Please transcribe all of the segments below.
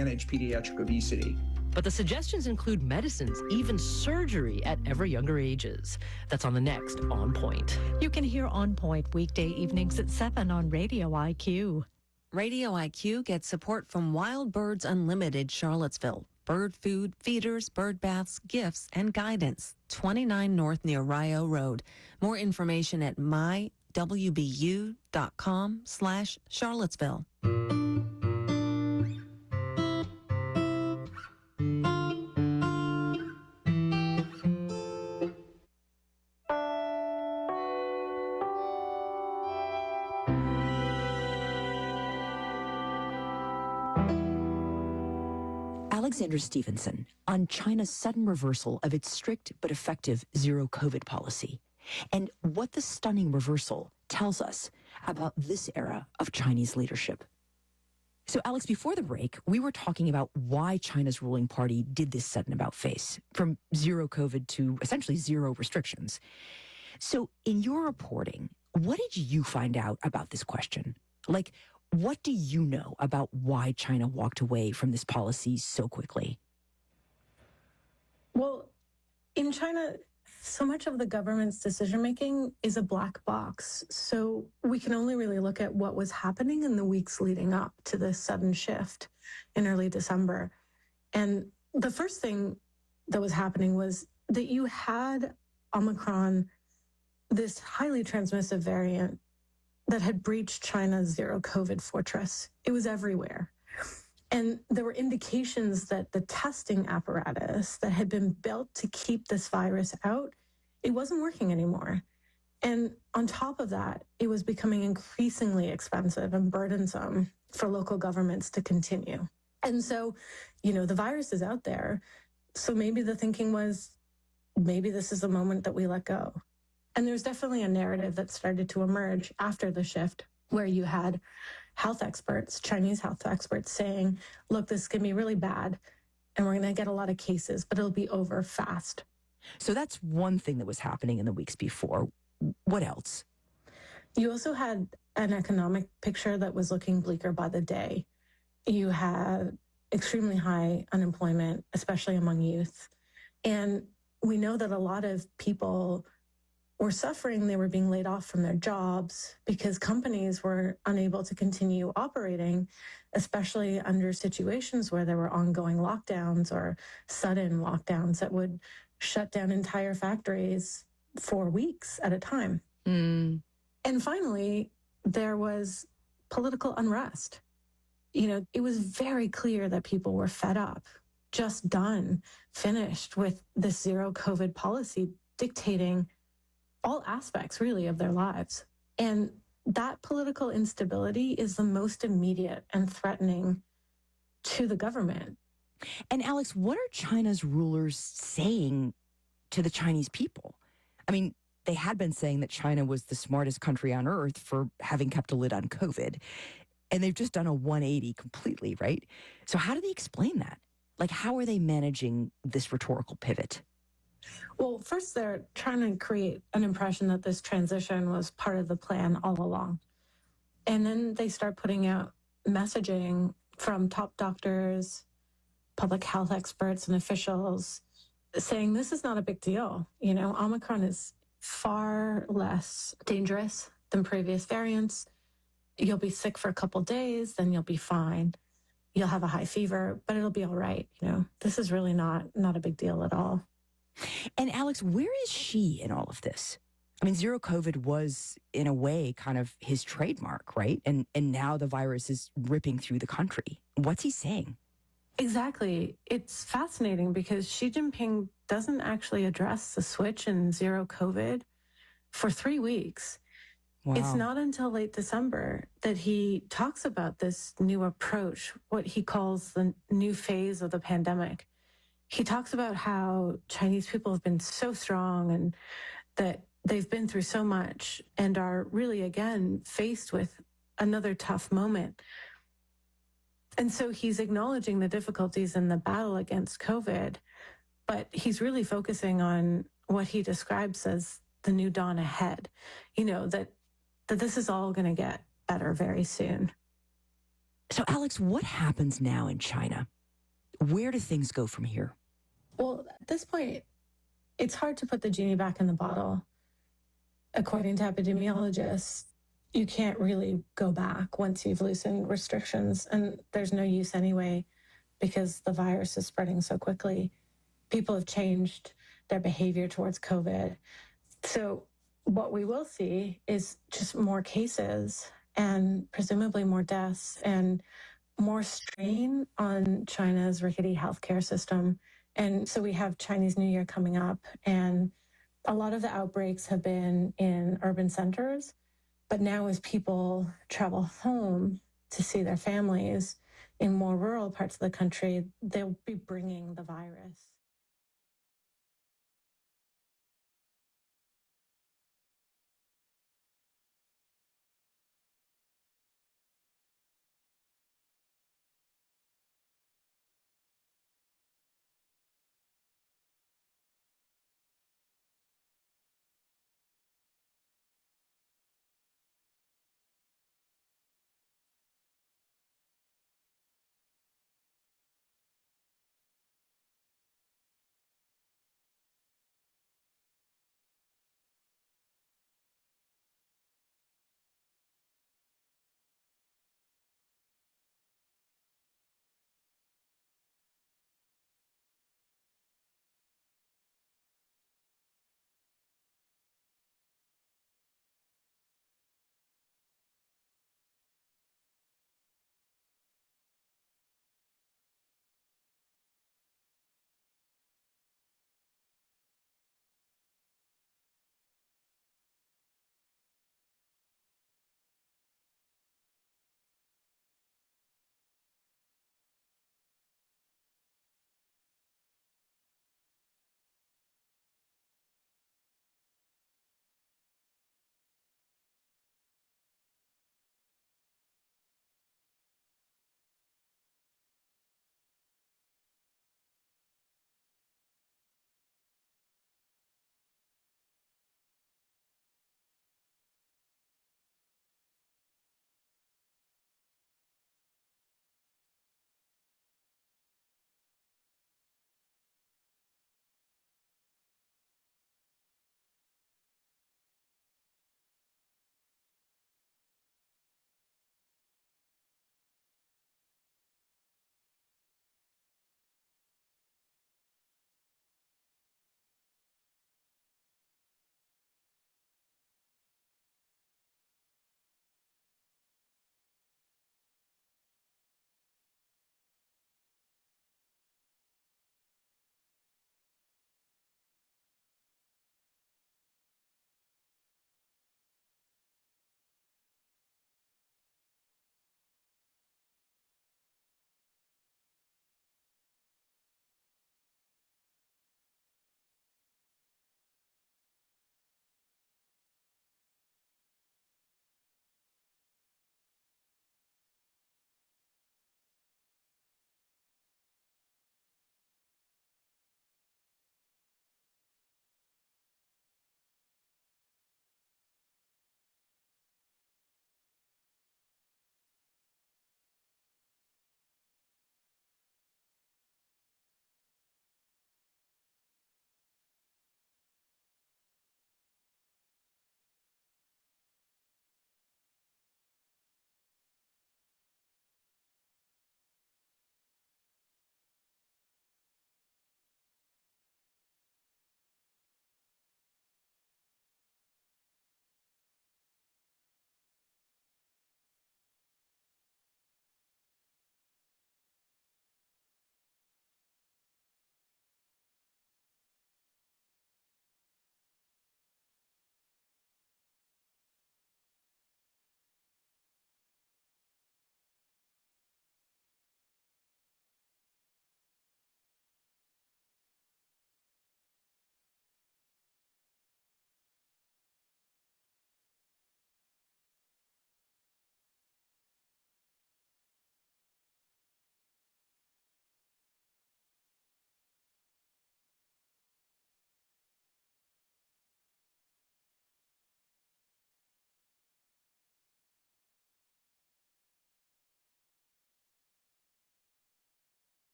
manage pediatric obesity. But the suggestions include medicines, even surgery at ever younger ages. That's on the next On Point. You can hear On Point weekday evenings at 7 on Radio IQ. Radio IQ gets support from Wild Birds Unlimited Charlottesville. Bird food, feeders, bird baths, gifts, and guidance. 29 North near Rio Road. More information at mywbu.com/Charlottesville. Alexander Stevenson on China's sudden reversal of its strict but effective zero-COVID policy, and what the stunning reversal tells us about this era of Chinese leadership. So, Alex, before the break, we were talking about why China's ruling party did this sudden about-face, from zero COVID to essentially zero restrictions. So, in your reporting, what did you find out about this question? Like, what do you know about why China walked away from this policy so quickly? Well, in China, so much of the government's decision-making is a black box. So we can only really look at what was happening in the weeks leading up to this sudden shift in early December. And the first thing that was happening was that you had Omicron, this highly transmissive variant, that had breached China's zero COVID fortress. It was everywhere. And there were indications that the testing apparatus that had been built to keep this virus out, it wasn't working anymore. And on top of that, it was becoming increasingly expensive and burdensome for local governments to continue. And so, the virus is out there. So maybe the thinking was, maybe this is the moment that we let go. And there's definitely a narrative that started to emerge after the shift, where you had health experts, Chinese health experts, saying, look, this is going to be really bad, and we're going to get a lot of cases, but it'll be over fast. So that's one thing that was happening in the weeks before. What else? You also had an economic picture that was looking bleaker by the day. You had extremely high unemployment, especially among youth. And we know that a lot of people were suffering. They were being laid off from their jobs because companies were unable to continue operating, especially under situations where there were ongoing lockdowns or sudden lockdowns that would shut down entire factories for weeks at a time. And finally, there was political unrest. It was very clear that people were fed up, just done, finished with this zero COVID policy dictating all aspects, really, of their lives. And that political instability is the most immediate and threatening to the government. And Alex, what are China's rulers saying to the Chinese people? I mean, they had been saying that China was the smartest country on earth for having kept a lid on COVID. And they've just done a 180 completely, right? So how do they explain that? Like, how are they managing this rhetorical pivot? Well, first, they're trying to create an impression that this transition was part of the plan all along. And then they start putting out messaging from top doctors, public health experts, and officials saying this is not a big deal. Omicron is far less dangerous than previous variants. You'll be sick for a couple days, then you'll be fine. You'll have a high fever, but it'll be all right. This is really not a big deal at all. And Alex, where is Xi in all of this? I mean, zero COVID was, in a way, kind of his trademark, right? And now the virus is ripping through the country. What's he saying? Exactly. It's fascinating because Xi Jinping doesn't actually address the switch in zero COVID for 3 weeks. Wow. It's not until late December that he talks about this new approach, what he calls the new phase of the pandemic. He talks about how Chinese people have been so strong and that they've been through so much and are really, again, faced with another tough moment. And so he's acknowledging the difficulties in the battle against COVID, but he's really focusing on what he describes as the new dawn ahead, that this is all going to get better very soon. So, Alex, what happens now in China? Where do things go from here? Well, at this point, it's hard to put the genie back in the bottle. According to epidemiologists, you can't really go back once you've loosened restrictions, and there's no use anyway because the virus is spreading so quickly. People have changed their behavior towards COVID. So, what we will see is just more cases and presumably more deaths and more strain on China's rickety healthcare system. And so we have Chinese New Year coming up, and a lot of the outbreaks have been in urban centers. But now, as people travel home to see their families in more rural parts of the country, they'll be bringing the virus.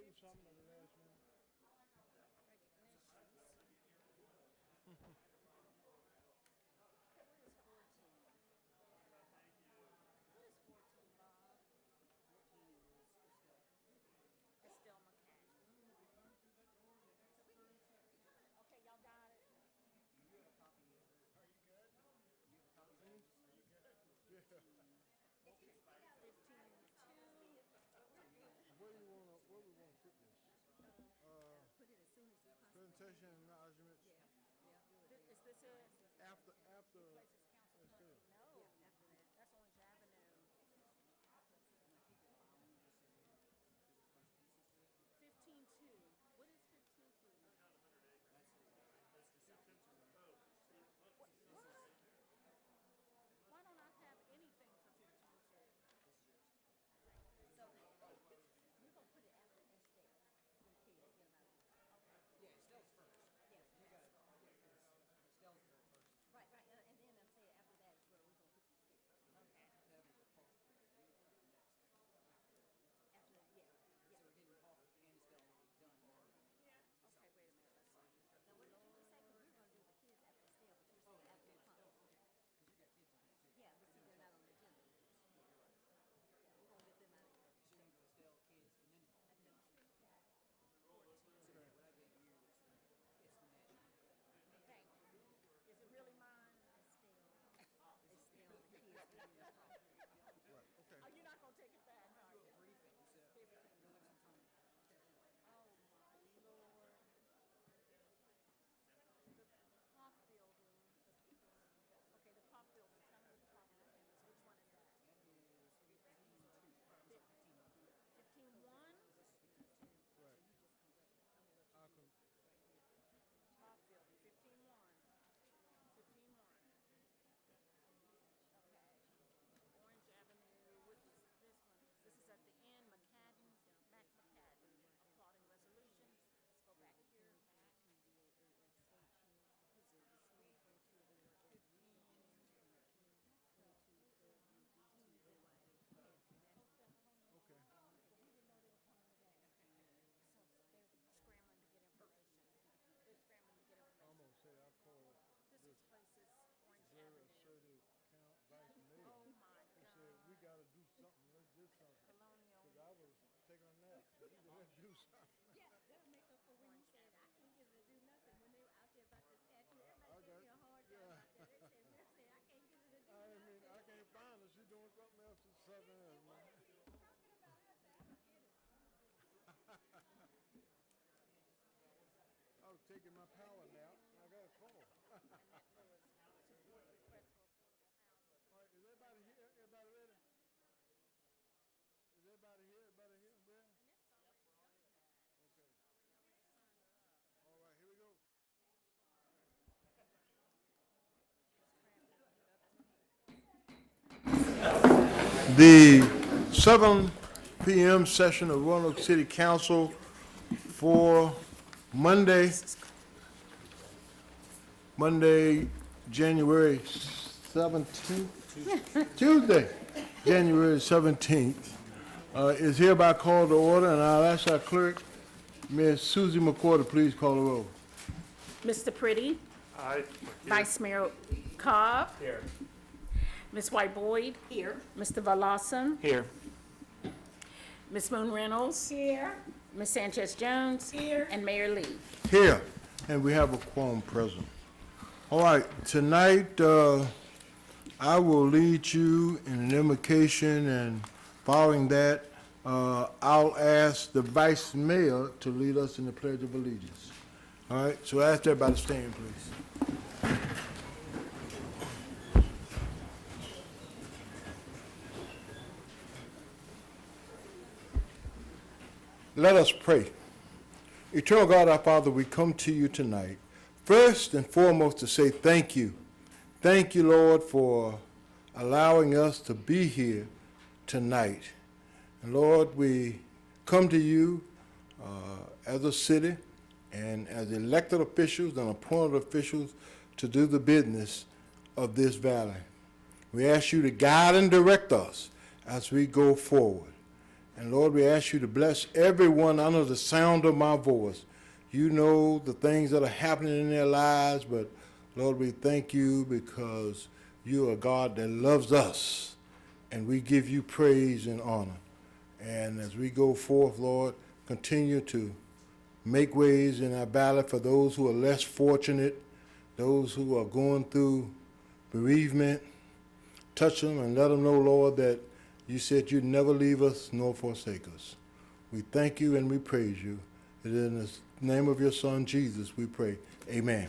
do something at the last minute? Where we wanna put this? Put it as soon as we possibly. Presentation and acknowledgements Yeah, do it. Is this it? after, Places council let's clerk? see. No, Yeah, after that. that's Orange Avenue. 15-2. What is 15-2? Why don't I have anything for 15-2? So, we're gonna put it after Estelle, for the kids, get them out of here. Yeah, Estelle's first. Yeah. You got, Estelle's the very first. Right, and then I'm saying after that is where we're gonna put these kids. Okay. That'll be the Paul next. After that, yeah. So we're getting Paul and Estelle done now. Okay, wait a minute. Let's see. Now, what did you just say? Because we were gonna do the kids after Estelle, but you were saying after the pump. Because you got kids in here too. Yeah, but see, they're not on the agenda. Yeah, we're gonna get them out of here. So you're gonna go Estelle, kids, and then Paul. And then, So yeah, what I gave you is it's the match for that. Thank you. Is it really mine? Estelle, the kids, and then the pump. Right, okay. Oh, you're not gonna take it back, are Do you? a briefing, so you'll have some time to catch up. Oh my lord. The Puff building. Okay, the Puff building. Tell me what the Puff building is. Which one is that? That is 15-2. 15-1? Right. I can, Puff building. 15-1. 15-1. Okay. Orange Avenue. What is this one? This is at the end. McCadden. Mac McCadden. Applauding resolutions. Let's go back here. Mac. Please come to speak. 15. okay. So they're scrambling to get information. They're scrambling to get information. I'm gonna say I called This place is Orange very Avenue. assertive count vice mayor. Oh my He God. said, we gotta do something, let's do something. Colonial. Cause I was taking a nap, let's do something. Yeah, that'll make up for when you said, I can't get her to do nothing. When they were out there about the statue, everybody gave me a hard time about that. They said, Mayor said, I can't get her to do I nothing. mean, I can't find her, she's doing something else in Southern Else, man. I was taking my power nap, and I got a call. And that was support request for affordable housing. All right, is everybody here? Everybody ready? Is everybody here? Everybody here? Ready? Nick's already done that. Okay. He's already signed her up. All right, here we go. The 7 p.m. session of Roanoke City Council for Monday, January 17th, Tuesday, January 17th, is hereby called to order, and I'll ask our clerk, Ms. Susie McCord, to please call the roll. Mr. Pretty. Aye. Vice Mayor Cobb. Here. Ms. White Boyd. Here. Mr. Valasan. Here. Ms. Moon Reynolds. Here. Ms. Sanchez Jones. Here. And Mayor Lee. Here, and we have a quorum present. All right, tonight, I will lead you in an invocation, and following that, I'll ask the Vice Mayor to lead us in the Pledge of Allegiance. All right, so ask everybody to stand, please. Let us pray. Eternal God, our Father, we come to you tonight, first and foremost to say thank you. Thank you, Lord, for allowing us to be here tonight. And Lord, we come to you as a city and as elected officials and appointed officials to do the business of this valley. We ask you to guide and direct us as we go forward. And Lord, we ask you to bless everyone under the sound of my voice. You know the things that are happening in their lives, but Lord, we thank you because you are God that loves us, and we give you praise and honor. And as we go forth, Lord, continue to make ways in our ballot for those who are less fortunate, those who are going through bereavement. Touch them and let them know, Lord, that you said you'd never leave us nor forsake us. We thank you and we praise you. And in the name of your Son, Jesus, we pray. Amen.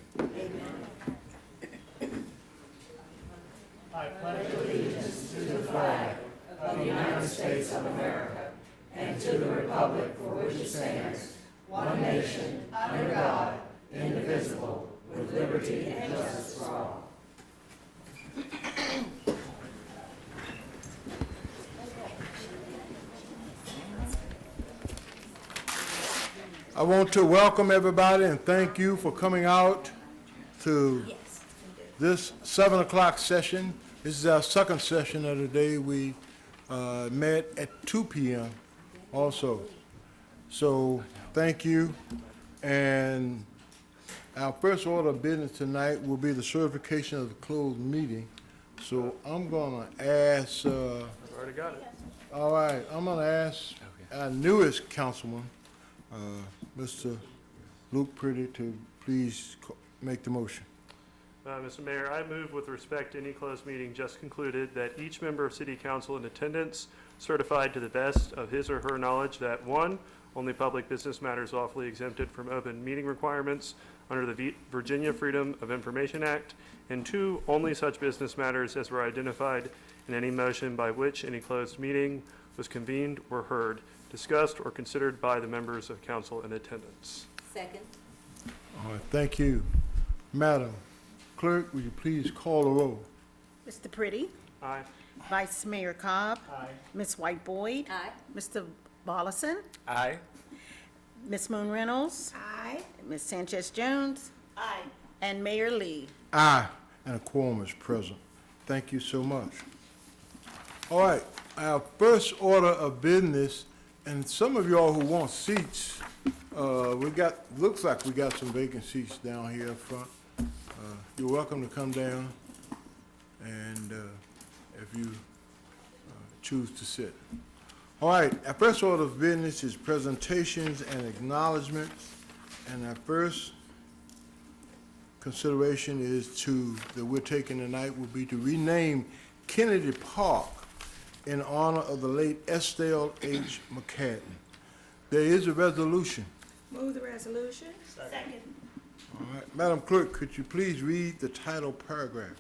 I want to welcome everybody and thank you for coming out to this 7 o'clock session. This is our second session of the day. We met at 2 p.m. also. So thank you. And our first order of business tonight will be the certification of the closed meeting. So I'm going to ask, I've already got it. all right, I'm going to ask our newest councilman, Mr. Luke Pretty, to please make the motion. Mr. Mayor, I move with respect to any closed meeting just concluded that each member of City Council in attendance certified to the best of his or her knowledge that 1, only public business matters lawfully exempted from open meeting requirements under the Virginia Freedom of Information Act, and 2, only such business matters as were identified in any motion by which any closed meeting was convened or heard, discussed, or considered by the members of council in attendance. Second. All right, thank you. Madam Clerk, will you please call the roll? Mr. Pretty? Aye. Vice Mayor Cobb? Aye. Ms. White Boyd? Aye. Mr. Bollison? Aye. Ms. Moon Reynolds? Aye. Ms. Sanchez Jones? Aye. And Mayor Lee? Aye, and a quorum is present. Thank you so much. All right, our first order of business, and some of y'all who want seats, looks like we got some vacant seats down here up front. You're welcome to come down, and if you choose to sit. All right, our first order of business is presentations and acknowledgements, and our first consideration that we're taking tonight will be to rename Kennedy Park in honor of the late Estelle H. McCadden. There is a resolution. Move the resolution. Second. All right, Madam Clerk, could you please read the title paragraph?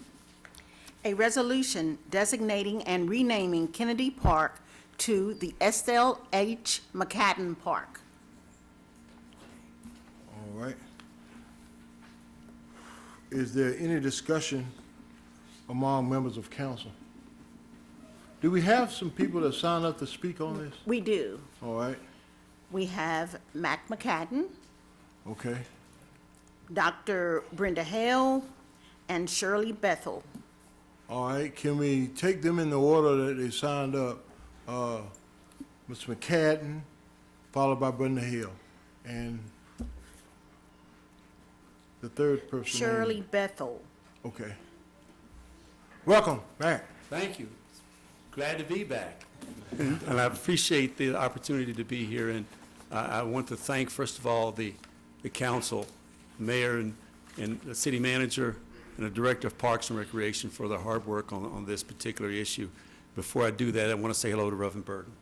A resolution designating and renaming Kennedy Park to the Estelle H. McCadden Park. All right. Is there any discussion among members of council? Do we have some people that signed up to speak on this? We do. All right, We have Mac McCadden, okay. Dr. Brenda Hale, and Shirley Bethel. All right, can we take them in the order that they signed up? Mr. McCadden, followed by Brenda Hill, and the third person. Shirley Bethel. Okay. Welcome back. Thank you. Glad to be back. And I appreciate the opportunity to be here, and I want to thank, first of all, the council, mayor, and the city manager, and the director of Parks and Recreation for their hard work on this particular issue. Before I do that, I want to say hello to Reverend Burton.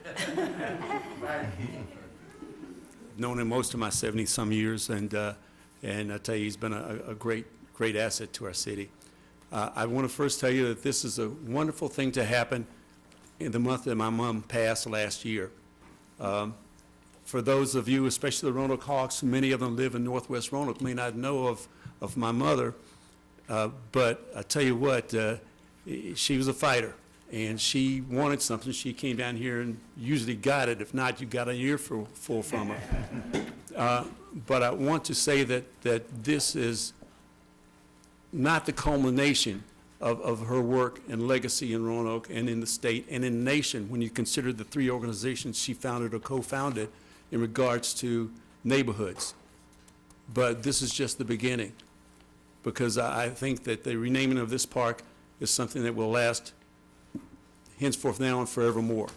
I've known him most of my 70-some years, and I tell you, he's been a great asset to our city. I want to first tell you that this is a wonderful thing to happen in the month that my mom passed last year. For those of you, especially the Roanoke Hawks, many of them live in Northwest Roanoke, may not know of my mother, but I tell you what, she was a fighter, and she wanted something. She came down here and usually got it. If not, you got an earful from her. But I want to say that this is not the culmination of her work and legacy in Roanoke and in the state and in the nation when you consider the 3 organizations she founded or co-founded in regards to neighborhoods. But this is just the beginning, because I think that the renaming of this park is something that will last henceforth now and forevermore.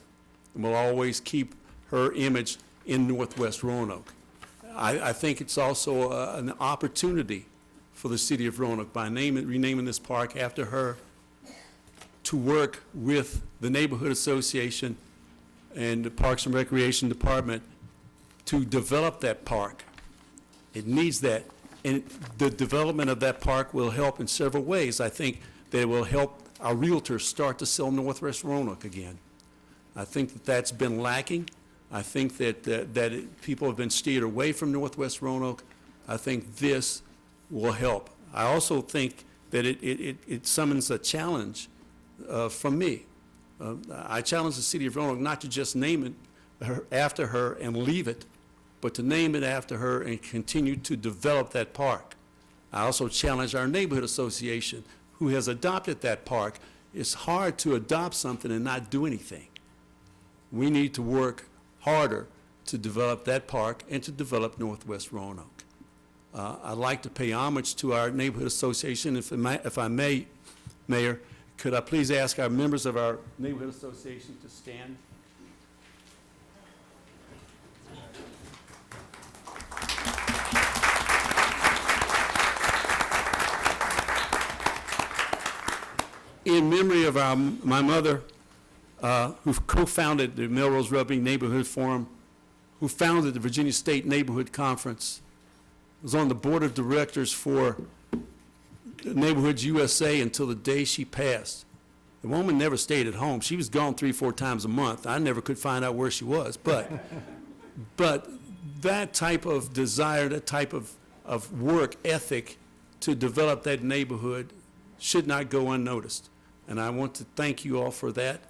And will always keep her image in Northwest Roanoke. I think it's also an opportunity for the city of Roanoke by renaming this park after her to work with the Neighborhood Association and the Parks and Recreation Department to develop that park. It needs that. And the development of that park will help in several ways. I think that it will help our realtors start to sell Northwest Roanoke again. I think that that's been lacking. I think that people have been steered away from Northwest Roanoke. I think this will help. I also think that it summons a challenge from me. I challenge the city of Roanoke not to just name it after her and leave it, but to name it after her and continue to develop that park. I also challenge our neighborhood association who has adopted that park. It's hard to adopt something and not do anything. We need to work harder to develop that park and to develop Northwest Roanoke. I'd like to pay homage to our neighborhood association. If I may, Mayor, could I please ask our members of our neighborhood association to stand? In memory of my mother, who co-founded the Melrose Rugby Neighborhood Forum, who founded the Virginia State Neighborhood Conference, was on the board of directors for Neighborhoods USA until the day she passed. The woman never stayed at home. She was gone 3-4 times a month. I never could find out where she was. But that type of desire, that type of work ethic to develop that neighborhood should not go unnoticed. And I want to thank you all for that.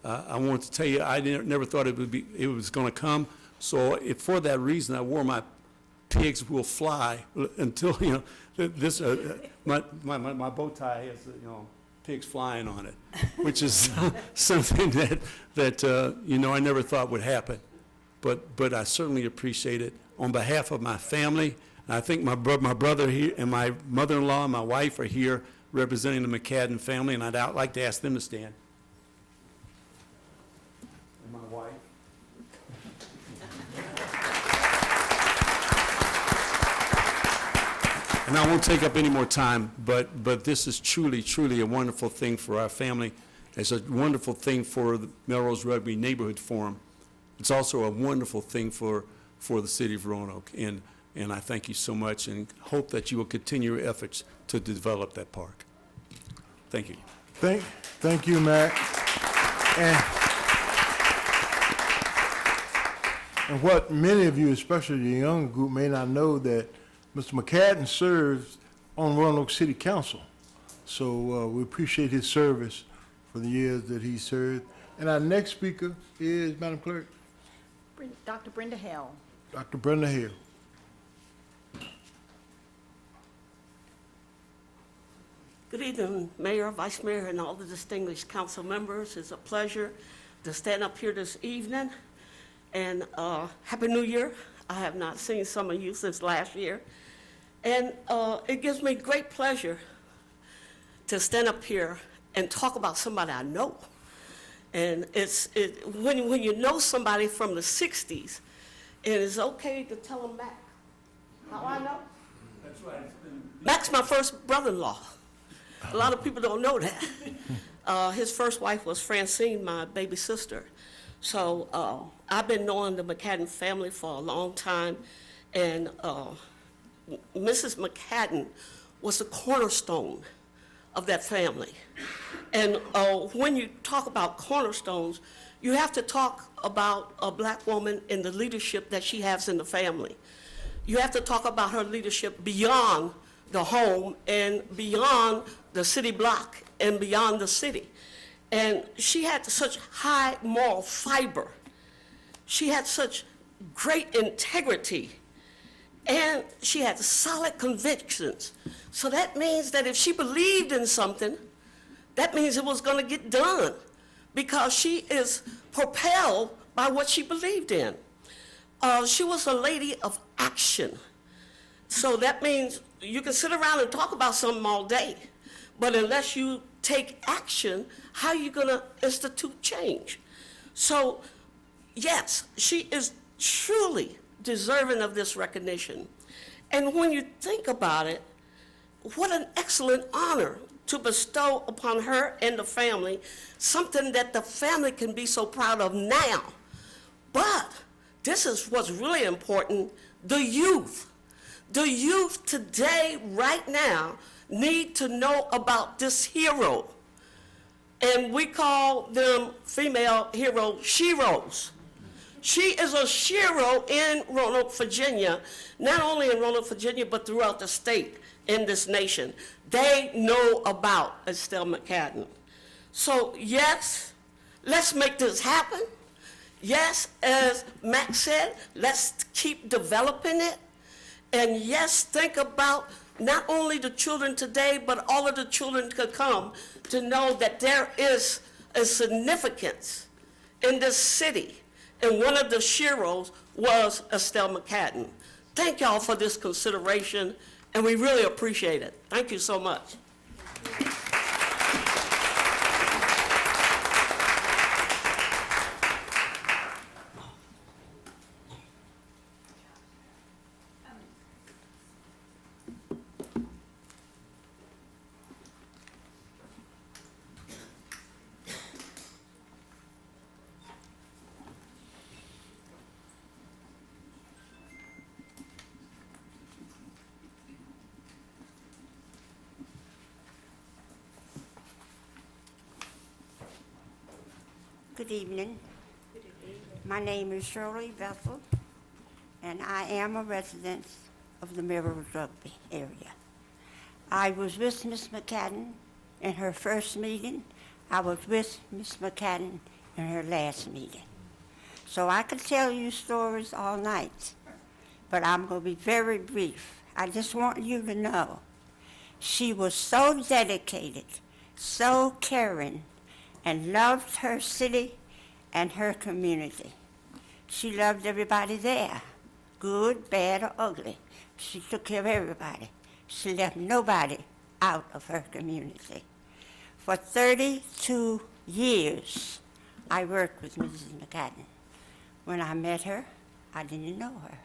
I want to tell you, I never thought it was going to come. So for that reason, I wore my pigs will fly until, you know, this, my bow tie has, you know, pigs flying on it, which is something that you know, I never thought would happen. But I certainly appreciate it. On behalf of my family, I think my brother here and my mother-in-law and my wife are here representing the McCadden family, and I'd like to ask them to stand. And my wife. And I won't take up any more time, but this is truly, truly a wonderful thing for our family. It's a wonderful thing for the Melrose Rugby Neighborhood Forum. It's also a wonderful thing for the city of Roanoke. And I thank you so much and hope that you will continue your efforts to develop that park. Thank you. Thank you, Matt. And what many of you, especially the younger group, may not know that Mr. McCadden serves on Roanoke City Council. So we appreciate his service for the years that he served. And our next speaker is, Madam Clerk? Dr. Brenda Hale. Dr. Brenda Hale. Good evening, Mayor, Vice Mayor, and all the distinguished council members. It's a pleasure to stand up here this evening. And Happy New Year. I have not seen some of you since last year. And it gives me great pleasure to stand up here and talk about somebody I know. And when you know somebody from the 60s, it is okay to tell them Mac. How I know? That's right. Mac's my first brother-in-law. A lot of people don't know that. His first wife was Francine, my baby sister. So I've been knowing the McCadden family for a long time, and Mrs. McCadden was the cornerstone of that family. And when you talk about cornerstones, you have to talk about a black woman and the leadership that she has in the family. You have to talk about her leadership beyond the home and beyond the city block and beyond the city. And she had such high moral fiber. She had such great integrity. And she had solid convictions. So that means that if she believed in something, that means it was going to get done because she is propelled by what she believed in. She was a lady of action. So that means you can sit around and talk about something all day, but unless you take action, how are you going to institute change? So, yes, she is truly deserving of this recognition. And when you think about it, what an excellent honor to bestow upon her and the family, something that the family can be so proud of now. But this is what's really important, the youth. The youth today, right now, need to know about this hero. And we call them female hero sheroes. She is a shero in Roanoke, Virginia, not only in Roanoke, Virginia, but throughout the state in this nation. They know about Estelle McCadden. So yes, let's make this happen. Yes, as Max said, let's keep developing it. And yes, think about not only the children today, but all of the children to come to know that there is a significance in this city. And one of the sheroes was Estelle McCadden. Thank y'all for this consideration, and we really appreciate it. Thank you so much. Good evening. My name is Shirley Vessel, and I am a resident of the Melrose Rugby area. I was with Miss McCadden in her first meeting. I was with Miss McCadden in her last meeting. So I could tell you stories all night, but I'm going to be very brief. I just want you to know she was so dedicated, so caring, and loved her city and her community. She loved everybody there, good, bad, or ugly. She took care of everybody. She left nobody out of her community. For 32 years, I worked with Mrs. McCadden. When I met her, I didn't know her.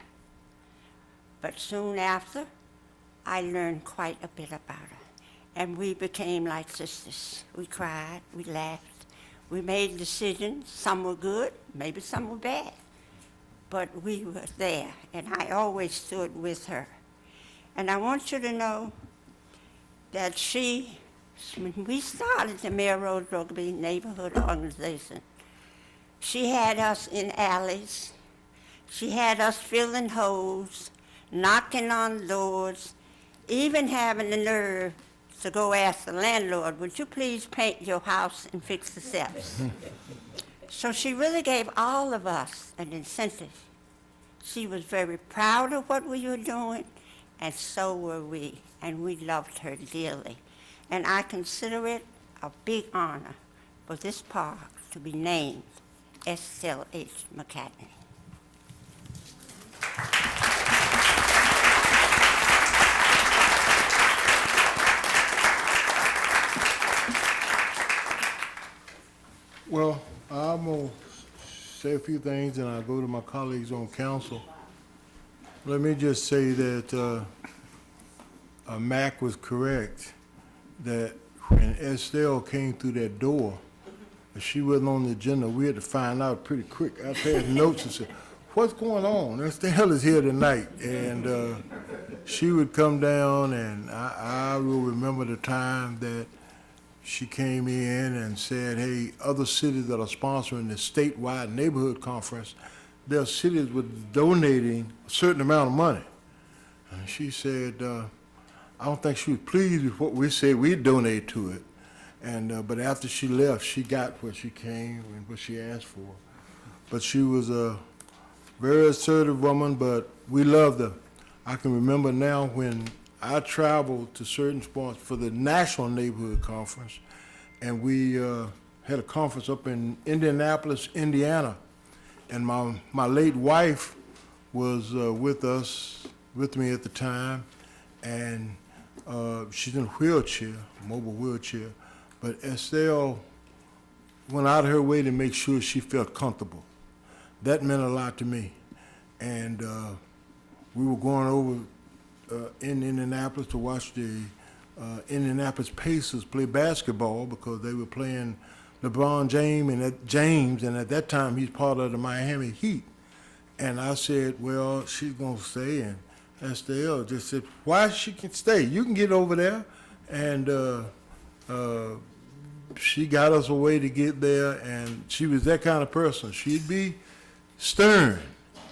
But soon after, I learned quite a bit about her. And we became like sisters. We cried, we laughed, we made decisions. Some were good, maybe some were bad. But we were there, and I always stood with her. And I want you to know that when we started the Melrose Rugby Neighborhood Organization, she had us in alleys. She had us filling holes, knocking on doors, even having the nerve to go ask the landlord, would you please paint your house and fix the steps? So she really gave all of us an incentive. She was very proud of what we were doing, and so were we, and we loved her dearly. And I consider it a big honor for this park to be named Estelle H. McCadden. Well, I'm going to say a few things, and I'll go to my colleagues on council. Let me just say that Mac was correct, that when Estelle came through that door, if she wasn't on the agenda, we had to find out pretty quick. I passed notes and said, what's going on? Estelle is here tonight. And she would come down, and I will remember the time that she came in and said, hey, other cities that are sponsoring the statewide neighborhood conference, their cities were donating a certain amount of money. And she said, I don't think she was pleased with what we said we'd donate to it. And but after she left, she got what she came and what she asked for. But she was a very assertive woman, but we loved her. I can remember now when I traveled to certain spots for the National Neighborhood Conference, and we had a conference up in Indianapolis, Indiana. And my late wife was with me at the time, and she's in a wheelchair, mobile wheelchair. But Estelle went out of her way to make sure she felt comfortable. That meant a lot to me. And we were going over in Indianapolis to watch the Indianapolis Pacers play basketball because they were playing LeBron James, and at that time he's part of the Miami Heat. And I said, well, she's going to stay. And Estelle just said, why she can stay? You can get over there. And she got us a way to get there, and she was that kind of person. She'd be stern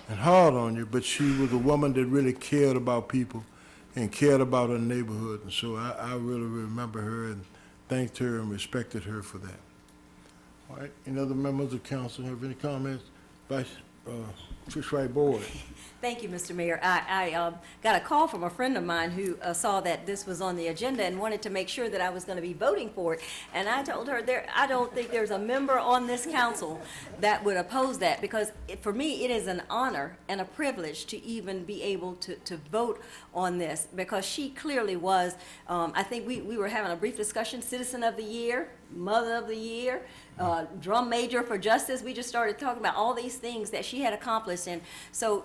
and hard on you, but she was a woman that really cared about people and cared about her neighborhood. And so I really remember her and thanked her and respected her for that. All right, any other members of council have any comments? Vice Fish Right Board. Thank you, Mr. Mayor. I got a call from a friend of mine who saw that this was on the agenda and wanted to make sure that I was going to be voting for it. And I told her, I don't think there's a member on this council that would oppose that, because for me, it is an honor and a privilege to even be able to vote on this, because she clearly was, I think we were having a brief discussion, Citizen of the Year, Mother of the Year, drum major for justice. We just started talking about all these things that she had accomplished. And so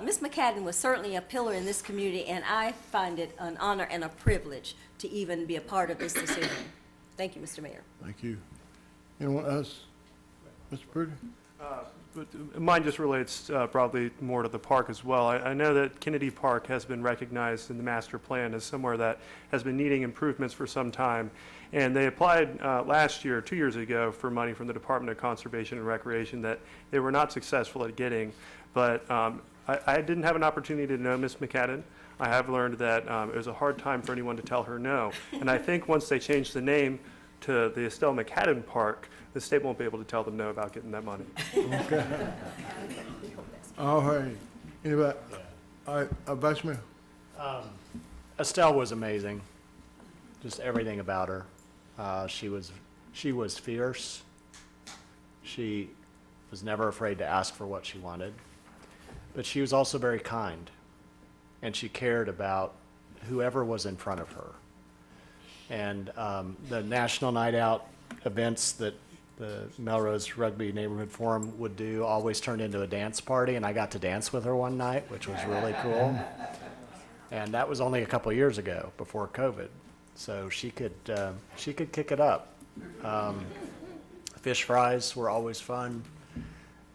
Ms. McCadden was certainly a pillar in this community, and I find it an honor and a privilege to even be a part of this decision. Thank you, Mr. Mayor. Thank you. Anyone else? Mr. Purdy? But mine just relates probably more to the park as well. I know that Kennedy Park has been recognized in the master plan as somewhere that has been needing improvements for some time. And they applied last year, 2 years ago, for money from the Department of Conservation and Recreation that they were not successful at getting. But I didn't have an opportunity to know Ms. McCadden. I have learned that it was a hard time for anyone to tell her no. And I think once they change the name to the Estelle McCadden Park, the state won't be able to tell them no about getting that money. Okay. All right. Anybody? All right, Vice Mayor. Estelle was amazing. Just everything about her. She was fierce. She was never afraid to ask for what she wanted. But she was also very kind. And she cared about whoever was in front of her. And the National Night Out events that the Melrose Rugby Neighborhood Forum would do always turned into a dance party, and I got to dance with her one night, which was really cool. And that was only a couple of years ago, before COVID. So she could kick it up. Fish fries were always fun.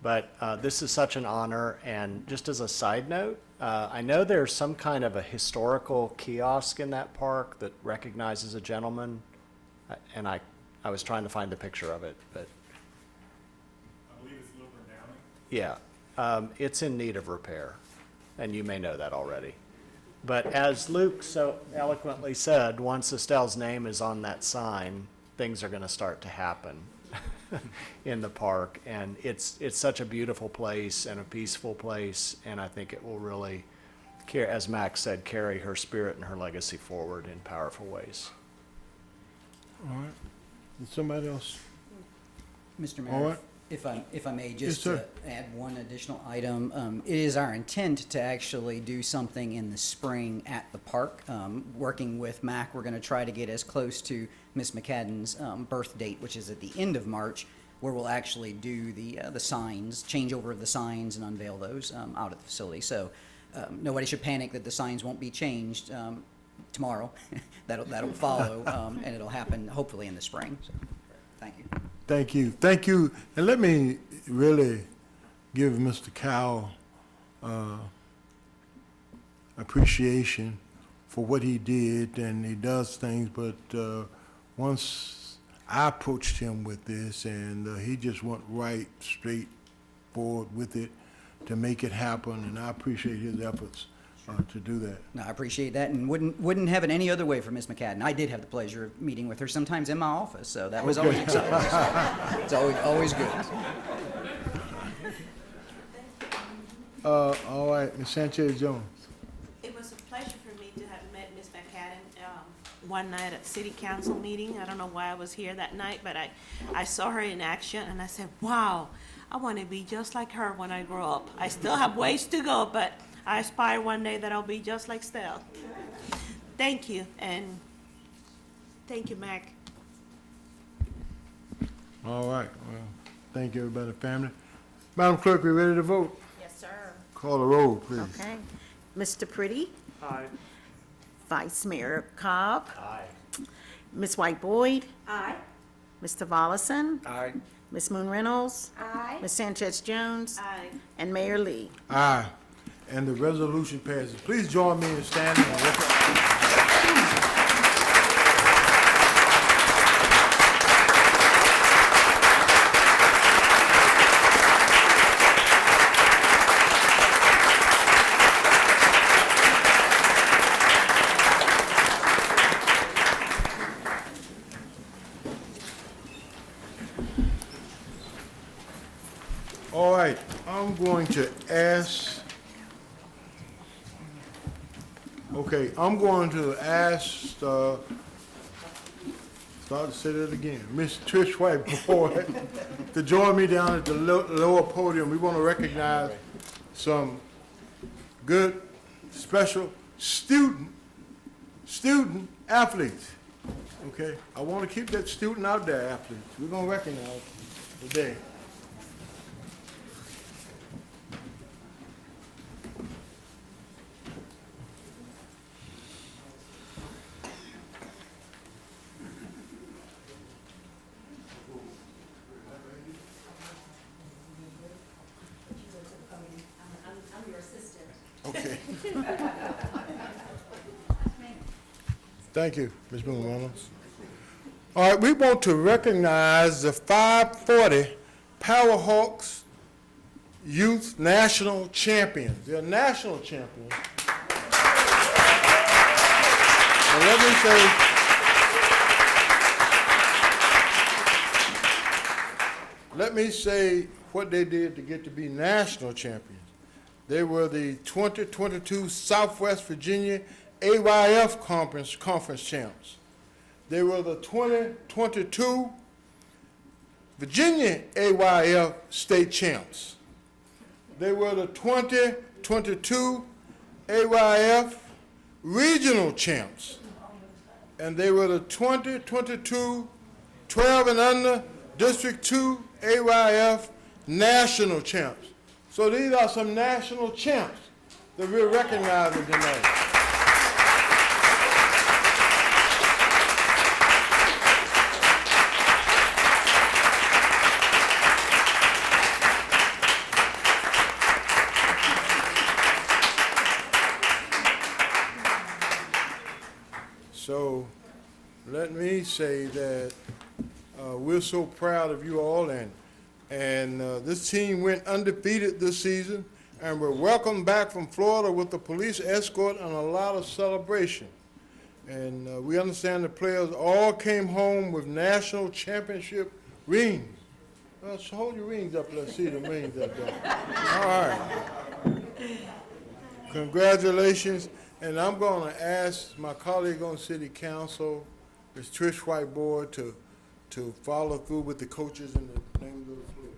But this is such an honor, and just as a side note, I know there's some kind of a historical kiosk in that park that recognizes a gentleman, and I was trying to find a picture of it, but. I believe it's Wilbur Downing. Yeah, it's in need of repair, and you may know that already. But as Luke so eloquently said, once Estelle's name is on that sign, things are going to start to happen in the park, and it's such a beautiful place and a peaceful place, and I think it will really, as Max said, carry her spirit and her legacy forward in powerful ways. All right. Is somebody else? Mr. Mayor, All right. if I may just Yes, sir. add one additional item. It is our intent to actually do something in the spring at the park. Working with MAC, we're going to try to get as close to Miss McCadden's birth date, which is at the end of March, where we'll actually do the signs, change over of the signs and unveil those out at the facility. So nobody should panic that the signs won't be changed tomorrow. That'll follow, and it'll happen hopefully in the spring. So, thank you. Thank you. Thank you. And let me really give Mr. Cowell appreciation for what he did, and he does things, but once I approached him with this, and he just went right straight forward with it to make it happen, and I appreciate his efforts to do that. No, I appreciate that, and wouldn't have it any other way for Miss McCadden. I did have the pleasure of meeting with her sometimes in my office, so that was always exciting. It's always good. All right, Ms. Sanchez Jones. It was a pleasure for me to have met Ms. McCadden. one night at city council meeting. I don't know why I was here that night, but I saw her in action and I said, wow, I want to be just like her when I grow up. I still have ways to go, but I aspire one day that I'll be just like Stell. Thank you, and thank you, Mac. All right, well, thank you, everybody, family. Madam Clerk, we ready to vote? Yes, sir. Call the roll, please. Okay. Mr. Pretty? Aye. Vice Mayor Cobb? Aye. Ms. White Boyd? Aye. Mr. Volleson? Aye. Ms. Moon Reynolds? Aye. Ms. Sanchez Jones? Aye. And Mayor Lee. Aye, and the resolution passes. Please join me in standing and recognize. All right, I'm going to ask, start to say that again, Miss Trish Whiteboard to join me down at the lower podium. We want to recognize some good, special student athletes. Okay, I want to keep that student out there, athletes. We're going to recognize today. I'm your assistant. Okay. Thank you, Ms. Moon Reynolds. All right, we want to recognize the 540 Powerhawks Youth National Champions. They're national champions. And let me say what they did to get to be national champions. They were the 2022 Southwest Virginia AYF Conference champs. They were the 2022 Virginia AYF state champs. They were the 2022 AYF regional champs. And they were the 2022 12 and under District 2 AYF national champs. So these are some national champs that we're recognizing tonight. So let me say that we're so proud of you all, and this team went undefeated this season, and we're welcomed back from Florida with the police escort and a lot of celebration. And we understand the players all came home with national championship rings. Well, so hold your rings up, let's see the rings up there. All right. Congratulations. And I'm going to ask my colleague on City Council, Ms. Trish Whiteboard, to follow through with the coaches and the names of the players.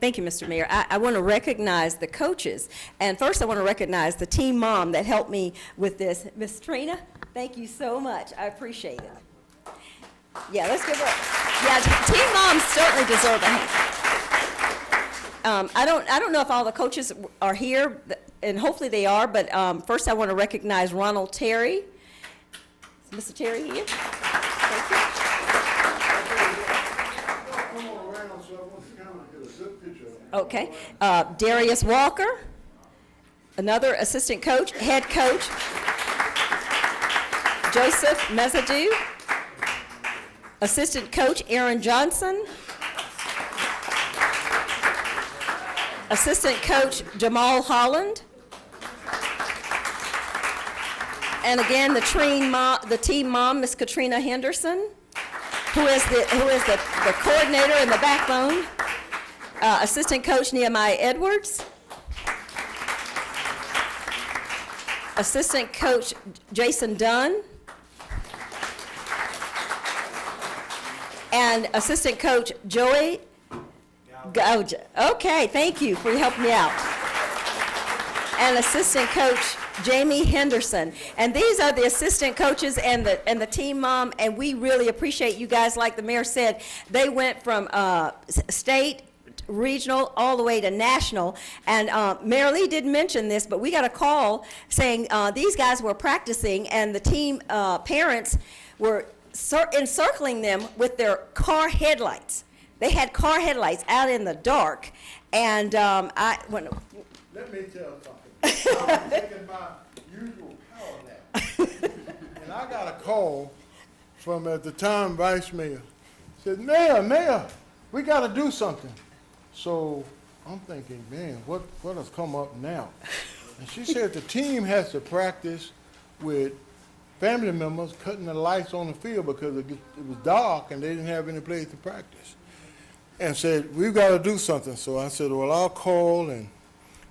Thank you, Mr. Mayor. I want to recognize the coaches. And first, I want to recognize the team mom that helped me with this. Miss Trina, thank you so much. I appreciate it. Yeah, let's give her. Yeah, team moms certainly deserve a hand. I don't know if all the coaches are here, and hopefully they are, but first I want to recognize Ronald Terry. Is Mr. Terry here? Thank you. Okay. Darius Walker, another assistant coach, head coach. Joseph Mezadou, assistant coach Aaron Johnson, assistant coach Jamal Holland, and again the team mom, Miss Katrina Henderson, who is the coordinator and the backbone. Assistant coach Nehemiah Edwards, assistant coach Jason Dunn, and assistant coach Joey Gouge. Okay, thank you for helping me out. And assistant coach Jamie Henderson. And these are the assistant coaches and the team mom, and we really appreciate you guys. Like the mayor said, they went from state, regional, all the way to national. And Mayor Lee didn't mention this, but we got a call saying these guys were practicing, and the team parents were encircling them with their car headlights. They had car headlights out in the dark, and Let me tell something. I was taking my usual power nap, and I got a call from, at the time, Vice Mayor. Said, Mayor, we got to do something. So I'm thinking, man, what has come up now? And she said the team has to practice with family members cutting the lights on the field because it was dark and they didn't have any place to practice. And said, we've got to do something. So I said, well, I'll call, and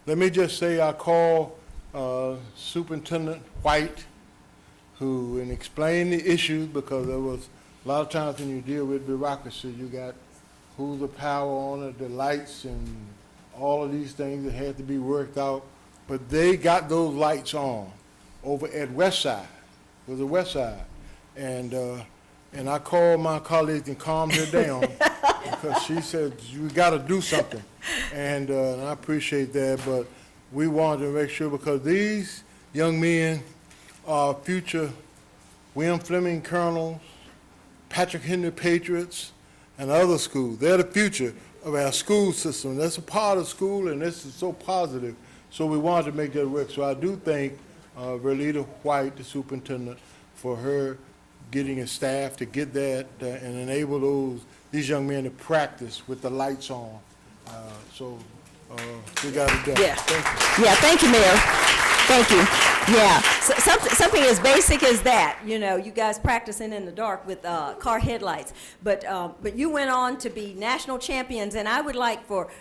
let me just say I called Superintendent White, who, and explained the issues, because there was a lot of times when you deal with bureaucracy, you got who's the power on it, the lights, and all of these things that had to be worked out. But they got those lights on over at West Side, it was the West Side. And I called my colleagues and calmed her down because she said, you got to do something. And I appreciate that, but we wanted to make sure, because these young men are future William Fleming Colonels, Patrick Henry Patriots, and other schools. They're the future of our school system. That's a part of school, and this is so positive. So we wanted to make that work. So I do thank Verlita White, the superintendent, for her getting a staff to get that and enable these young men to practice with the lights on. So we got it done. Yeah. Thank you. Yeah, thank you, Mayor. Thank you. Yeah, something as basic as that, you know, you guys practicing in the dark with car headlights. But you went on to be national champions, and I would like for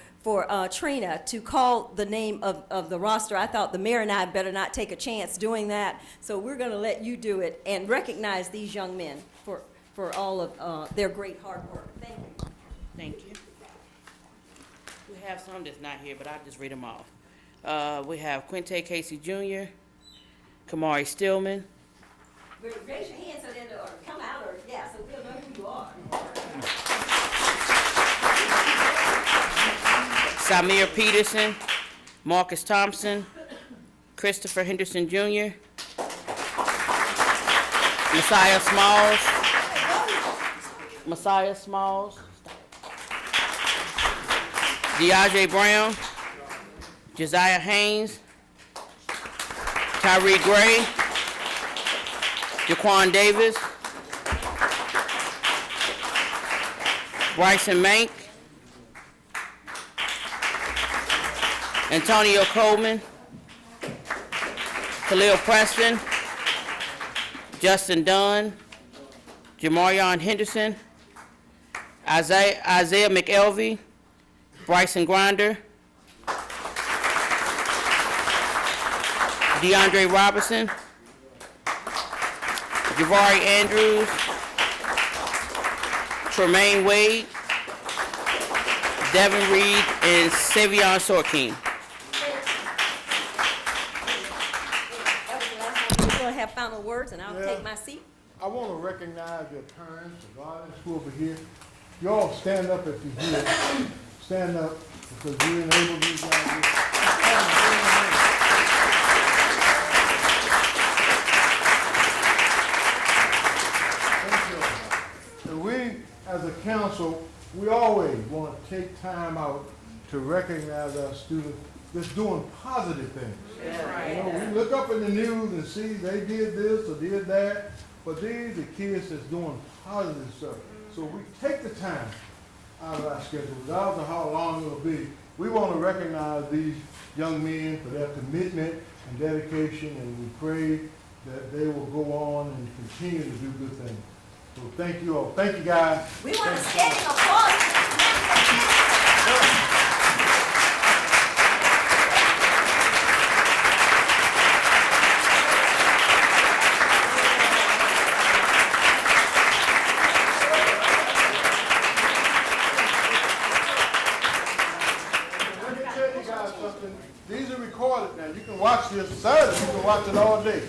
Trina to call the name of the roster. I thought the mayor and I better not take a chance doing that, so we're going to let you do it and recognize these young men for all of their great hard work. Thank you. Thank you. We have some that's not here, but I'll just read them off. We have Quinte Casey Jr., Kamari Stillman, Raise your hand so they or come out, or yeah, so we'll know who you are. Samir Peterson, Marcus Thompson, Christopher Henderson Jr., Messiah Smalls, DeAndre Brown, Josiah Haynes, Tyree Gray, Jaquan Davis, Bryson Mank, Antonio Coleman, Khalil Preston, Justin Dunn, Jamarion Henderson, Isaiah McElvey, Bryson Grinder, DeAndre Robertson, Javari Andrews, Tremaine Wade, Devin Reed, and Savion Sorkin. We're going to have final words, and I'll take my seat. I want to recognize your parents, the guardians who are over here. You all stand up if you're here. Stand up, because you enable these guys. We, as a council, we always want to take time out to recognize our students that's doing positive things. You know, we look up in the news and see they did this or did that, but these are kids that's doing positive stuff. So we take the time out of our schedule, regardless of how long it'll be. We want to recognize these young men for their commitment and dedication, and we pray that they will go on and continue to do good things. So thank you all. Thank you, guys. We want a standing applause. These are recorded now. You can watch this Saturday. You can watch it all day.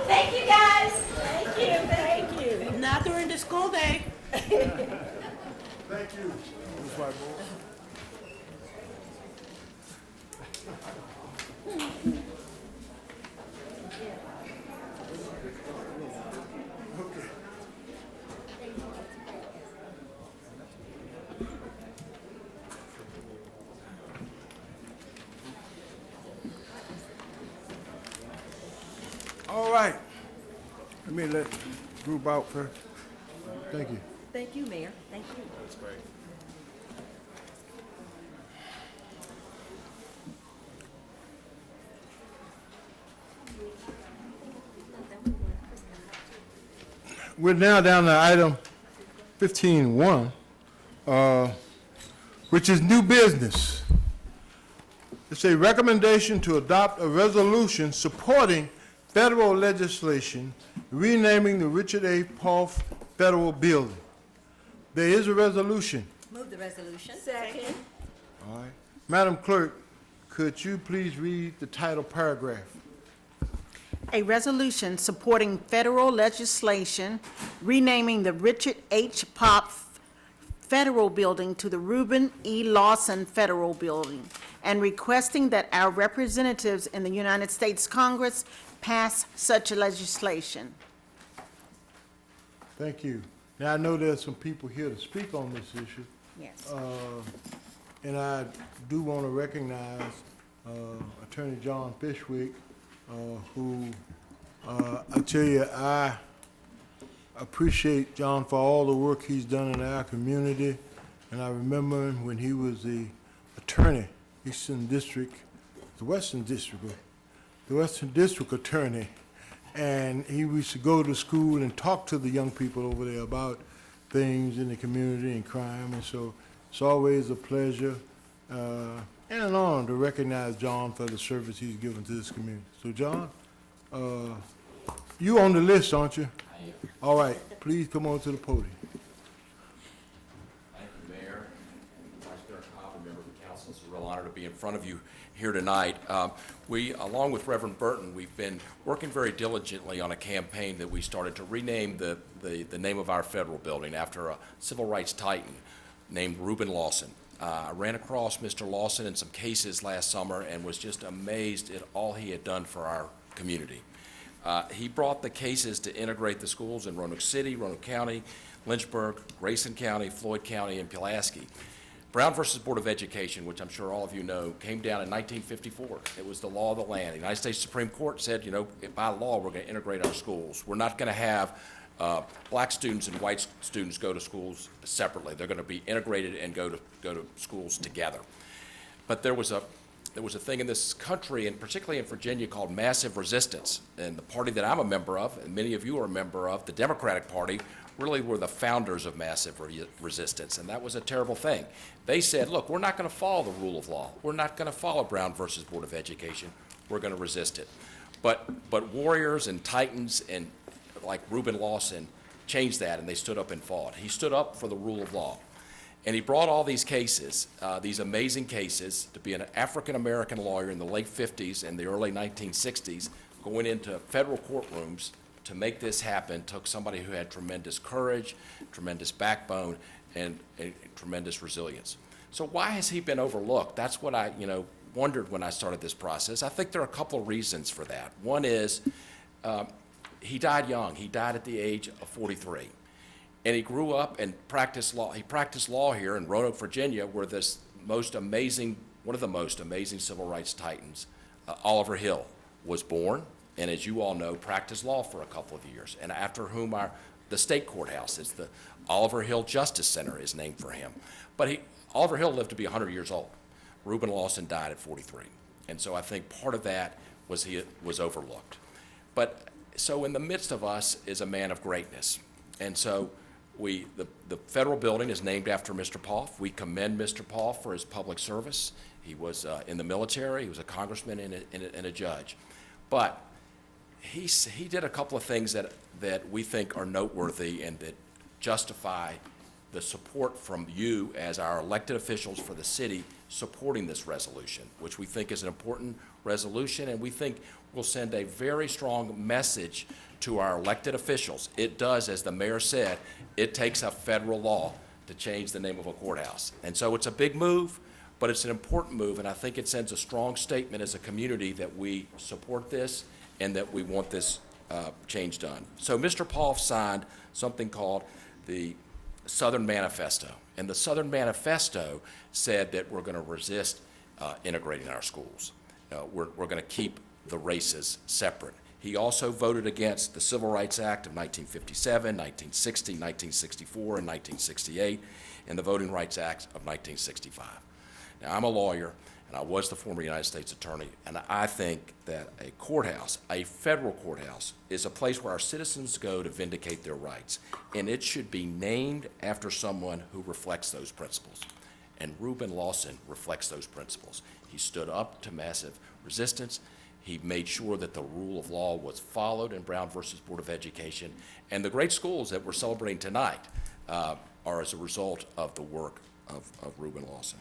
Thank you, guys. Thank you, thank you. Not during the school day. Thank you, Ms. Whitmore. All right. Let me let the group out first. Thank you. Thank you, Mayor. Thank you. That's great. We're now down to item 15.1, which is new business. It's a recommendation to adopt a resolution supporting federal legislation renaming the Richard A. Poff Federal Building. There is a resolution. Move the resolution. Second. All right. Madam Clerk, could you please read the title paragraph? A resolution supporting federal legislation renaming the Richard H. Poff Federal Building to the Reuben E. Lawson Federal Building, and requesting that our representatives in the United States Congress pass such legislation. Thank you. Now, I know there's some people here to speak on this issue. Yes. And I do want to recognize Attorney John Fishwick, who, I tell you, I appreciate John for all the work he's done in our community. And I remember him when he was the attorney, Eastern District, the Western District attorney. And he used to go to school and talk to the young people over there about things in the community and crime. And so it's always a pleasure and an honor to recognize John for the service he's given to this community. So John, you on the list, aren't you? All right, please come on to the podium. Thank you, Mayor, Vice Mayor Cobb, and member of the council. It's a real honor to be in front of you here tonight. We, along with Reverend Burton, we've been working very diligently on a campaign that we started to rename the name of our federal building after a civil rights titan named Reuben Lawson. I ran across Mr. Lawson in some cases last summer and was just amazed at all he had done for our community. He brought the cases to integrate the schools in Roanoke City, Roanoke County, Lynchburg, Grayson County, Floyd County, and Pulaski. Brown versus Board of Education, which I'm sure all of you know, came down in 1954. It was the law of the land. The United States Supreme Court said, you know, by law, we're going to integrate our schools. We're not going to have black students and white students go to schools separately. They're going to be integrated and go to schools together. But there was a thing in this country, and particularly in Virginia, called massive resistance. And the party that I'm a member of, and many of you are a member of, the Democratic Party, really were the founders of massive resistance, and that was a terrible thing. They said, look, we're not going to follow the rule of law. We're not going to follow Brown versus Board of Education. We're going to resist it. But warriors and titans and like Reuben Lawson changed that, and they stood up and fought. He stood up for the rule of law. And he brought all these cases, these amazing cases, to be an African-American lawyer in the late 50s and the early 1960s, going into federal courtrooms to make this happen. Took somebody who had tremendous courage, tremendous backbone, and tremendous resilience. So why has he been overlooked? That's what I, wondered when I started this process. I think there are a couple of reasons for that. One is he died young. He died at the age of 43. And he grew up and practiced law. He practiced law here in Roanoke, Virginia, where one of the most amazing civil rights titans, Oliver Hill, was born, and as you all know, practiced law for a couple of years. And after whom the state courthouse, it's the Oliver Hill Justice Center, is named for him. But Oliver Hill lived to be 100 years old. Reuben Lawson died at 43. And so I think part of that was he was overlooked. But so in the midst of us is a man of greatness. And so the federal building is named after Mr. Poff. We commend Mr. Poff for his public service. He was in the military. He was a congressman and a judge. But he did a couple of things that we think are noteworthy and that justify the support from you as our elected officials for the city supporting this resolution, which we think is an important resolution, and we think will send a very strong message to our elected officials. It does, as the mayor said, it takes a federal law to change the name of a courthouse. And so it's a big move, but it's an important move, and I think it sends a strong statement as a community that we support this and that we want this change done. So Mr. Poff signed something called the Southern Manifesto, and the Southern Manifesto said that we're going to resist integrating our schools. We're going to keep the races separate. He also voted against the Civil Rights Act of 1957, 1960, 1964, and 1968, and the Voting Rights Act of 1965. Now, I'm a lawyer, and I was the former United States Attorney, and I think that a courthouse, a federal courthouse, is a place where our citizens go to vindicate their rights, and it should be named after someone who reflects those principles. And Reuben Lawson reflects those principles. He stood up to massive resistance. He made sure that the rule of law was followed in Brown versus Board of Education. And the great schools that we're celebrating tonight are as a result of the work of Reuben Lawson.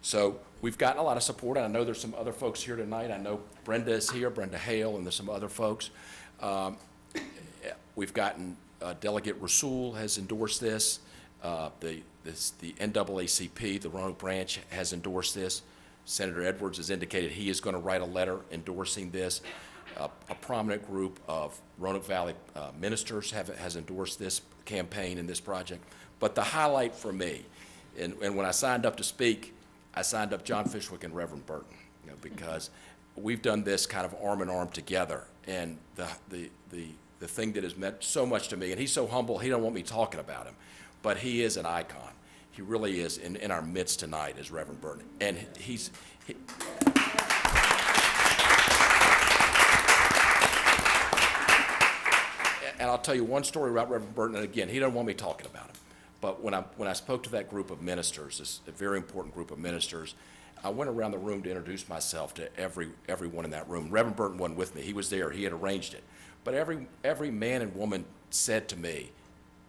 So we've gotten a lot of support, and I know there's some other folks here tonight. I know Brenda is here, Brenda Hale, and there's some other folks. We've gotten Delegate Rasul has endorsed this. The NAACP, the Roanoke branch, has endorsed this. Senator Edwards has indicated he is going to write a letter endorsing this. A prominent group of Roanoke Valley ministers has endorsed this campaign and this project. But the highlight for me, and when I signed up to speak, I signed up John Fishwick and Reverend Burton, because we've done this kind of arm in arm together. And the thing that has meant so much to me, and he's so humble, he don't want me talking about him, but he is an icon. He really is in our midst tonight as Reverend Burton. And and I'll tell you one story about Reverend Burton, and again, he doesn't want me talking about him. But when I spoke to that group of ministers, this a very important group of ministers, I went around the room to introduce myself to everyone in that room. Reverend Burton wasn't with me. He was there. He had arranged it. But every man and woman said to me,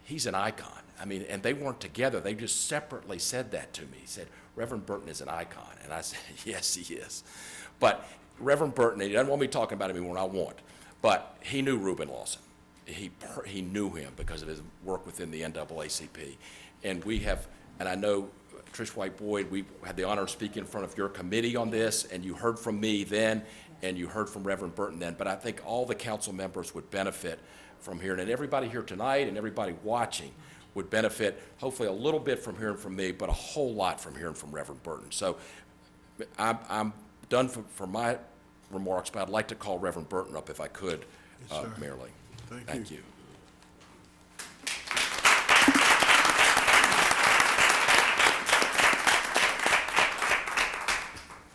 he's an icon. I mean, and they weren't together. They just separately said that to me. He said, Reverend Burton is an icon. And I said, yes, he is. But Reverend Burton, he doesn't want me talking about him anymore, and I won't. But he knew Reuben Lawson. He knew him because of his work within the NAACP. And we have, and I know Trish White Boyd, we had the honor of speaking in front of your committee on this, and you heard from me then, and you heard from Reverend Burton then. But I think all the council members would benefit from hearing, and everybody here tonight and everybody watching would benefit, hopefully a little bit from hearing from me, but a whole lot from hearing from Reverend Burton. So I'm done for my remarks, but I'd like to call Reverend Burton up if I could, Yes, Mayor Lee. Thank you.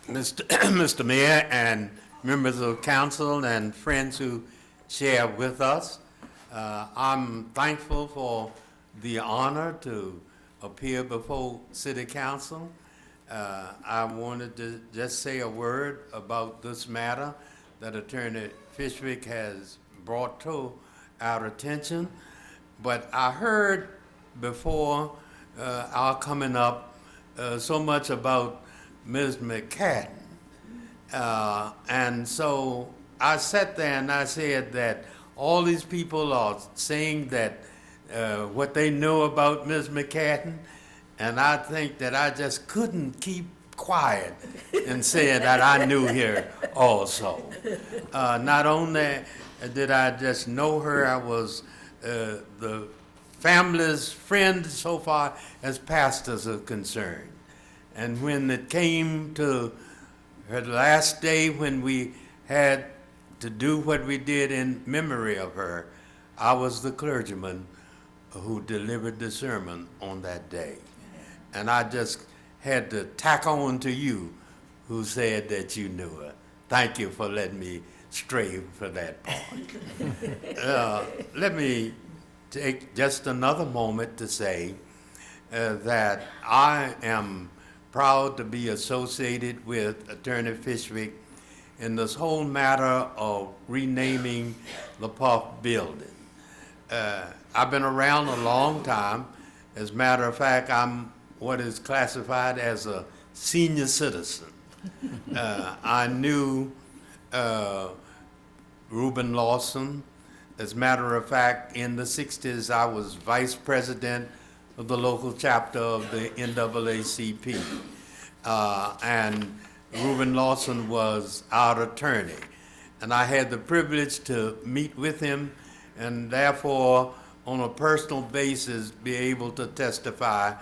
Mr. Mayor and members of council and friends who share with us, I'm thankful for the honor to appear before City Council. I wanted to just say a word about this matter that Attorney Fishwick has brought to our attention. But I heard before our coming up so much about Ms. McCadden. And so I sat there and I said that all these people are saying that what they know about Ms. McCadden, and I think that I just couldn't keep quiet and say that I knew her also. Not only did I just know her, I was the family's friend so far as pastors are concerned. And when it came to her last day when we had to do what we did in memory of her, I was the clergyman who delivered the sermon on that day. And I just had to tack on to you who said that you knew her. Thank you for letting me stray for that part. Let me take just another moment to say that I am proud to be associated with Attorney Fishwick in this whole matter of renaming the Puff Building. I've been around a long time, As a matter of fact, I'm what is classified as a senior citizen. I knew Reuben Lawson. As a matter of fact, in the 60s, I was vice president of the local chapter of the NAACP. And Reuben Lawson was our attorney. And I had the privilege to meet with him and therefore, on a personal basis, be able to testify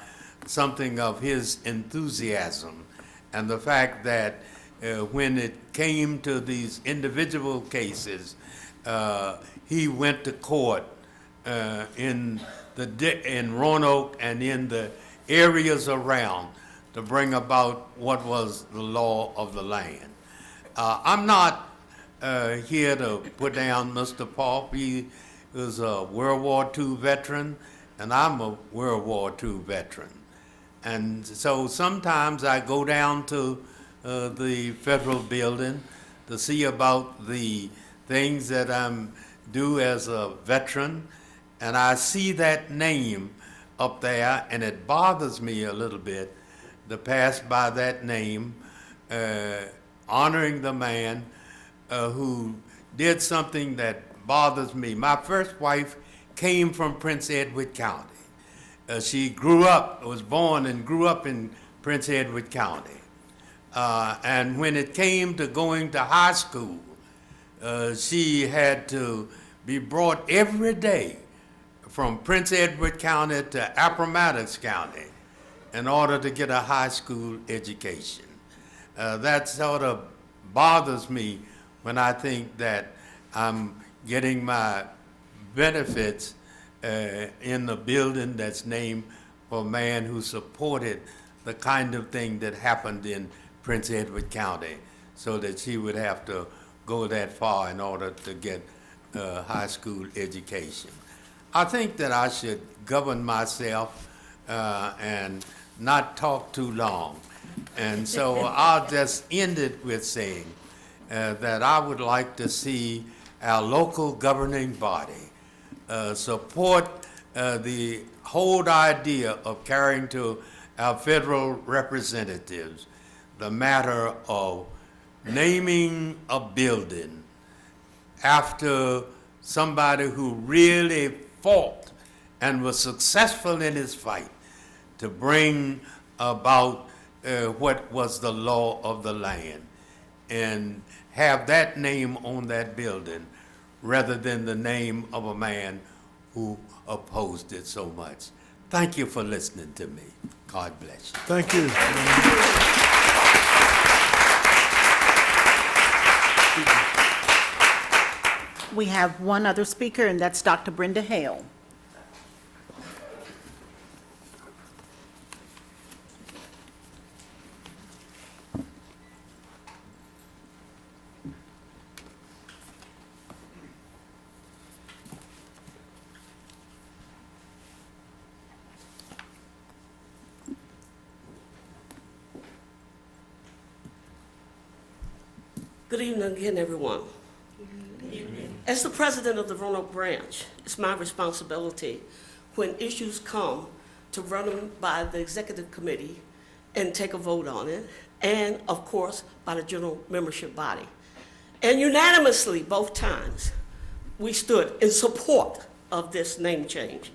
something of his enthusiasm and the fact that when it came to these individual cases, he went to court in Roanoke and in the areas around to bring about what was the law of the land. I'm not here to put down Mr. Pope. He was a World War II veteran, and I'm a World War II veteran. And so sometimes I go down to the federal building to see about the things that I'm do as a veteran, and I see that name up there, and it bothers me a little bit to pass by that name, honoring the man who did something that bothers me. My first wife came from Prince Edward County. She was born and grew up in Prince Edward County. And when it came to going to high school, she had to be brought every day from Prince Edward County to Appomattox County in order to get a high school education. That sort of bothers me when I think that I'm getting my benefits in the building that's named for a man who supported the kind of thing that happened in Prince Edward County, so that she would have to go that far in order to get a high school education. I think that I should govern myself and not talk too long. And so I'll just end it with saying that I would like to see our local governing body support the whole idea of carrying to our federal representatives the matter of naming a building after somebody who really fought and was successful in his fight to bring about what was the law of the land, and have that name on that building rather than the name of a man who opposed it so much. Thank you for listening to me. God bless you. Thank you. We have one other speaker, and that's Dr. Brenda Hale. Good evening again, everyone. As the president of the Roanoke branch, it's my responsibility when issues come to run them by the executive committee and take a vote on it, and of course, by the general membership body. And unanimously, both times, we stood in support of this name change.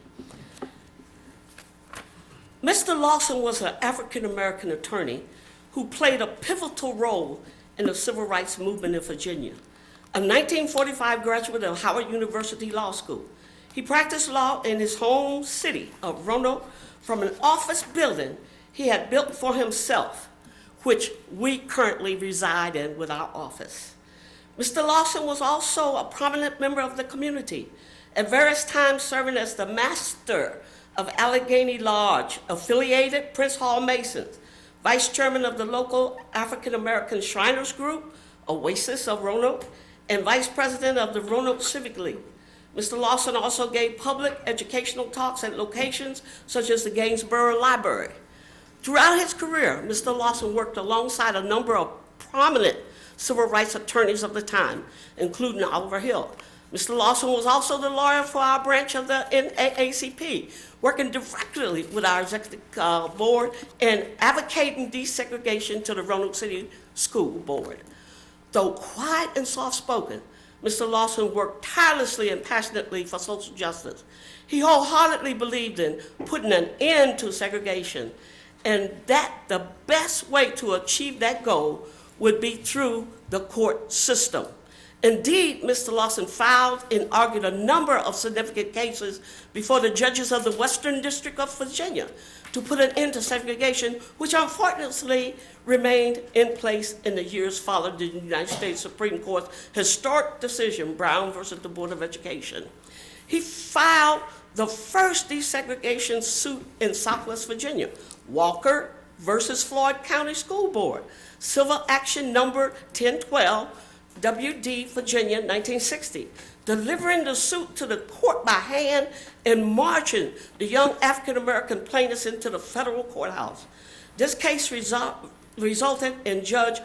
Mr. Lawson was an African-American attorney who played a pivotal role in the civil rights movement in Virginia. A 1945 graduate of Howard University Law School, he practiced law in his home city of Roanoke from an office building he had built for himself, which we currently reside in with our office. Mr. Lawson was also a prominent member of the community, at various times serving as the master of Allegheny Lodge, affiliated Prince Hall Masons, vice chairman of the local African-American Shriners Group, Oasis of Roanoke, and vice president of the Roanoke Civic League. Mr. Lawson also gave public educational talks at locations such as the Gainsborough Library. Throughout his career, Mr. Lawson worked alongside a number of prominent civil rights attorneys of the time, including Oliver Hill. Mr. Lawson was also the lawyer for our branch of the NAACP, working directly with our executive board and advocating desegregation to the Roanoke City School Board. Though quiet and soft-spoken, Mr. Lawson worked tirelessly and passionately for social justice. He wholeheartedly believed in putting an end to segregation, and that the best way to achieve that goal would be through the court system. Indeed, Mr. Lawson filed and argued a number of significant cases before the judges of the Western District of Virginia to put an end to segregation, which unfortunately remained in place in the years following the United States Supreme Court's historic decision, Brown versus the Board of Education. He filed the first desegregation suit in Southwest Virginia, Walker versus Floyd County School Board, Civil Action Number 1012, WD, Virginia, 1960, delivering the suit to the court by hand and marching the young African-American plaintiffs into the federal courthouse. This case resulted in Judge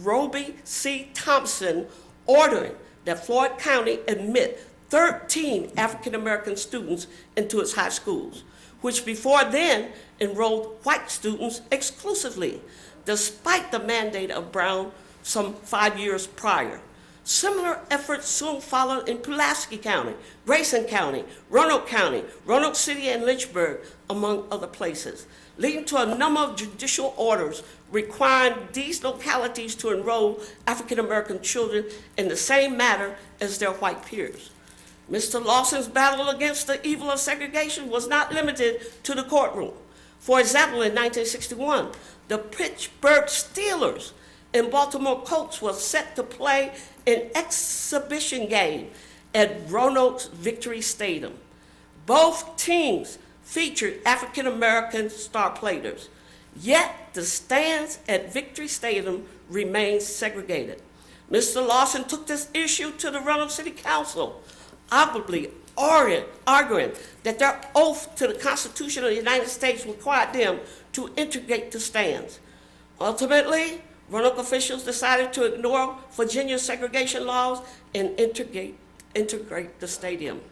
Roby C. Thompson ordering that Floyd County admit 13 African-American students into its high schools, which before then enrolled white students exclusively, despite the mandate of Brown some 5 years prior. Similar efforts soon followed in Pulaski County, Grayson County, Roanoke County, Roanoke City, and Lynchburg, among other places, leading to a number of judicial orders requiring these localities to enroll African-American children in the same manner as their white peers. Mr. Lawson's battle against the evil of segregation was not limited to the courtroom. For example, in 1961, the Pittsburgh Steelers and Baltimore Colts was set to play an exhibition game at Roanoke's Victory Stadium. Both teams featured African-American star players, yet the stands at Victory Stadium remained segregated. Mr. Lawson took this issue to the Roanoke City Council, arguably arguing that their oath to the Constitution of the United States required them to integrate the stands. Ultimately, Roanoke officials decided to ignore Virginia's segregation laws and integrate the stadium.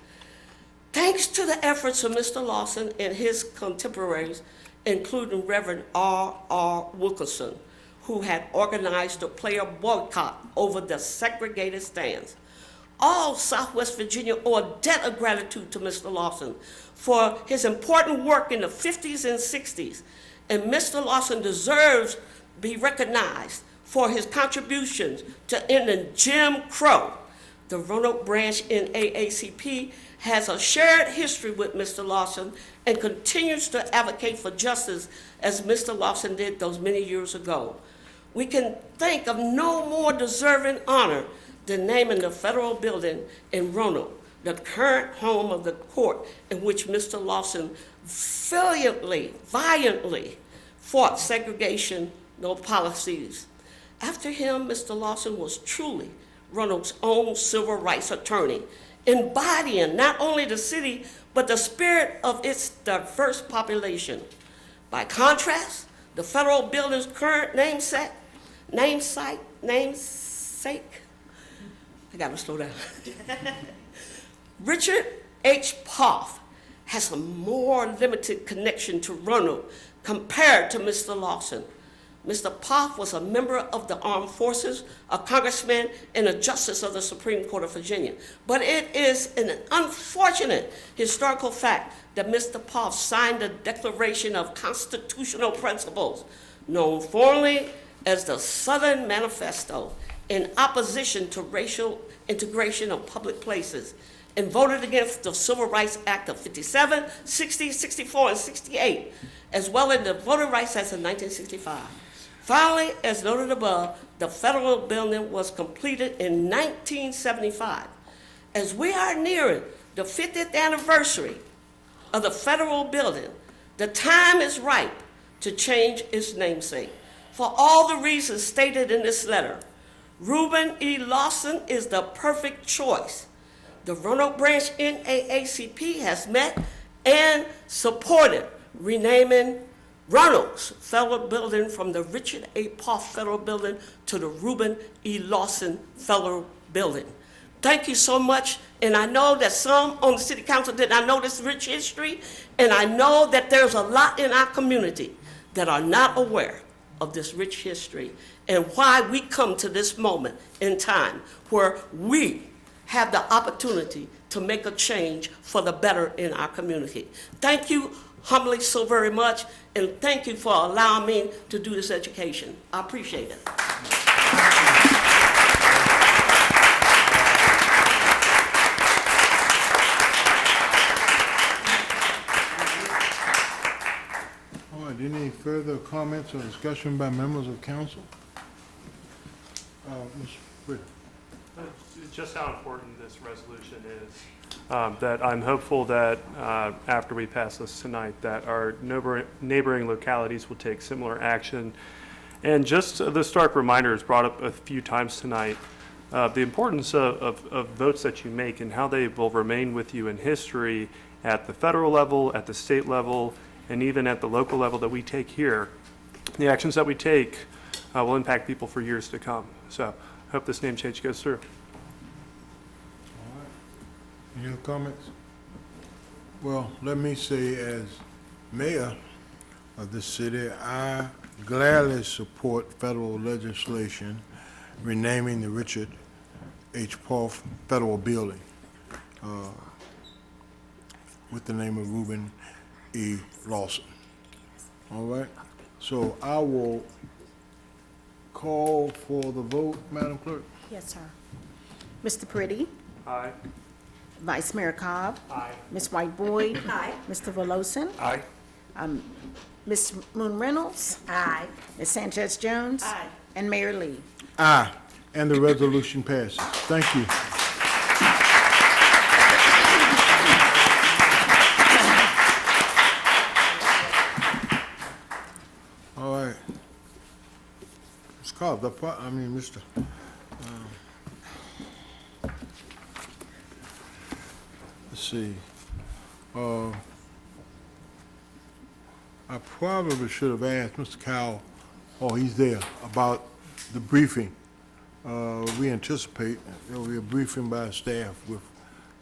Thanks to the efforts of Mr. Lawson and his contemporaries, including Reverend R.R. Wilkerson, who had organized a player boycott over the segregated stands, all Southwest Virginia owe a debt of gratitude to Mr. Lawson for his important work in the 50s and 60s, and Mr. Lawson deserves to be recognized for his contributions to ending Jim Crow. The Roanoke branch in AACP has a shared history with Mr. Lawson and continues to advocate for justice as Mr. Lawson did those many years ago. We can think of no more deserving honor than naming the federal building in Roanoke, the current home of the court in which Mr. Lawson valiantly fought segregation policies. After him, Mr. Lawson was truly Roanoke's own civil rights attorney, embodying not only the city, but the spirit of its diverse population. By contrast, the federal building's current namesake, I gotta slow down. Richard H. Poff has a more limited connection to Roanoke compared to Mr. Lawson. Mr. Poff was a member of the armed forces, a congressman, and a justice of the Supreme Court of Virginia. But it is an unfortunate historical fact that Mr. Poff signed the Declaration of Constitutional Principles, known formally as the Southern Manifesto, in opposition to racial integration of public places, and voted against the Civil Rights Act of 57, 60, 64, and 68, as well as the Voting Rights Act of 1965. Finally, as noted above, the federal building was completed in 1975. As we are nearing the 50th anniversary of the federal building, the time is ripe to change its namesake. For all the reasons stated in this letter, Reuben E. Lawson is the perfect choice. The Roanoke branch NAACP has met and supported renaming Roanoke's federal building from the Richard A. Poff Federal Building to the Reuben E. Lawson Federal Building. Thank you so much. And I know that some on the city council did not know this rich history, and I know that there's a lot in our community that are not aware of this rich history and why we come to this moment in time where we have the opportunity to make a change for the better in our community. Thank you humbly so very much, and thank you for allowing me to do this education. I appreciate it. All right, any further comments or discussion by members of council? Ms. Britton. Just how important this resolution is, that I'm hopeful that after we pass this tonight, that our neighboring localities will take similar action. And just the stark reminder is brought up a few times tonight, the importance of votes that you make and how they will remain with you in history at the federal level, at the state level, and even at the local level that we take here. The actions that we take will impact people for years to come. So I hope this name change goes through. Any other comments? Well, let me say, as mayor of this city, I gladly support federal legislation renaming the Richard H. Poff Federal Building with the name of Reuben E. Lawson. All right? So I will call for the vote, Madam Clerk. Yes, sir. Mr. Pretty? Aye. Vice Mayor Cobb? Aye. Ms. White Boyd? Aye. Mr. Veloson? Aye. Ms. Moon Reynolds? Aye. Ms. Sanchez Jones? Aye. And Mayor Lee. Aye, and the resolution passes. Thank you. All right. Ms. Cobb, Mr. Let's see. I probably should have asked Mr. Cowell, oh, he's there, about the briefing. We anticipate there will be a briefing by staff with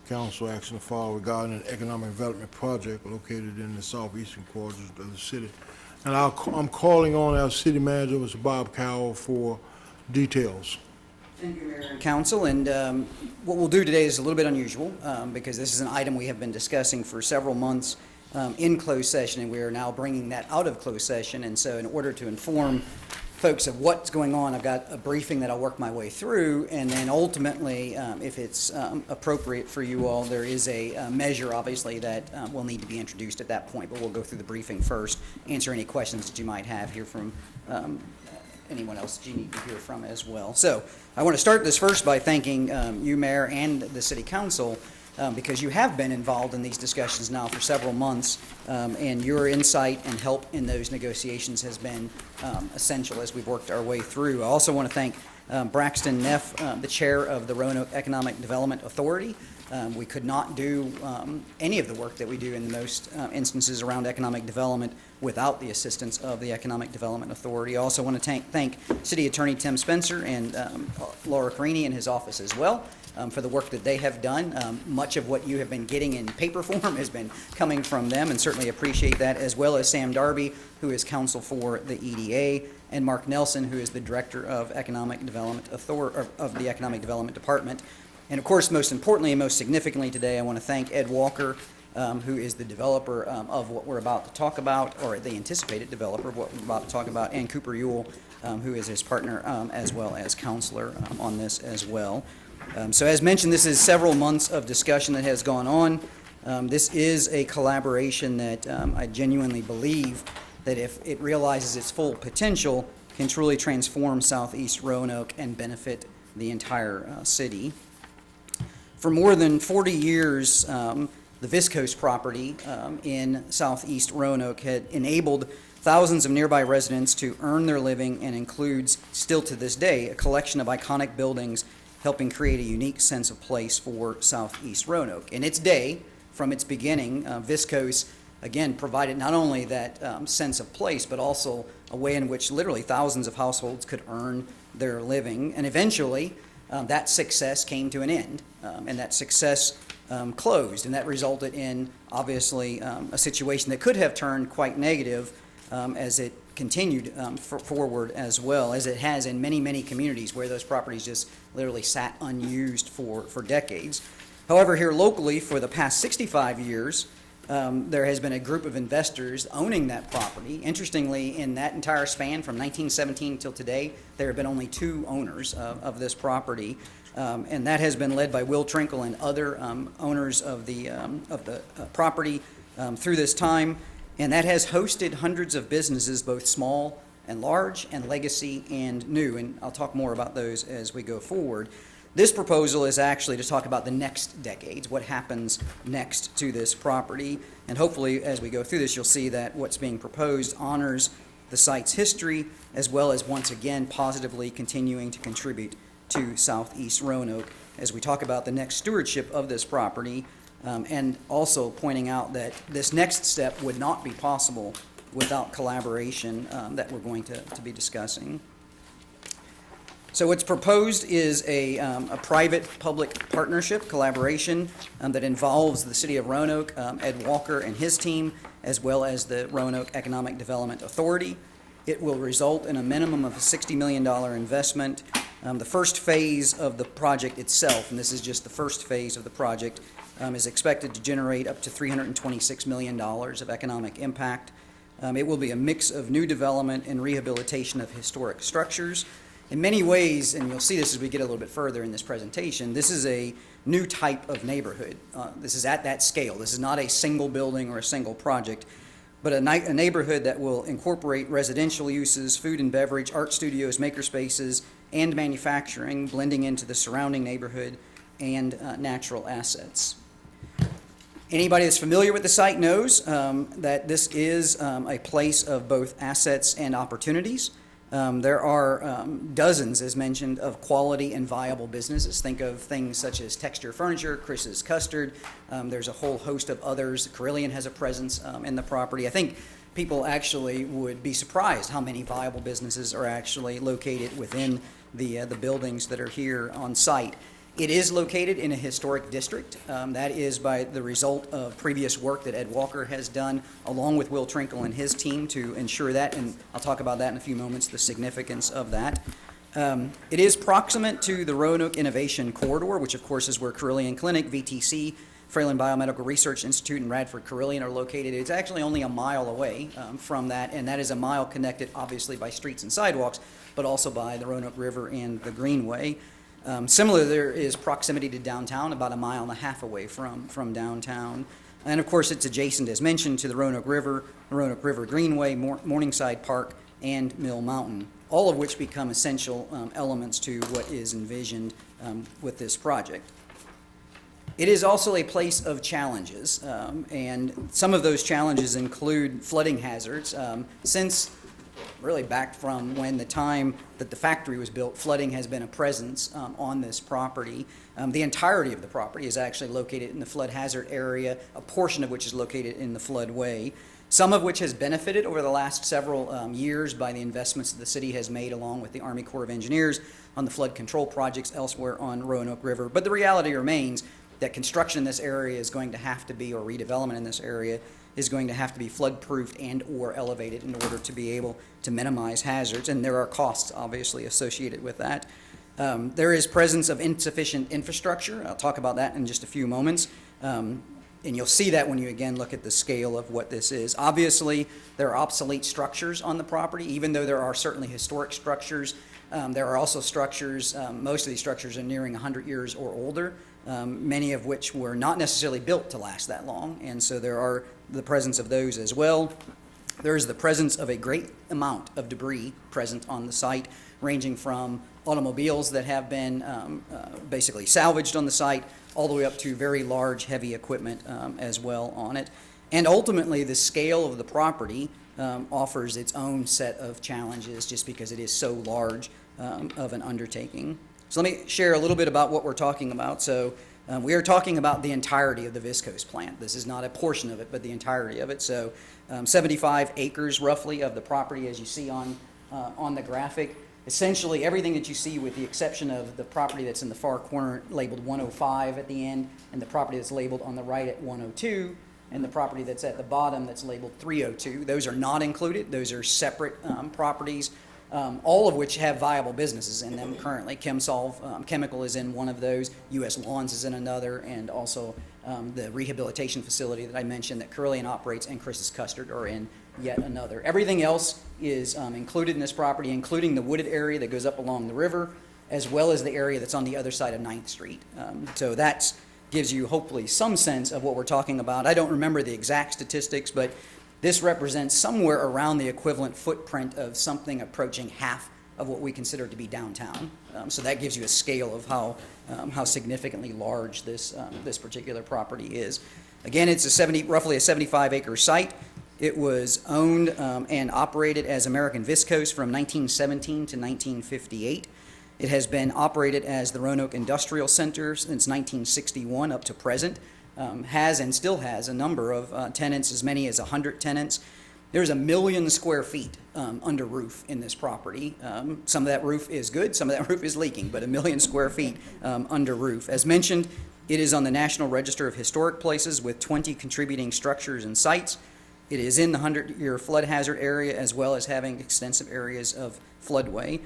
council action to follow regarding an economic development project located in the southeastern quarters of the city. And I'm calling on our city manager, Mr. Bob Cowell, for details. Thank you, Mayor and Council. And what we'll do today is a little bit unusual because this is an item we have been discussing for several months in closed session, and we are now bringing that out of closed session. And so in order to inform folks of what's going on, I've got a briefing that I'll work my way through, and then ultimately, if it's appropriate for you all, there is a measure, obviously, that will need to be introduced at that point, but we'll go through the briefing first, answer any questions that you might have, hear from anyone else that you need to hear from as well. So I want to start this first by thanking you, Mayor, and the City Council, because you have been involved in these discussions now for several months, and your insight and help in those negotiations has been essential as we've worked our way through. I also want to thank Braxton Neff, the chair of the Roanoke Economic Development Authority. We could not do any of the work that we do in most instances around economic development without the assistance of the Economic Development Authority. I also want to thank City Attorney Tim Spencer and Laura Carini in his office as well for the work that they have done. Much of what you have been getting in paper form has been coming from them, and certainly appreciate that, as well as Sam Darby, who is counsel for the EDA, and Mark Nelson, who is the Director of Economic Development of the Economic Development Department. And of course, most importantly and most significantly today, I want to thank Ed Walker, who is the developer of what we're about to talk about, or the anticipated developer of what we're about to talk about, and Cooper Ewell, who is his partner as well as counselor on this as well. So as mentioned, this is several months of discussion that has gone on. This is a collaboration that I genuinely believe that if it realizes its full potential, can truly transform Southeast Roanoke and benefit the entire city. For more than 40 years, the Viscose property in Southeast Roanoke had enabled thousands of nearby residents to earn their living, and includes, still to this day, a collection of iconic buildings helping create a unique sense of place for Southeast Roanoke. In its day, from its beginning, Viscose, again, provided not only that sense of place, but also a way in which literally thousands of households could earn their living. And eventually, that success came to an end, and that success closed, and that resulted in, obviously, a situation that could have turned quite negative as it continued forward, as well as it has in many, many communities where those properties just literally sat unused for decades. However, here locally, for the past 65 years, there has been a group of investors owning that property. Interestingly, in that entire span from 1917 till today, there have been only 2 owners of this property, and that has been led by Will Trinkle and other owners of the property through this time, and that has hosted hundreds of businesses, both small and large, and legacy and new, and I'll talk more about those as we go forward. This proposal is actually to talk about the next decades, what happens next to this property. And hopefully, as we go through this, you'll see that what's being proposed honors the site's history, as well as, once again, positively continuing to contribute to Southeast Roanoke as we talk about the next stewardship of this property, and also pointing out that this next step would not be possible without collaboration that we're going to be discussing. So what's proposed is a private-public partnership collaboration that involves the City of Roanoke, Ed Walker and his team, as well as the Roanoke Economic Development Authority. It will result in a minimum of a $60 million investment. The first phase of the project itself, and this is just the first phase of the project, is expected to generate up to $326 million of economic impact. It will be a mix of new development and rehabilitation of historic structures. In many ways, and you'll see this as we get a little bit further in this presentation, this is a new type of neighborhood. This is at that scale. This is not a single building or a single project, but a neighborhood that will incorporate residential uses, food and beverage, art studios, maker spaces, and manufacturing, blending into the surrounding neighborhood and natural assets. Anybody that's familiar with the site knows that this is a place of both assets and opportunities. There are dozens, as mentioned, of quality and viable businesses. Think of things such as Texture Furniture, Chris's Custard. There's a whole host of others. Carillion has a presence in the property. I think people actually would be surprised how many viable businesses are actually located within the buildings that are here on site. It is located in a historic district. That is by the result of previous work that Ed Walker has done, along with Will Trinkle and his team, to ensure that, and I'll talk about that in a few moments, the significance of that. It is proximate to the Roanoke Innovation Corridor, which of course is where Carillion Clinic, VTC, Fralin Biomedical Research Institute, and Radford Carillion are located. It's actually only a mile away from that, and that is a mile connected obviously by streets and sidewalks, but also by the Roanoke River and the Greenway. Similarly, there is proximity to downtown, about 1.5 miles away from downtown. And of course, it's adjacent, as mentioned, to the Roanoke River Greenway, Morningside Park, and Mill Mountain, all of which become essential elements to what is envisioned with this project. It is also a place of challenges, and some of those challenges include flooding hazards. Since really back from when the time that the factory was built, flooding has been a presence on this property. The entirety of the property is actually located in the flood hazard area, a portion of which is located in the floodway, some of which has benefited over the last several years by the investments that the city has made along with the Army Corps of Engineers on the flood control projects elsewhere on Roanoke River. But the reality remains that construction in this area is going to have to be, or redevelopment in this area, is going to have to be flood-proofed and or elevated in order to be able to minimize hazards, and there are costs obviously associated with that. There is presence of insufficient infrastructure. I'll talk about that in just a few moments, and you'll see that when you again look at the scale of what this is. Obviously, there are obsolete structures on the property, even though there are certainly historic structures. There are also structures, most of these structures are nearing 100 years or older, many of which were not necessarily built to last that long, and so there are the presence of those as well. There is the presence of a great amount of debris present on the site, ranging from automobiles that have been basically salvaged on the site, all the way up to very large, heavy equipment as well on it. And ultimately, the scale of the property offers its own set of challenges just because it is so large of an undertaking. So let me share a little bit about what we're talking about. So we are talking about the entirety of the viscose plant. This is not a portion of it, but the entirety of it. So 75 acres roughly of the property, as you see on the graphic, Essentially, everything that you see, with the exception of the property that's in the far corner labeled 105 at the end, and the property that's labeled on the right at 102, and the property that's at the bottom that's labeled 302, those are not included. Those are separate properties, all of which have viable businesses in them currently. ChemSolve Chemical is in one of those, U.S. Lawns is in another, and also the rehabilitation facility that I mentioned that Curlian operates and Chris's Custard are in yet another. Everything else is included in this property, including the wooded area that goes up along the river, as well as the area that's on the other side of 9th Street. So that gives you hopefully some sense of what we're talking about. I don't remember the exact statistics, but this represents somewhere around the equivalent footprint of something approaching half of what we consider to be downtown. So that gives you a scale of how significantly large this particular property is. Again, it's roughly a 75-acre site. It was owned and operated as American Viscose from 1917 to 1958. It has been operated as the Roanoke Industrial Center since 1961 up to present. Has and still has a number of tenants, as many as 100 tenants. There's 1 million square feet under roof in this property. Some of that roof is good, some of that roof is leaking, but 1 million square feet under roof. As mentioned, it is on the National Register of Historic Places with 20 contributing structures and sites. It is in the 100-year flood hazard area, as well as having extensive areas of floodway.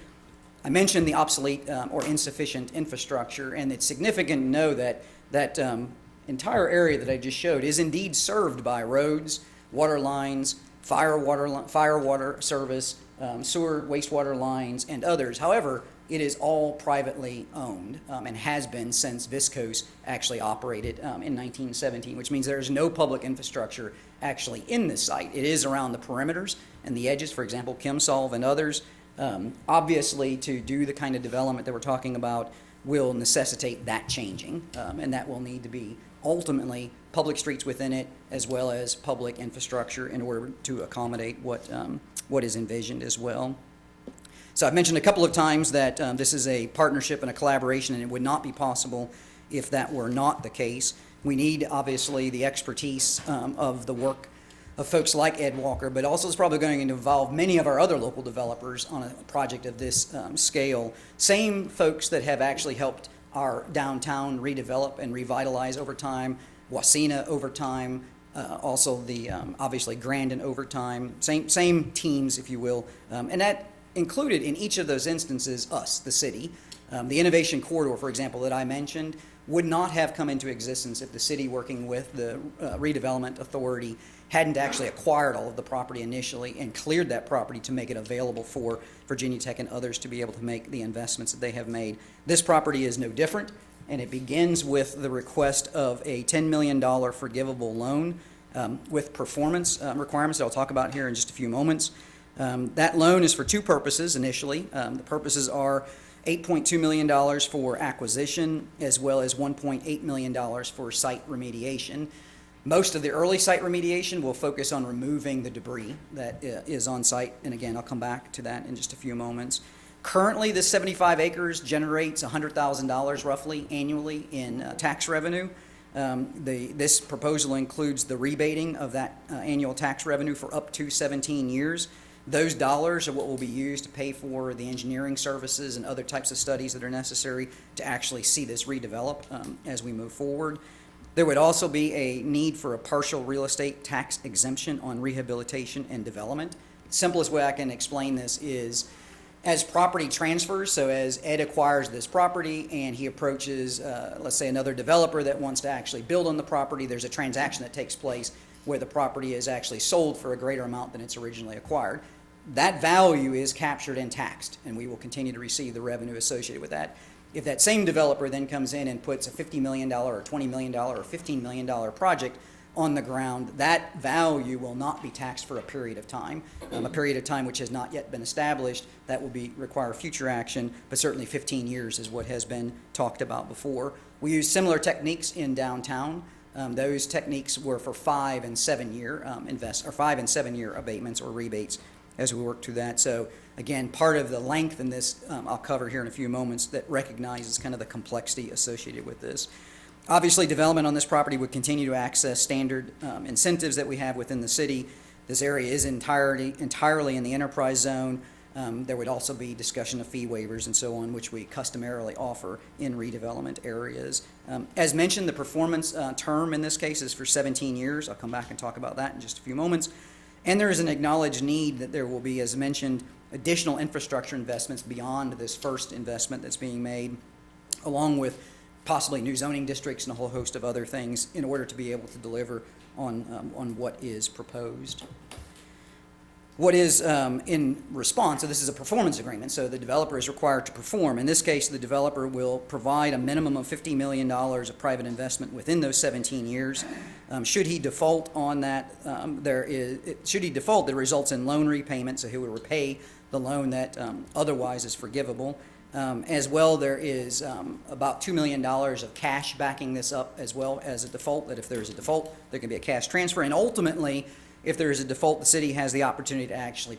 I mentioned the obsolete or insufficient infrastructure, and it's significant to know that that entire area that I just showed is indeed served by roads, water lines, fire water service, sewer, wastewater lines, and others. However, it is all privately owned and has been since Viscose actually operated in 1917, which means there is no public infrastructure actually in this site. It is around the perimeters and the edges, for example, ChemSolve and others. Obviously, to do the kind of development that we're talking about will necessitate that changing, and that will need to be ultimately public streets within it, as well as public infrastructure in order to accommodate what is envisioned as well. So I've mentioned a couple of times that this is a partnership and a collaboration, and it would not be possible if that were not the case. We need, obviously, the expertise of the work of folks like Ed Walker, but also it's probably going to involve many of our other local developers on a project of this scale. Same folks that have actually helped our downtown redevelop and revitalize over time, Wasena over time, also the obviously Grandin over time, same teams, if you will, and that included in each of those instances us, the city. The innovation corridor, for example, that I mentioned, would not have come into existence if the city, working with the redevelopment authority, hadn't actually acquired all of the property initially and cleared that property to make it available for Virginia Tech and others to be able to make the investments that they have made. This property is no different, and it begins with the request of a $10 million forgivable loan with performance requirements that I'll talk about here in just a few moments. That loan is for two purposes initially. The purposes are $8.2 million for acquisition, as well as $1.8 million for site remediation. Most of the early site remediation will focus on removing the debris that is on site, and again, I'll come back to that in just a few moments. Currently, this 75 acres generates $100,000 roughly annually in tax revenue. This proposal includes the rebating of that annual tax revenue for up to 17 years. Those dollars are what will be used to pay for the engineering services and other types of studies that are necessary to actually see this redevelop as we move forward. There would also be a need for a partial real estate tax exemption on rehabilitation and development. Simplest way I can explain this is as property transfers, so as Ed acquires this property and he approaches, let's say, another developer that wants to actually build on the property, there's a transaction that takes place where the property is actually sold for a greater amount than it's originally acquired. That value is captured and taxed, and we will continue to receive the revenue associated with that. If that same developer then comes in and puts a $50 million or $20 million or $15 million project on the ground, that value will not be taxed for a period of time which has not yet been established. That will require future action, but certainly 15 years is what has been talked about before. We use similar techniques in downtown. Those techniques were for 5 and 7 year 5 and 7 year abatements or rebates as we work through that. So again, part of the length in this I'll cover here in a few moments that recognizes kind of the complexity associated with this. Obviously, development on this property would continue to access standard incentives that we have within the city. This area is entirely in the enterprise zone. There would also be discussion of fee waivers and so on, which we customarily offer in redevelopment areas. As mentioned, the performance term in this case is for 17 years. I'll come back and talk about that in just a few moments. And there is an acknowledged need that there will be, as mentioned, additional infrastructure investments beyond this first investment that's being made, along with possibly new zoning districts and a whole host of other things in order to be able to deliver on what is proposed. What is in response, so this is a performance agreement, so the developer is required to perform. In this case, the developer will provide a minimum of $50 million of private investment within those 17 years. Should he default on that, should he default, that results in loan repayment, so he will repay the loan that otherwise is forgivable. As well, there is about $2 million of cash backing this up, as well as a default, that if there is a default, there can be a cash transfer. And ultimately, if there is a default, the city has the opportunity to actually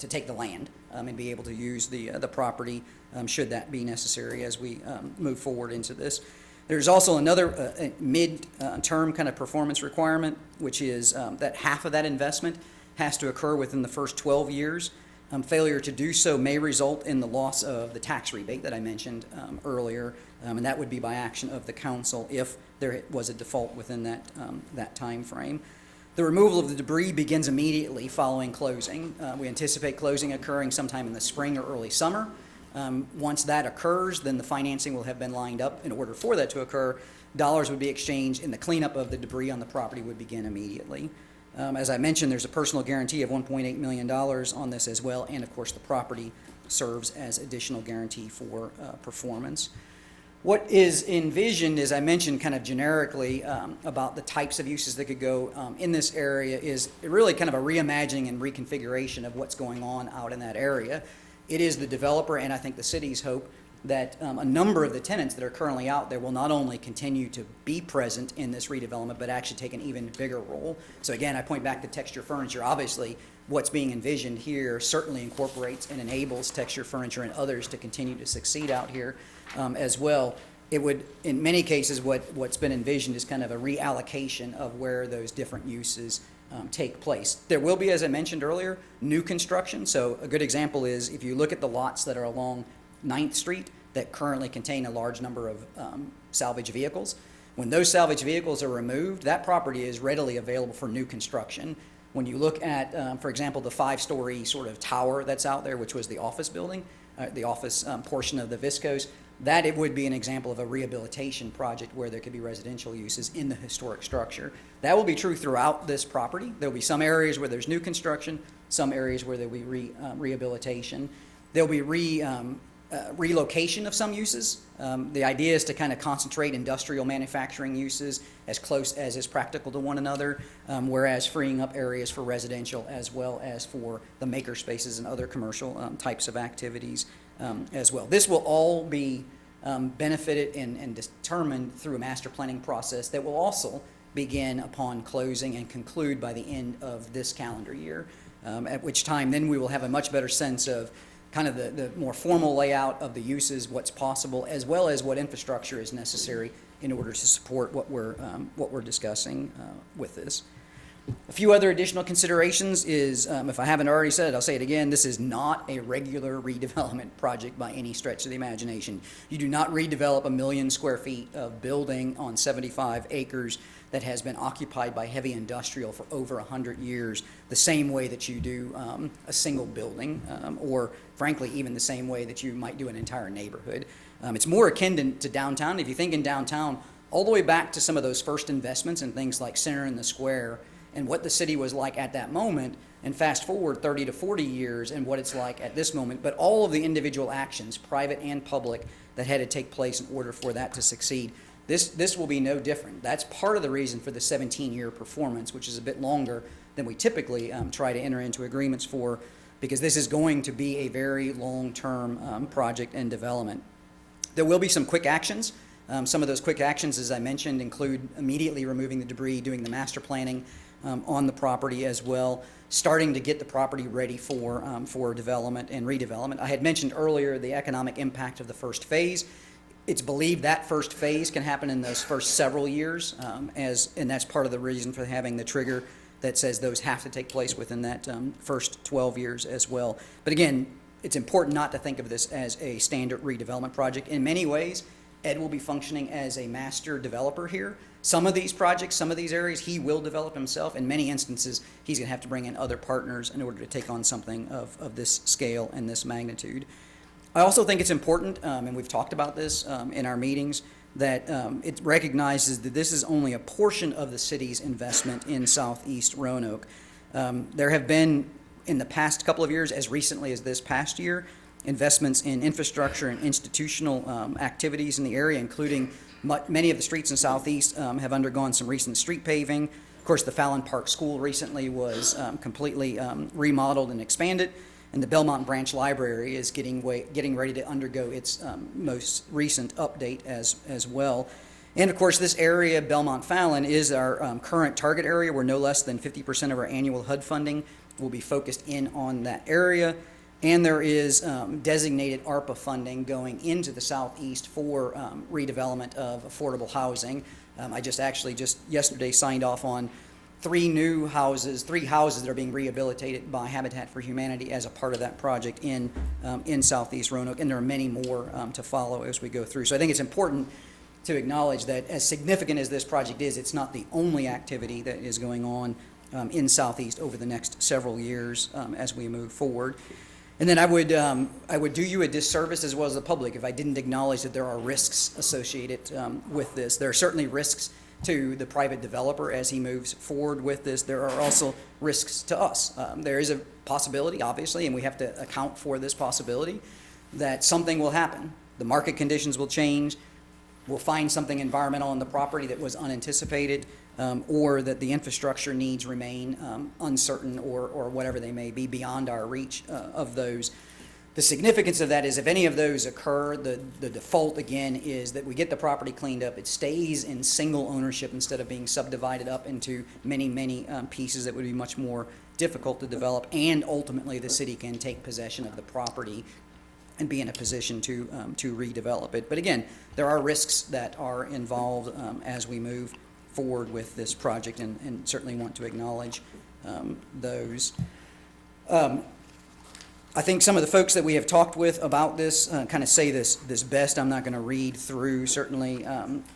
to take the land and be able to use the property should that be necessary as we move forward into this. There's also another mid-term kind of performance requirement, which is that half of that investment has to occur within the first 12 years. Failure to do so may result in the loss of the tax rebate that I mentioned earlier, and that would be by action of the council if there was a default within that time frame. The removal of the debris begins immediately following closing. We anticipate closing occurring sometime in the spring or early summer. Once that occurs, then the financing will have been lined up. In order for that to occur, dollars would be exchanged and the cleanup of the debris on the property would begin immediately. As I mentioned, there's a personal guarantee of $1.8 million on this as well, and of course the property serves as additional guarantee for performance. What is envisioned, as I mentioned kind of generically about the types of uses that could go in this area, is really kind of a reimagining and reconfiguration of what's going on out in that area. It is the developer and I think the city's hope that a number of the tenants that are currently out there will not only continue to be present in this redevelopment, but actually take an even bigger role. So again, I point back to texture furniture. Obviously, what's being envisioned here certainly incorporates and enables texture furniture and others to continue to succeed out here as well. It would, in many cases, what's been envisioned is kind of a reallocation of where those different uses take place. There will be, as I mentioned earlier, new construction. So a good example is if you look at the lots that are along 9th Street that currently contain a large number of salvage vehicles. When those salvage vehicles are removed, that property is readily available for new construction. When you look at, for example, the 5-story sort of tower that's out there, which was the office building, the office portion of the Viscos, that it would be an example of a rehabilitation project where there could be residential uses in the historic structure. That will be true throughout this property. There will be some areas where there's new construction, some areas where there will be rehabilitation. There will be relocation of some uses. The idea is to kind of concentrate industrial manufacturing uses as close as is practical to one another, whereas freeing up areas for residential as well as for the maker spaces and other commercial types of activities as well. This will all be benefited and determined through a master planning process that will also begin upon closing and conclude by the end of this calendar year, at which time then we will have a much better sense of kind of the more formal layout of the uses, what's possible, as well as what infrastructure is necessary in order to support what we're discussing with this. A few other additional considerations is, if I haven't already said it, I'll say it again, this is not a regular redevelopment project by any stretch of the imagination. You do not redevelop 1 million square feet of building on 75 acres that has been occupied by heavy industrial for over 100 years the same way that you do a single building, or frankly, even the same way that you might do an entire neighborhood. It's more akin to downtown. If you think in downtown, all the way back to some of those first investments in things like Center in the Square, and what the city was like at that moment, and fast forward 30 to 40 years and what it's like at this moment, but all of the individual actions, private and public, that had to take place in order for that to succeed. This will be no different. That's part of the reason for the 17-year performance, which is a bit longer than we typically try to enter into agreements for, because this is going to be a very long-term project and development. There will be some quick actions. Some of those quick actions, as I mentioned, include immediately removing the debris, doing the master planning on the property as well, starting to get the property ready for development and redevelopment. I had mentioned earlier the economic impact of the first phase. It's believed that first phase can happen in those first several years, and that's part of the reason for having the trigger that says those have to take place within that first 12 years as well. But again, it's important not to think of this as a standard redevelopment project. In many ways, Ed will be functioning as a master developer here. Some of these projects, some of these areas, he will develop himself. In many instances, he's going to have to bring in other partners in order to take on something of this scale and this magnitude. I also think it's important, and we've talked about this in our meetings, that it recognizes that this is only a portion of the city's investment in Southeast Roanoke. There have been, in the past couple of years, as recently as this past year, investments in infrastructure and institutional activities in the area, including many of the streets in Southeast have undergone some recent street paving. Of course, the Fallon Park School recently was completely remodeled and expanded, and the Belmont Branch Library is getting ready to undergo its most recent update as well. And of course, this area, Belmont Fallon, is our current target area, where no less than 50% of our annual HUD funding will be focused in on that area. And there is designated ARPA funding going into the Southeast for redevelopment of affordable housing. I just yesterday signed off on three houses that are being rehabilitated by Habitat for Humanity as a part of that project in Southeast Roanoke, and there are many more to follow as we go through. So I think it's important to acknowledge that as significant as this project is, it's not the only activity that is going on in Southeast over the next several years as we move forward. And then I would do you a disservice as well as the public if I didn't acknowledge that there are risks associated with this. There are certainly risks to the private developer as he moves forward with this. There are also risks to us. There is a possibility, obviously, and we have to account for this possibility, that something will happen. The market conditions will change. We'll find something environmental on the property that was unanticipated, or that the infrastructure needs remain uncertain or whatever they may be beyond our reach of those. The significance of that is if any of those occur, the default again is that we get the property cleaned up. It stays in single ownership instead of being subdivided up into many pieces that would be much more difficult to develop, and ultimately the city can take possession of the property and be in a position to redevelop it. But again, there are risks that are involved as we move forward with this project, and certainly want to acknowledge those. I think some of the folks that we have talked with about this kind of say this best. I'm not going to read through certainly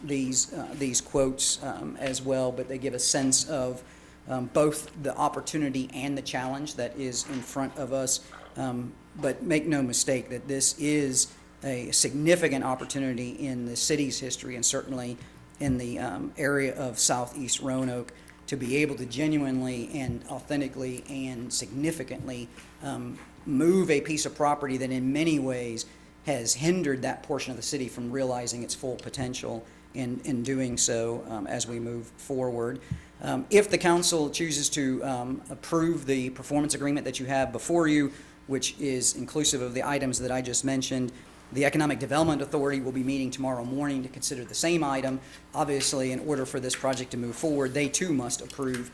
these quotes as well, but they give a sense of both the opportunity and the challenge that is in front of us. But make no mistake that this is a significant opportunity in the city's history, and certainly in the area of Southeast Roanoke, to be able to genuinely and authentically and significantly move a piece of property that in many ways has hindered that portion of the city from realizing its full potential in doing so as we move forward. If the council chooses to approve the performance agreement that you have before you, which is inclusive of the items that I just mentioned, the Economic Development Authority will be meeting tomorrow morning to consider the same item. Obviously, in order for this project to move forward, they too must approve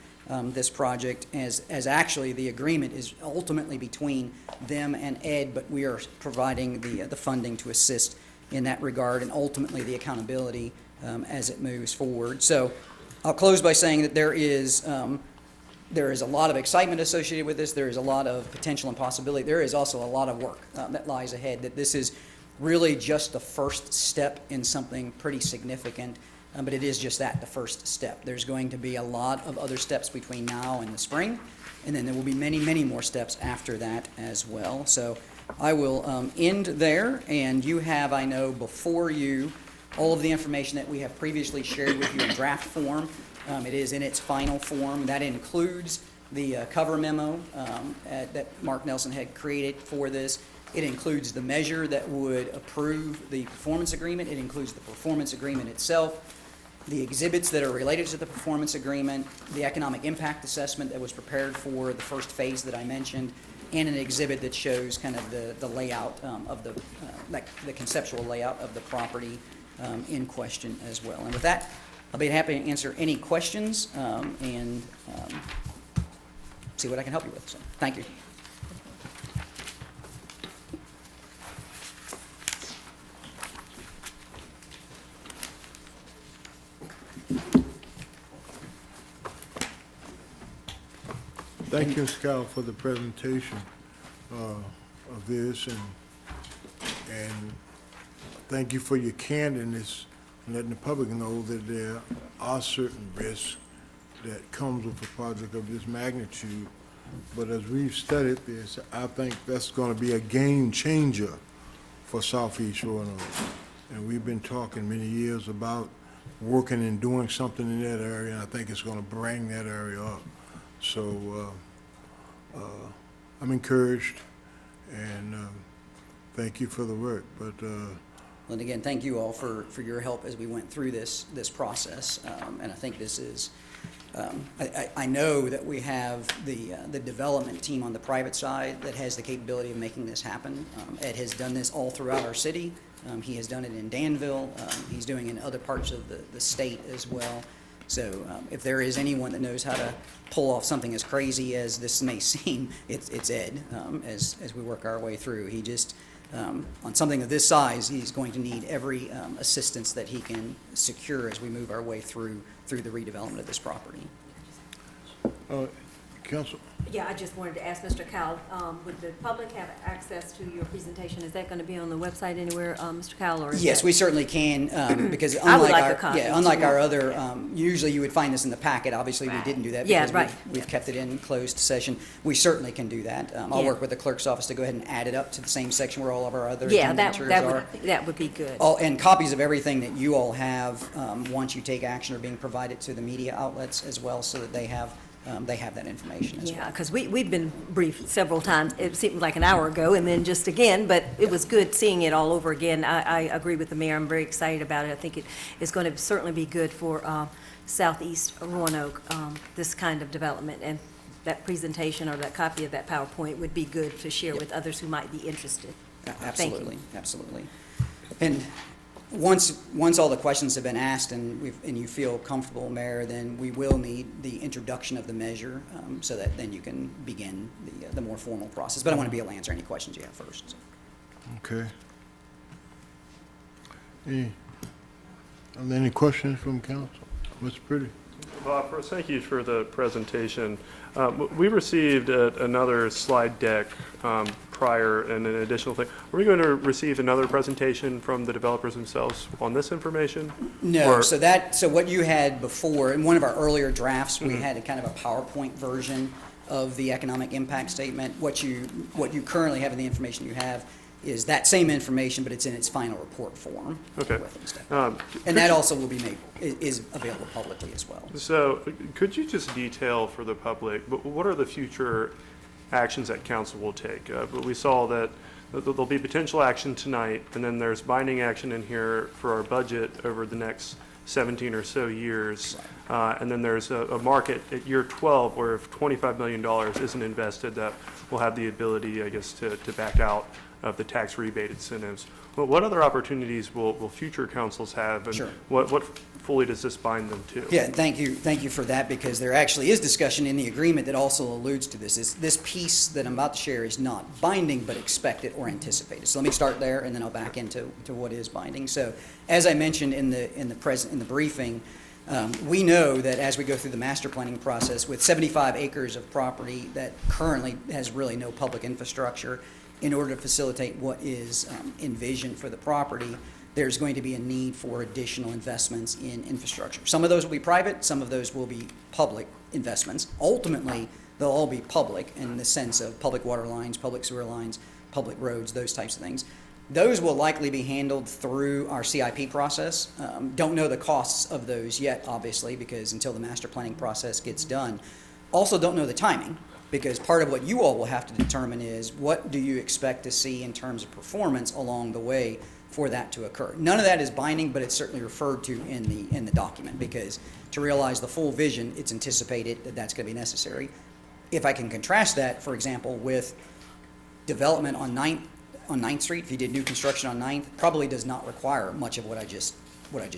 this project, as actually the agreement is ultimately between them and Ed, but we are providing the funding to assist in that regard, and ultimately the accountability as it moves forward. So I'll close by saying that there is a lot of excitement associated with this. There is a lot of potential and possibility. There is also a lot of work that lies ahead, that this is really just the first step in something pretty significant, but it is just that, the first step. There's going to be a lot of other steps between now and the spring, and then there will be many more steps after that as well. So I will end there, and you have, I know, before you all of the information that we have previously shared with you in draft form. It is in its final form. That includes the cover memo that Mark Nelson had created for this. It includes the measure that would approve the performance agreement. It includes the performance agreement itself, the exhibits that are related to the performance agreement, the economic impact assessment that was prepared for the first phase that I mentioned, and an exhibit that shows kind of the layout of the conceptual layout of the property in question as well. And with that, I'll be happy to answer any questions and see what I can help you with. So, thank you. Thank you, Scout, for the presentation. of this, and thank you for your candidness and letting the public know that there are certain risks that comes with a project of this magnitude. But as we've studied this, I think that's going to be a game changer for Southeast Roanoke. And we've been talking many years about working and doing something in that area, and I think it's going to bring that area up. So I'm encouraged, and thank you for the work. But And again, thank you all for your help as we went through this process. And I think this is, I know that we have the development team on the private side that has the capability of making this happen. Ed has done this all throughout our city. He has done it in Danville. He's doing it in other parts of the state as well. So if there is anyone that knows how to pull off something as crazy as this may seem, it's Ed, as we work our way through. He just, on something of this size, he's going to need every assistance that he can secure as we move our way through the redevelopment of this property. Council? Yeah, I just wanted to ask Mr. Cowell, would the public have access to your presentation? Is that going to be on the website anywhere, Mr. Cowell, or is Yes, that- we certainly can, because I would unlike like a our, copy. unlike our other, usually you would find this in the packet. Obviously, we didn't do that Yeah, because right. we've kept it in closed session. We certainly can do that. I'll Yeah. work with the clerk's office to go ahead and add it up to the same section where all of our other Yeah, agenda that materials are. that would be good. Oh, and copies of everything that you all have, once you take action, are being provided to the media outlets as well, so that they have that information as well. Yeah, because we've been briefed several times. It seemed like an hour ago, and then just again, but it was good seeing it all over again. I agree with the mayor. I'm very excited about it. I think it is going to certainly be good for Southeast Roanoke, this kind of development. And that presentation or that copy of that PowerPoint would be good to share with others who might be interested. Thank you. Absolutely, absolutely. And once all the questions have been asked and you feel comfortable, Mayor, then we will need the introduction of the measure, so that then you can begin the more formal process. But I want to be able to answer any questions you have first. So. Okay. Are there any questions from council? Mr. Pretty? Bob, first, thank you for the presentation. We received another slide deck prior and an additional thing. Are we going to receive another presentation from the developers themselves on this information? No, Or- so what you had before, in one of our earlier drafts, we had a kind of a PowerPoint version of the economic impact statement. What you currently have in the information you have is that same information, but it's in its final report form. Okay. And that also will be is available publicly as well. So could you just detail for the public, what are the future actions that council will take? But we saw that there'll be potential action tonight, and then there's binding action in here for our budget over the next 17 or so years. And then there's a market at year 12 where if $25 million isn't invested, that we'll have the ability, I guess, to back out of the tax rebate incentives. But what other opportunities will future councils have, and Sure. what fully does this bind them to? Yeah, thank you for that, because there actually is discussion in the agreement that also alludes to this. This piece that I'm about to share is not binding, but expected or anticipated. So let me start there, and then I'll back into what is binding. So as I mentioned in the briefing, we know that as we go through the master planning process, with 75 acres of property that currently has really no public infrastructure, in order to facilitate what is envisioned for the property, there's going to be a need for additional investments in infrastructure. Some of those will be private, some of those will be public investments. Ultimately, they'll all be public in the sense of public water lines, public sewer lines, public roads, those types of things. Those will likely be handled through our CIP process. Don't know the costs of those yet, obviously, because until the master planning process gets done. Also don't know the timing, because part of what you all will have to determine is what do you expect to see in terms of performance along the way for that to occur. None of that is binding, but it's certainly referred to in the document, because to realize the full vision, it's anticipated that that's going to be necessary. If I can contrast that, for example, with development on 9th Street, if you did new construction on 9th, probably does not require much of what I just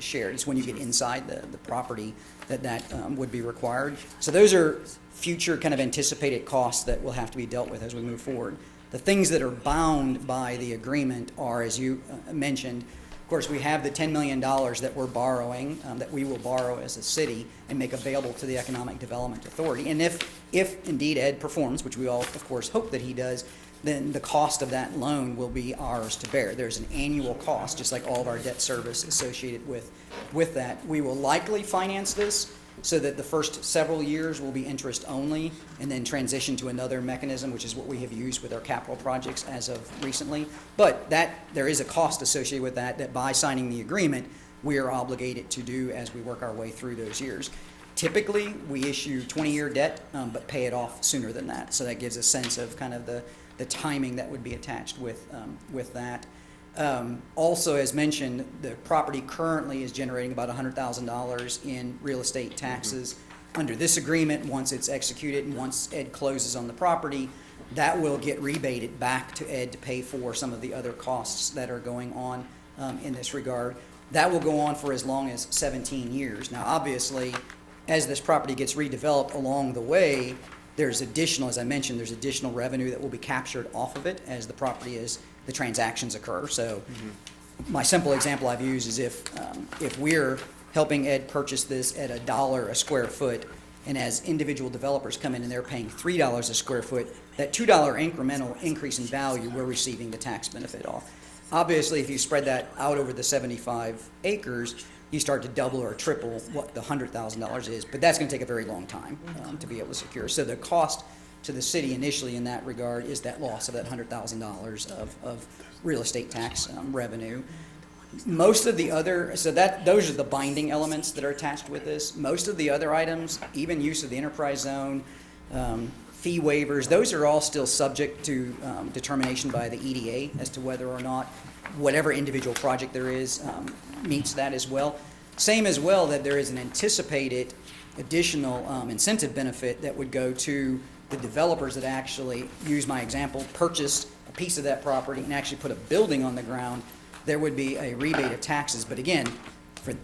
shared. It's when you get inside the property that would be required. So those are future kind of anticipated costs that will have to be dealt with as we move forward. The things that are bound by the agreement are, as you mentioned, Of course, we have the $10 million that we're borrowing, that we will borrow as a city and make available to the Economic Development Authority. And if indeed Ed performs, which we all, of course, hope that he does, then the cost of that loan will be ours to bear. There's an annual cost, just like all of our debt service associated with that. We will likely finance this so that the first several years will be interest only, and then transition to another mechanism, which is what we have used with our capital projects as of recently. But there is a cost associated with that by signing the agreement, we are obligated to do as we work our way through those years. Typically, we issue 20-year debt, but pay it off sooner than that. So that gives a sense of kind of the timing that would be attached with that. Also, as mentioned, the property currently is generating about $100,000 in real estate taxes. Under this agreement, once it's executed and once Ed closes on the property, that will get rebated back to Ed to pay for some of the other costs that are going on in this regard. That will go on for as long as 17 years. Now, obviously, as this property gets redeveloped along the way, there's additional, as I mentioned, there's additional revenue that will be captured off of it as the transactions occur. So my simple example I've used is if we're helping Ed purchase this at $1 a square foot, and as individual developers come in and they're paying $3 a square foot, that $2 incremental increase in value, we're receiving the tax benefit off. Obviously, if you spread that out over the 75 acres, you start to double or triple what the $100,000 is, but that's going to take a very long time to be able to secure. So the cost to the city initially in that regard is that loss of that $100,000 of real estate tax revenue. Most of the other, those are the binding elements that are attached with this. Most of the other items, even use of the enterprise zone, fee waivers, those are all still subject to determination by the EDA as to whether or not whatever individual project there is meets that as well. Same as well that there is an anticipated additional incentive benefit that would go to the developers that actually, use my example, purchased a piece of that property and actually put a building on the ground. There would be a rebate of taxes, but again,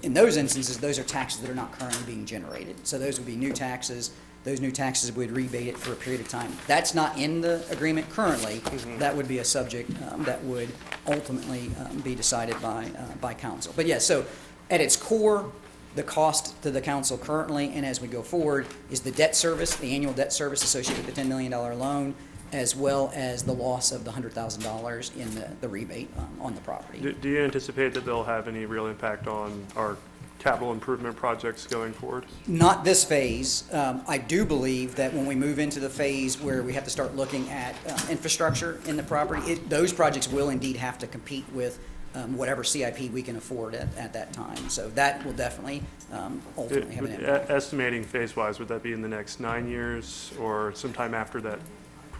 in those instances, those are taxes that are not currently being generated. So those would be new taxes. Those new taxes would rebate it for a period of time. That's not in the agreement currently. That would be a subject that would ultimately be decided by council. But yes, so at its core, the cost to the council currently and as we go forward is the debt service, the annual debt service associated with the $10 million loan, as well as the loss of the $100,000 in the rebate on the property. Do you anticipate that they'll have any real impact on our capital improvement projects going forward? Not this phase. I do believe that when we move into the phase where we have to start looking at infrastructure in the property, those projects will indeed have to compete with whatever CIP we can afford at that time. So that will definitely ultimately have an impact. Estimating phase-wise, would that be in the next 9 years or sometime after that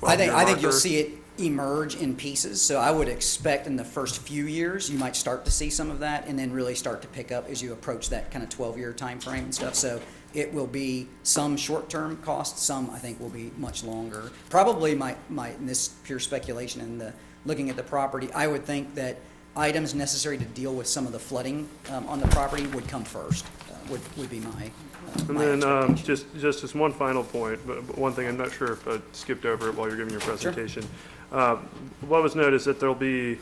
12-year I think you'll marker? see it emerge in pieces. So I would expect in the first few years, you might start to see some of that and then really start to pick up as you approach that kind of 12-year time frame and stuff. So it will be some short-term costs, some I think will be much longer. Probably in this pure speculation and looking at the property, I would think that items necessary to deal with some of the flooding on the property would come first, would be my And then just as one final point, but one thing I'm not sure if I skipped over it while you're giving your presentation. Sure. What was noted is that there'll be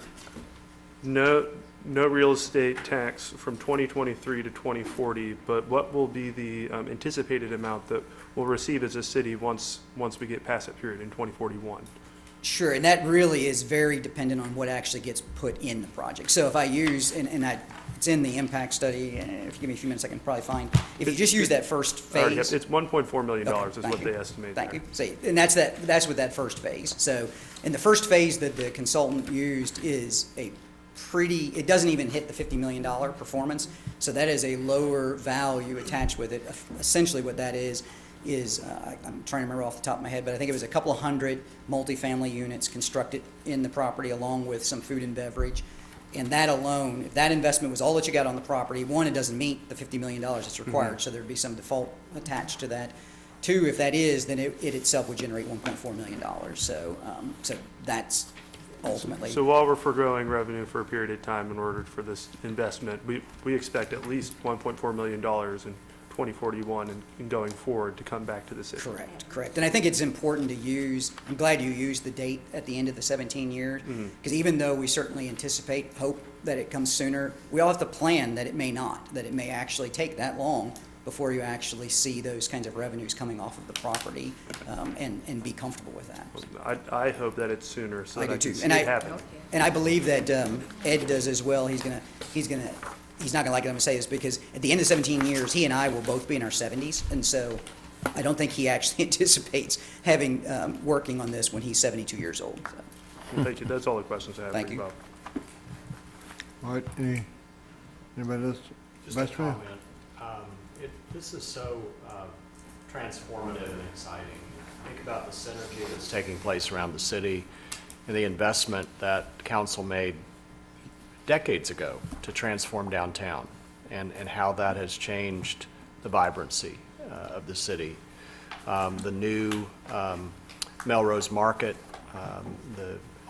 no real estate tax from 2023 to 2040, but what will be the anticipated amount that we'll receive as a city once we get past that period in 2041? Sure, and that really is very dependent on what actually gets put in the project. So if I use, it's in the impact study, and if you give me a few minutes, I can probably find, if you just use that first phase. It's $1.4 million is what they estimate. Thank you. See, and that's with that first phase. So in the first phase that the consultant used is it doesn't even hit the $50 million performance. So that is a lower value attached with it. Essentially what that is I'm trying to remember off the top of my head, but I think it was a couple of hundred multifamily units constructed in the property along with some food and beverage. And that alone, if that investment was all that you got on the property, one, it doesn't meet the $50 million that's required, so there'd be some default attached to that. Two, if that is, then it itself would generate $1.4 million. So that's ultimately. So while we're foregoing revenue for a period of time in order for this investment, we expect at least $1.4 million in 2041 and going forward to come back to the city. Correct. And I think it's important to use, I'm glad you used the date at the end of the 17 years, because even though we certainly hope that it comes sooner, we all have to plan that it may not, that it may actually take that long before you actually see those kinds of revenues coming off of the property, and be comfortable with that. I hope that it's sooner so I that I do can too. see And it happen. I believe that Ed does as well. He's not gonna like it, I'm gonna say this, because at the end of 17 years, he and I will both be in our 70s, and so I don't think he actually anticipates having, working on this when he's 72 years old. So. Well, thank you. That's all the questions I have. Thank for you. Bob. All right, anybody else? Just a Vice Mayor? comment. This is so transformative and exciting. Think about the synergy that's taking place around the city and the investment that council made decades ago to transform downtown, and how that has changed the vibrancy of the city. The new Melrose Market,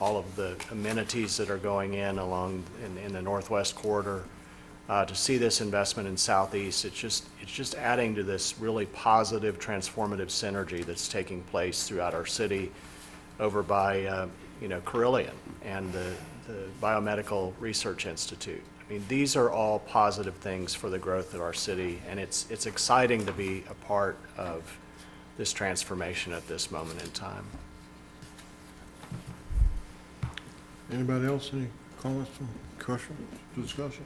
all of the amenities that are going in along in the Northwest Corridor. To see this investment in Southeast, it's just adding to this really positive, transformative synergy that's taking place throughout our city, over by Carillion and the Biomedical Research Institute. I mean, these are all positive things for the growth of our city, and it's exciting to be a part of this transformation at this moment in time. Anybody else, any comments, questions, discussion?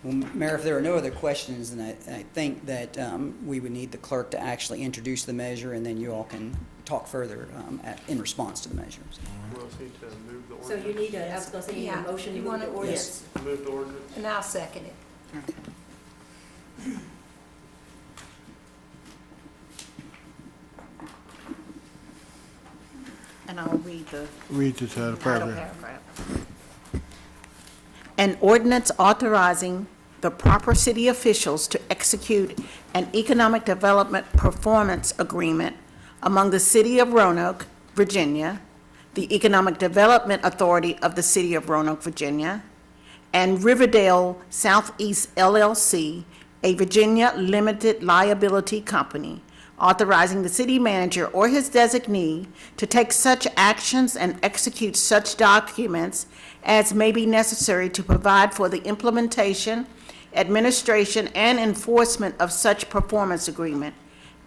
Well, Mayor, if there are no other questions, then I think that we would need the clerk to actually introduce the measure, and then you all can talk further in response to the measure. We also need to move the So ordinance. you need a, I was gonna say, you need a motion to move the ordinance. Move the ordinance. And I'll second it. And I'll read the Read the title paragraph. Paragraph. An ordinance authorizing the proper city officials to execute an economic development performance agreement among the City of Roanoke, Virginia, the Economic Development Authority of the City of Roanoke, Virginia, and Riverdale Southeast LLC, a Virginia limited liability company, authorizing the city manager or his designee to take such actions and execute such documents as may be necessary to provide for the implementation, administration, and enforcement of such performance agreement,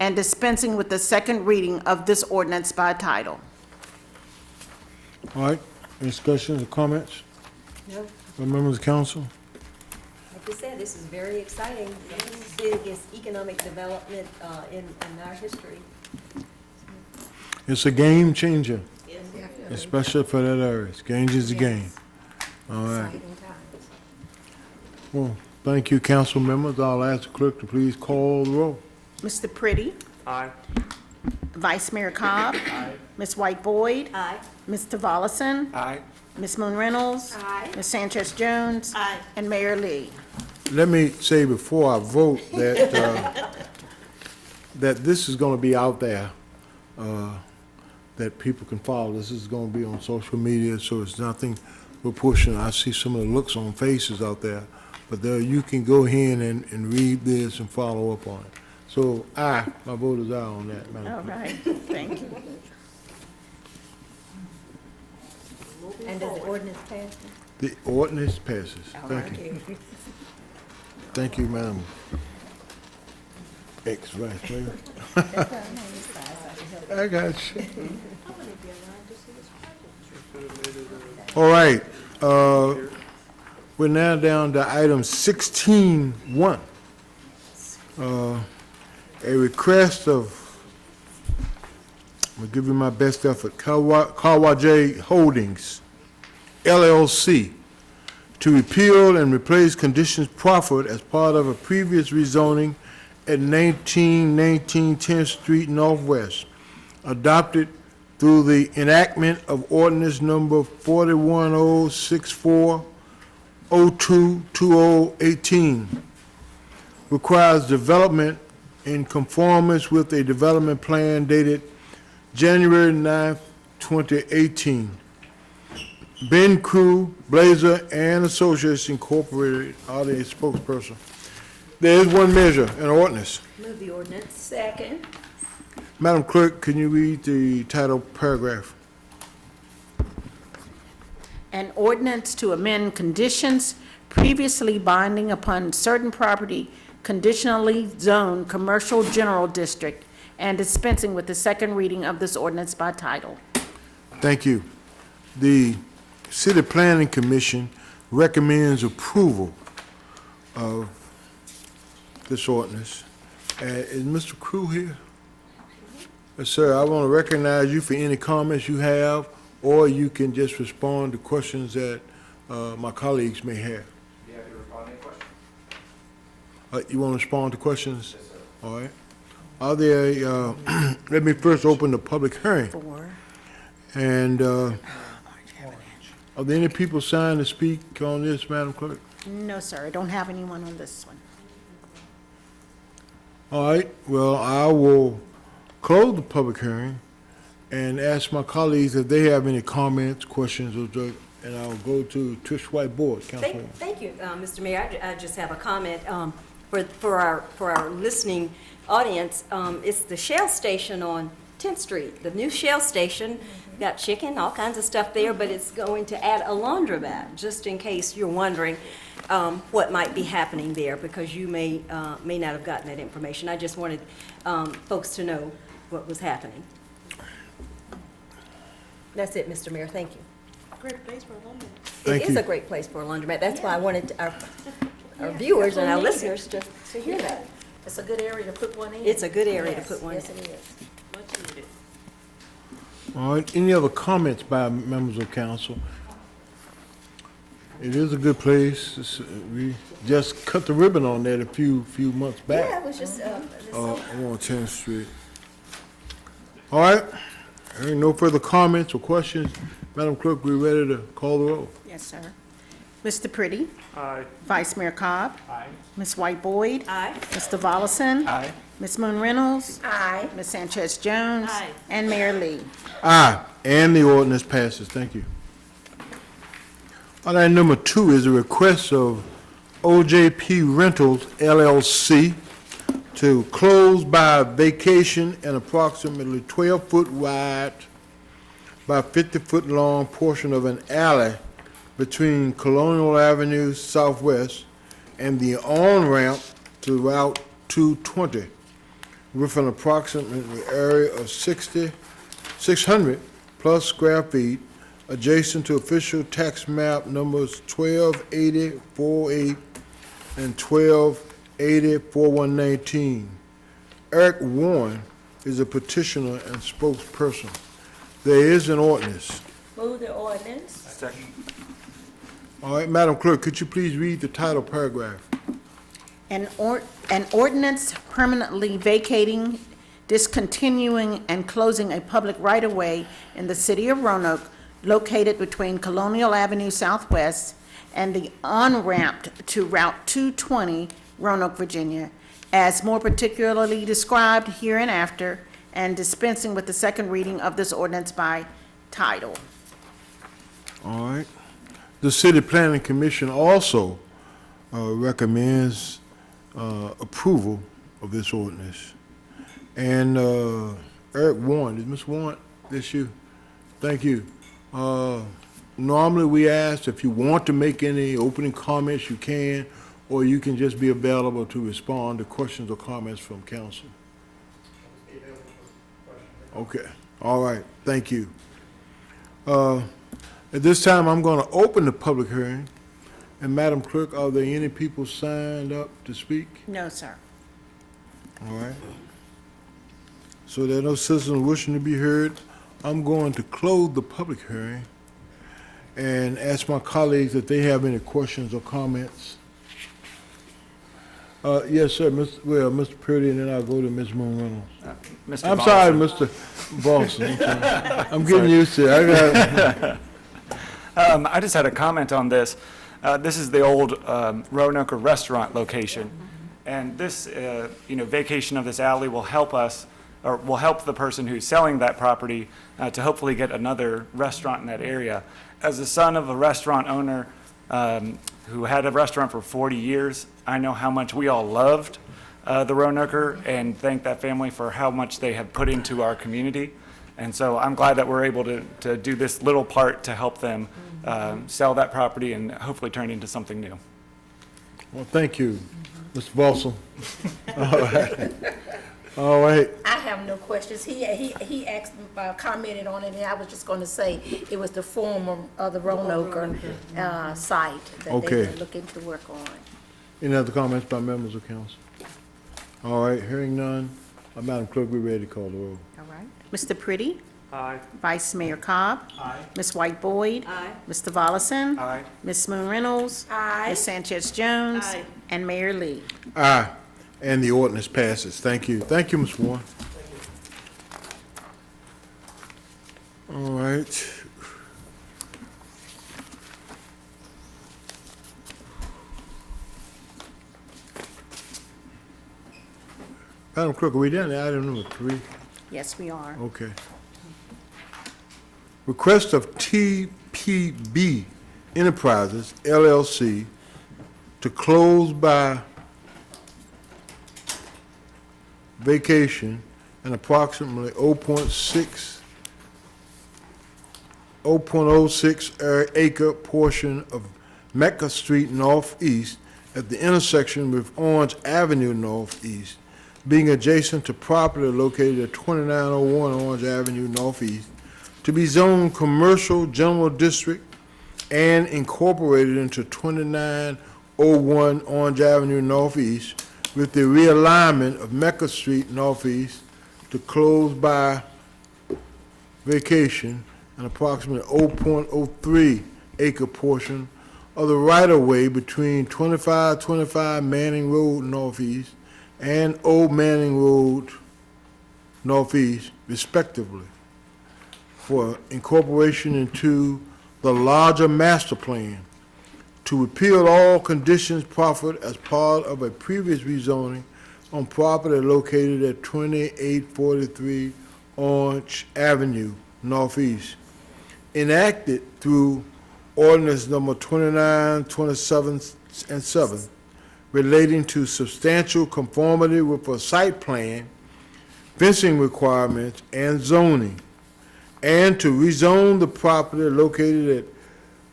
and dispensing with the second reading of this ordinance by title. All right, any discussions or comments No, by members of council? like I said, this is very exciting. Biggest economic development in our history. It's a game changer, especially for that area. It changes the game. All right. Exciting times. Well, thank you, council members. I'll ask the clerk to please call the roll. Mr. Pretty? Aye. Vice Mayor Cobb? Ms. White Boyd? Aye. Mr. Volleson? Aye. Ms. Moon Reynolds? Aye. Ms. Sanchez Jones? Aye. And Mayor Lee. Let me say before I vote that, that this is gonna be out there, that people can follow. This is gonna be on social media, so it's nothing we're pushing. I see some of the looks on faces out there, but there, you can go in and read this and follow up on it. So aye, my vote is aye on that, Madam All Clerk. right, thank you. And does the ordinance pass? The ordinance passes. Thank you. Thank you, Madam ex-vice mayor. I got you. All right, we're now down to item 16-1. A request of, I'm gonna give you my best effort, Kawaja Holdings, LLC, to repeal and replace conditions proffered as part of a previous rezoning at 1919 10th Street Northwest, adopted through the enactment of ordinance number 41064022018, requires development in conformance with a development plan dated January 9th, 2018. Ben Crew, Blazer, and Associates Incorporated are the spokesperson. There is one measure, an ordinance. Move the ordinance. Second. Madam Clerk, can you read the title paragraph? An ordinance to amend conditions previously binding upon certain property conditionally zoned commercial general district and dispensing with the second reading of this ordinance by title. Thank you. The City Planning Commission recommends approval of this ordinance. Is Mr. Crew here? Yes, sir. I want to recognize you for any comments you have, or you can just respond to questions that my colleagues may have. You happy to respond to any questions? You want to respond to questions? Yes, sir. All right. Are there, let me first open the public hearing. And are there any people signed to speak on this, Madam Clerk? No, sir, I don't have anyone on this one. All right, well, I will close the public hearing and ask my colleagues if they have any comments, questions, and I'll go to Trish White Board, Councilwoman. Thank you, Mr. Mayor. I just have a comment for our listening audience. It's the Shell station on 10th Street, the new Shell station. Got chicken, all kinds of stuff there, but it's going to add a laundromat, just in case you're wondering what might be happening there, because you may not have gotten that information. I just wanted folks to know what was happening. That's it, Mr. Mayor. Thank you. Great place for a laundromat. Thank It is you. a great place for a laundromat. That's why I wanted our viewers and our listeners to hear that. It's a good area to put one in. It's a good area to put one in. Yes, it is. Much needed. All right, any other comments by members of council? It is a good place. We just cut the ribbon on that a few months back. Yeah, it was just, On 10th Street. All right, hearing no further comments or questions, Madam Clerk, we're ready to call the roll. Yes, sir. Mr. Pretty? Aye. Vice Mayor Cobb? Aye. Ms. White Boyd? Aye. Mr. Volleson? Aye. Ms. Moon Reynolds? Aye. Ms. Sanchez Jones? Aye. And Mayor Lee. Aye, and the ordinance passes. Thank you. Item number 2 is a request of OJP Rentals LLC to close by vacation an approximately 12-foot wide by 50-foot long portion of an alley between Colonial Avenue Southwest and the on-ramp to Route 220 with an approximate area of 600 plus square feet adjacent to official tax map numbers 128048 and 12804119. Eric Warren is a petitioner and spokesperson. There is an ordinance. Move the ordinance. Second. All right, Madam Clerk, could you please read the title paragraph? An ordinance permanently vacating, discontinuing, and closing a public right-of-way in the city of Roanoke located between Colonial Avenue Southwest and the on-ramp to Route 220, Roanoke, Virginia, as more particularly described hereinafter, and dispensing with the second reading of this ordinance by title. All right. The City Planning Commission also recommends approval of this ordinance. And Eric Warren, is Ms. Warren, this you? Thank you. Normally we ask if you want to make any opening comments, you can, or you can just be available to respond to questions or comments from council. Okay, all right, thank you. At this time, I'm going to open the public hearing. And Madam Clerk, are there any people signed up to speak? No, sir. All right. So there are no citizens wishing to be heard. I'm going to close the public hearing and ask my colleagues if they have any questions or comments. Yes, sir, Mr. Purdy, and then I'll go to Ms. Moon Reynolds. Mr. I'm sorry, Boston. Mr. Boston. I'm sorry. I'm getting used to it. I just had a comment on this. This is the old Roanoke restaurant location, and this, vacation of this alley will help us, or will help the person who's selling that property to hopefully get another restaurant in that area. As the son of a restaurant owner, who had a restaurant for 40 years. I know how much we all loved the Roanoker, and thank that family for how much they have put into our community. And so I'm glad that we're able to do this little part to help them sell that property and hopefully turn it into something new. Well, thank you, Mr. Balsam. All right. All right. I have no questions. He asked, commented on it, and I was just going to say it was the former of the Roanoke site that Okay. they were looking to work on. Any other comments by members of council? All right, hearing none. Madam Clerk, we're ready to call the roll. All right. Mr. Pretty? Aye. Vice Mayor Cobb? Aye. Ms. White Boyd? Aye. Mr. Volleson? Aye. Ms. Moon Reynolds? Aye. Ms. Sanchez Jones? Aye. And Mayor Lee. Aye, and the ordinance passes. Thank you. Thank you, Ms. Warren. All right. Madam Clerk, are we down to item number 3? Yes, we are. Okay. Request of TPB Enterprises LLC to close by vacation an approximately 0.06 acre portion of Mecca Street Northeast at the intersection with Orange Avenue Northeast, being adjacent to property located at 2901 Orange Avenue Northeast, to be zoned Commercial General District and incorporated into 2901 Orange Avenue Northeast with the realignment of Mecca Street Northeast to close by vacation an approximately 0.03 acre portion of the right-of-way between 2525 Manning Road Northeast and Old Manning Road Northeast, respectively, for incorporation into the larger master plan, to repeal all conditions proffered as part of a previous rezoning on property located at 2843 Orange Avenue Northeast, enacted through ordinance number 29, 27, and 7, relating to substantial conformity with a site plan, fencing requirements, and zoning, and to rezone the property located at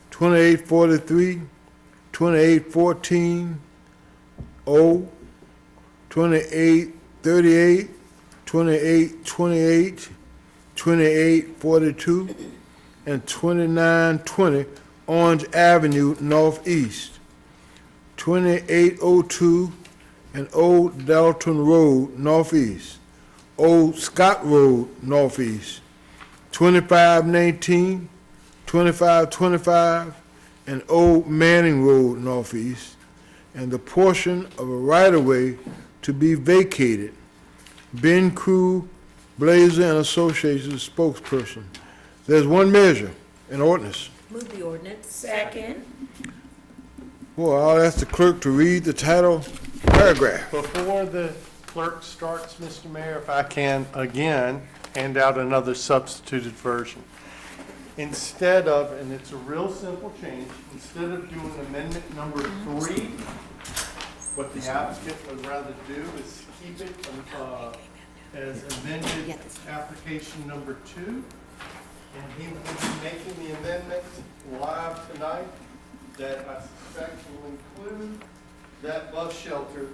2843, 2814, 2838, 2828, 2842, and 2920 Orange Avenue Northeast, 2802 and Old Dalton Road Northeast, Old Scott Road Northeast, 2519, 2525, and Old Manning Road Northeast, and the portion of a right-of-way to be vacated. Ben Crew, Blazer and Associates spokesperson. There's one measure, an ordinance. Move the ordinance. Second. Well, I'll ask the clerk to read the title paragraph. Before the clerk starts, Mr. Mayor, if I can again hand out another substituted version. Instead of, and it's a real simple change, instead of doing amendment number 3, what the applicant would rather do is keep it as amended application number 2. And he will be making the amendment live tonight that I suspect will include that bus shelter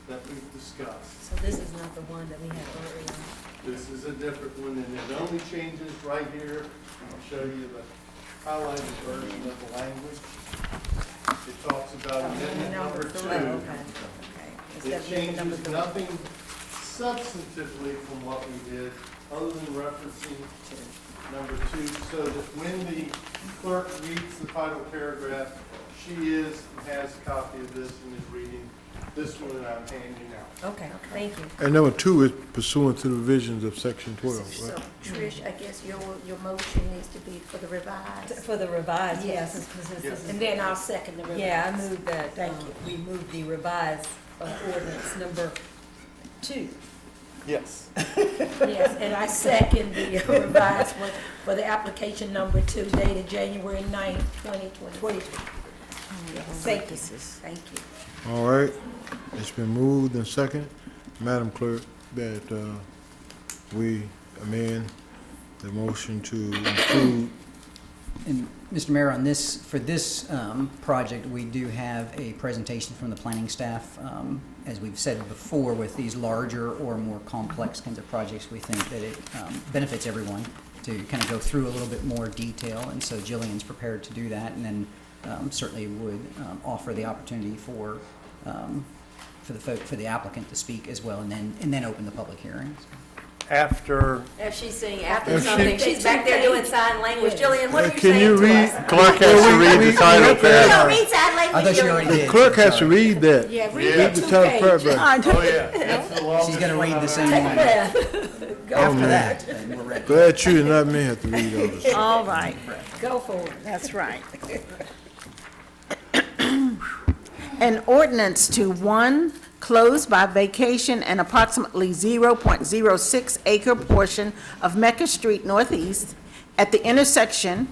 that we've discussed. So this is not the one that we had earlier. This is a different one, and it only changes right here. I'll show you the highlighted version of the language. It talks about amendment number 2. It changes nothing substantively from what we did, other than referencing number 2, so that when the clerk reads the title paragraph, she has a copy of this and is reading this one that I'm handing out. Okay, thank you. And number 2 is pursuant to the revisions of section 12, So, right? Trish, I guess your motion needs to be for the revised. For the revised, Yes. yes. This is- And then I'll second the revised. Yeah, I move that, Thank you. we move the revised ordinance number 2. Yes. Yes, and I second the revised one for the application number 2 dated January 9th, 2020. Thank you. Thank you. All right, it's been moved and seconded, Madam Clerk, that we amend the motion to include. And Mr. Mayor, on this, for this project, we do have a presentation from the planning staff. As we've said before, with these larger or more complex kinds of projects, we think that it benefits everyone to kind of go through a little bit more detail, and so Jillian's prepared to do that, and then certainly would offer the opportunity for the applicant to speak as well, and then open the public hearings. After, If she's saying after If she- something, she's back there doing sign language. Jillian, what are you Can saying you to read? us? clerk has to read the title You don't paragraph. read sign language, I thought she Jillian. already The did. clerk has to read that. Yeah, read Yeah. that The two title pages. paragraph. Oh, yeah. That's the longest She's gonna one read the I've same ever one. read. Oh, After man. that, then we're ready. Glad you and not me have to read all this. All right, Go for it. that's right. An ordinance to, one, close by vacation an approximately 0.06 acre portion of Mecca Street Northeast at the intersection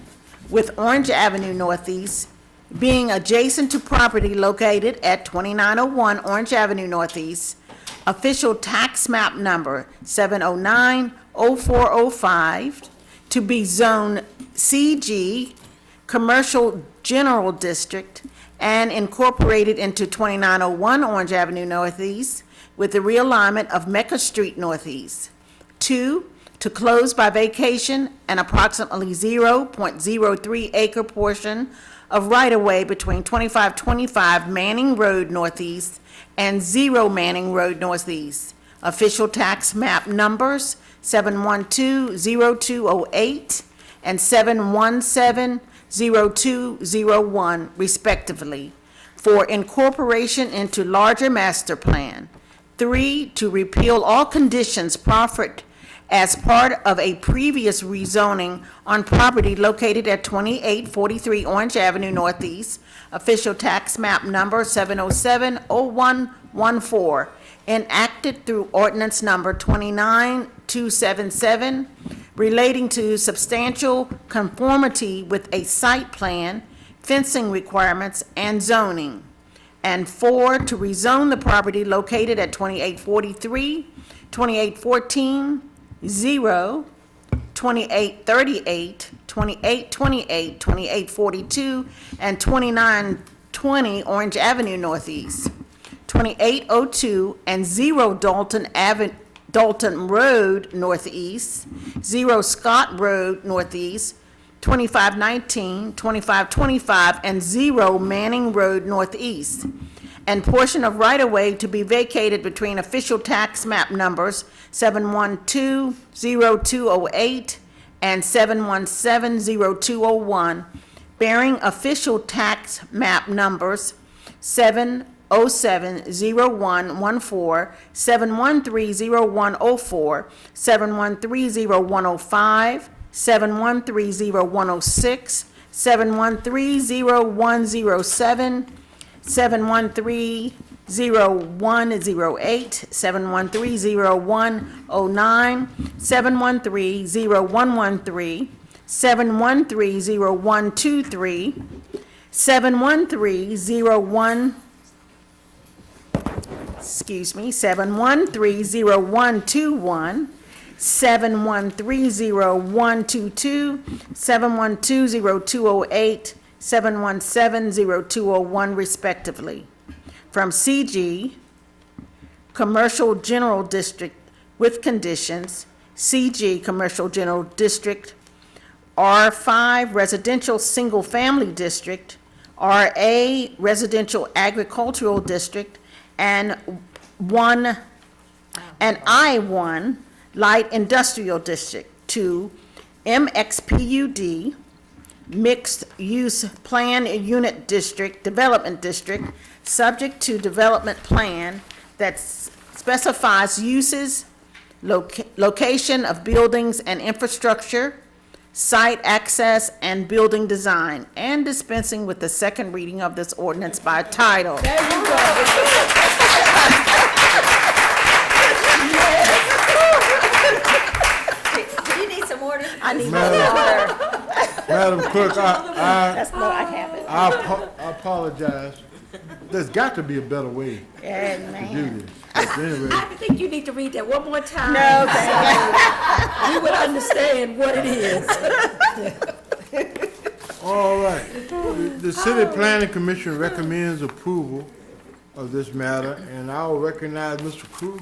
with Orange Avenue Northeast, being adjacent to property located at 2901 Orange Avenue Northeast, official tax map number 7090405, to be zone CG, Commercial General District, and incorporated into 2901 Orange Avenue Northeast with the realignment of Mecca Street Northeast. 2, to close by vacation an approximately 0.03 acre portion of right-of-way between 2525 Manning Road Northeast and 0 Manning Road Northeast. Official tax map numbers 7120208 and 7170201 respectively, for incorporation into larger master plan. 3, to repeal all conditions proffered as part of a previous rezoning on property located at 2843 Orange Avenue Northeast, official tax map number 7070114, enacted through ordinance number 29277, relating to substantial conformity with a site plan, fencing requirements, and zoning. And 4, to rezone the property located at 2843, 2814, 0, 2838, 2828, 2842, and 2920 Orange Avenue Northeast, 2802 and 0 Dalton Road Northeast, 0 Scott Road Northeast, 2519, 2525, and 0 Manning Road Northeast, and portion of right-of-way to be vacated between official tax map numbers 7120208 and 7170201, bearing official tax map numbers 7070114, 7130104, 7130105, 7130106, 7130107, 7130108, 7130109, 7130113, 7130123, 71301, 7130121, 7130122, 7120208, 7170201 respectively. From CG, Commercial General District with conditions, CG Commercial General District, R5 Residential Single Family District, RA Residential Agricultural District, and I1 Light Industrial District, to MXPUD Mixed Use Plan Unit District, Development District, subject to development plan that specifies uses, location of buildings and infrastructure, site access, and building design, and dispensing with the second reading of this ordinance by title. There you go. Do you need some order? I need Madam- more order. Madam Clerk, That's no, I haven't. I apologize. There's got to be a better way Yeah, to man. do this. But anyway, I think you need to read that one more time. No, so we would understand what it is. all right. The City Planning Commission recommends approval of this matter, and I will recognize Mr. Crew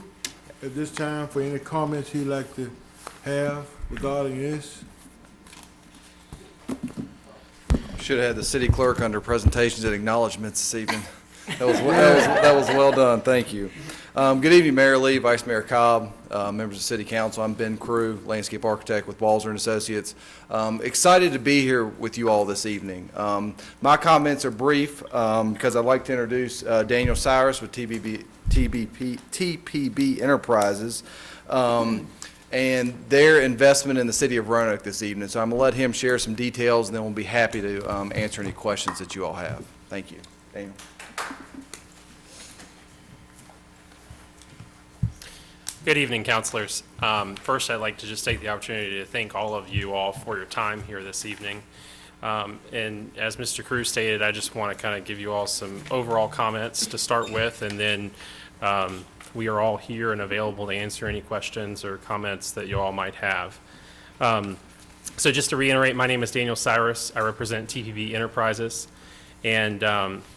at this time for any comments he'd like to have regarding this. Should have had the city clerk under presentations and acknowledgements this evening. That was well done, thank you. Good evening, Mayor Lee, Vice Mayor Cobb, members of City Council. I'm Ben Crew, landscape architect with Balzer and Associates. Excited to be here with you all this evening. My comments are brief because I'd like to introduce Daniel Cyrus with TPB Enterprises and their investment in the city of Roanoke this evening. So I'm going to let him share some details, and then we'll be happy to answer any questions that you all have. Thank you. Daniel. Good evening, councilors. First, I'd like to just take the opportunity to thank all of you all for your time here this evening. And as Mr. Cruz stated, I just want to kind of give you all some overall comments to start with, and then we are all here and available to answer any questions or comments that you all might have. So just to reiterate, my name is Daniel Cyrus. I represent TPB Enterprises. And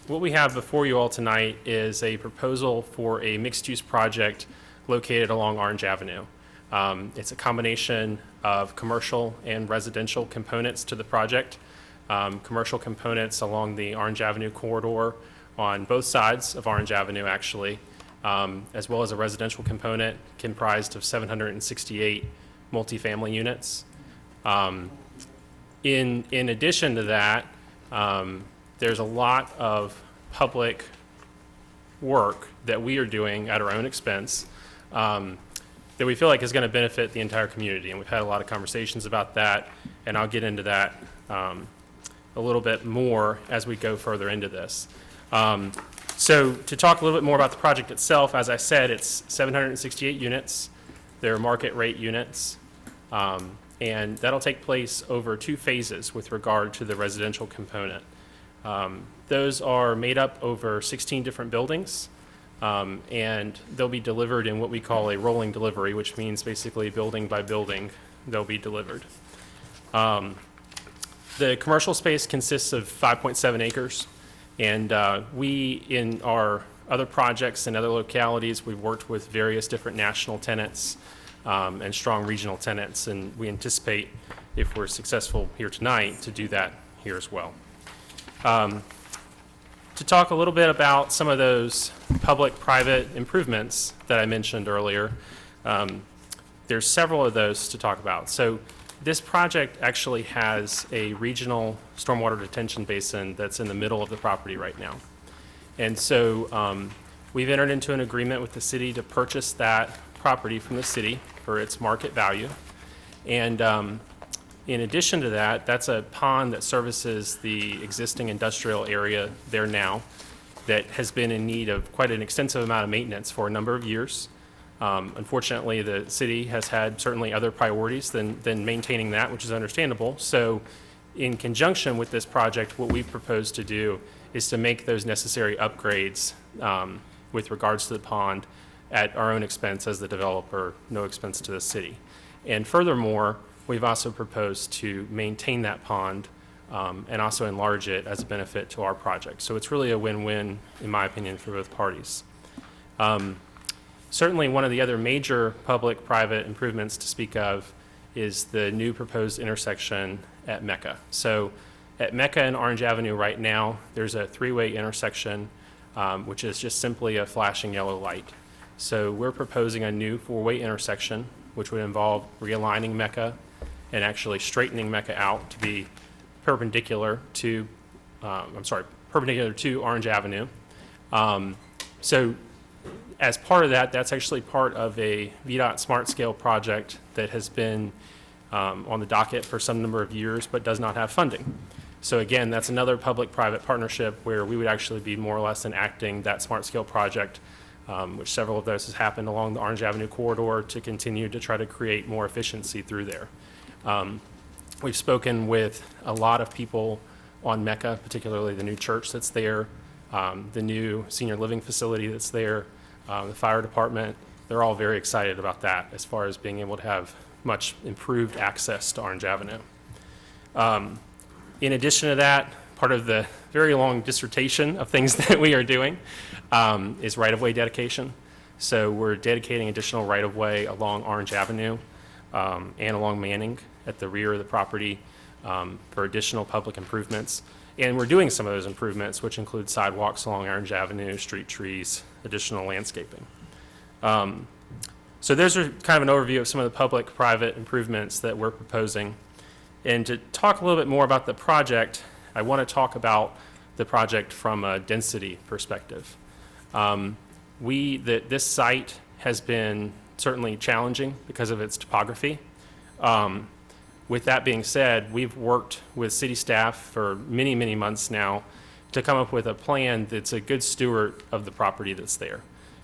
what we have before you all tonight is a proposal for a mixed-use project located along Orange Avenue. It's a combination of commercial and residential components to the project. Commercial components along the Orange Avenue corridor on both sides of Orange Avenue, actually, as well as a residential component comprised of 768 multifamily units. In addition to that, there's a lot of public work that we are doing at our own expense that we feel like is going to benefit the entire community. And we've had a lot of conversations about that, and I'll get into that a little bit more as we go further into this. So to talk a little bit more about the project itself, as I said, it's 768 units. They're market rate units. And that'll take place over 2 phases with regard to the residential component. Those are made up over 16 different buildings, and they'll be delivered in what we call a rolling delivery, which means basically building by building they'll be delivered. The commercial space consists of 5.7 acres, and we, in our other projects and other localities, we've worked with various different national tenants and strong regional tenants, and we anticipate, if we're successful here tonight, to do that here as well. To talk a little bit about some of those public-private improvements that I mentioned earlier, there's several of those to talk about. So this project actually has a regional stormwater detention basin that's in the middle of the property right now. And so we've entered into an agreement with the city to purchase that property from the city for its market value. And in addition to that, that's a pond that services the existing industrial area there now that has been in need of quite an extensive amount of maintenance for a number of years. Unfortunately, the city has had certainly other priorities than maintaining that, which is understandable. So in conjunction with this project, what we propose to do is to make those necessary upgrades with regards to the pond at our own expense as the developer, no expense to the city. And furthermore, we've also proposed to maintain that pond and also enlarge it as a benefit to our project. So it's really a win-win, in my opinion, for both parties. Certainly one of the other major public-private improvements to speak of is the new proposed intersection at Mecca. So at Mecca and Orange Avenue right now, there's a 3-way intersection, which is just simply a flashing yellow light. So we're proposing a new 4-way intersection, which would involve realigning Mecca and actually straightening Mecca out to be perpendicular to, perpendicular to Orange Avenue. So as part of that, that's actually part of a VDOT Smart Scale project that has been on the docket for some number of years, but does not have funding. So again, that's another public-private partnership where we would actually be more or less enacting that Smart Scale project, which several of those has happened along the Orange Avenue corridor to continue to try to create more efficiency through there. We've spoken with a lot of people on Mecca, particularly the new church that's there, the new senior living facility that's there, the fire department. They're all very excited about that as far as being able to have much improved access to Orange Avenue. In addition to that, part of the very long dissertation of things that we are doing is right-of-way dedication. So we're dedicating additional right-of-way along Orange Avenue and along Manning at the rear of the property for additional public improvements. And we're doing some of those improvements, which include sidewalks along Orange Avenue, street trees, additional landscaping. So those are kind of an overview of some of the public-private improvements that we're proposing. And to talk a little bit more about the project, I want to talk about the project from a density perspective. This site has been certainly challenging because of its topography. With that being said, we've worked with city staff for many, many months now to come up with a plan that's a good steward of the property that's there.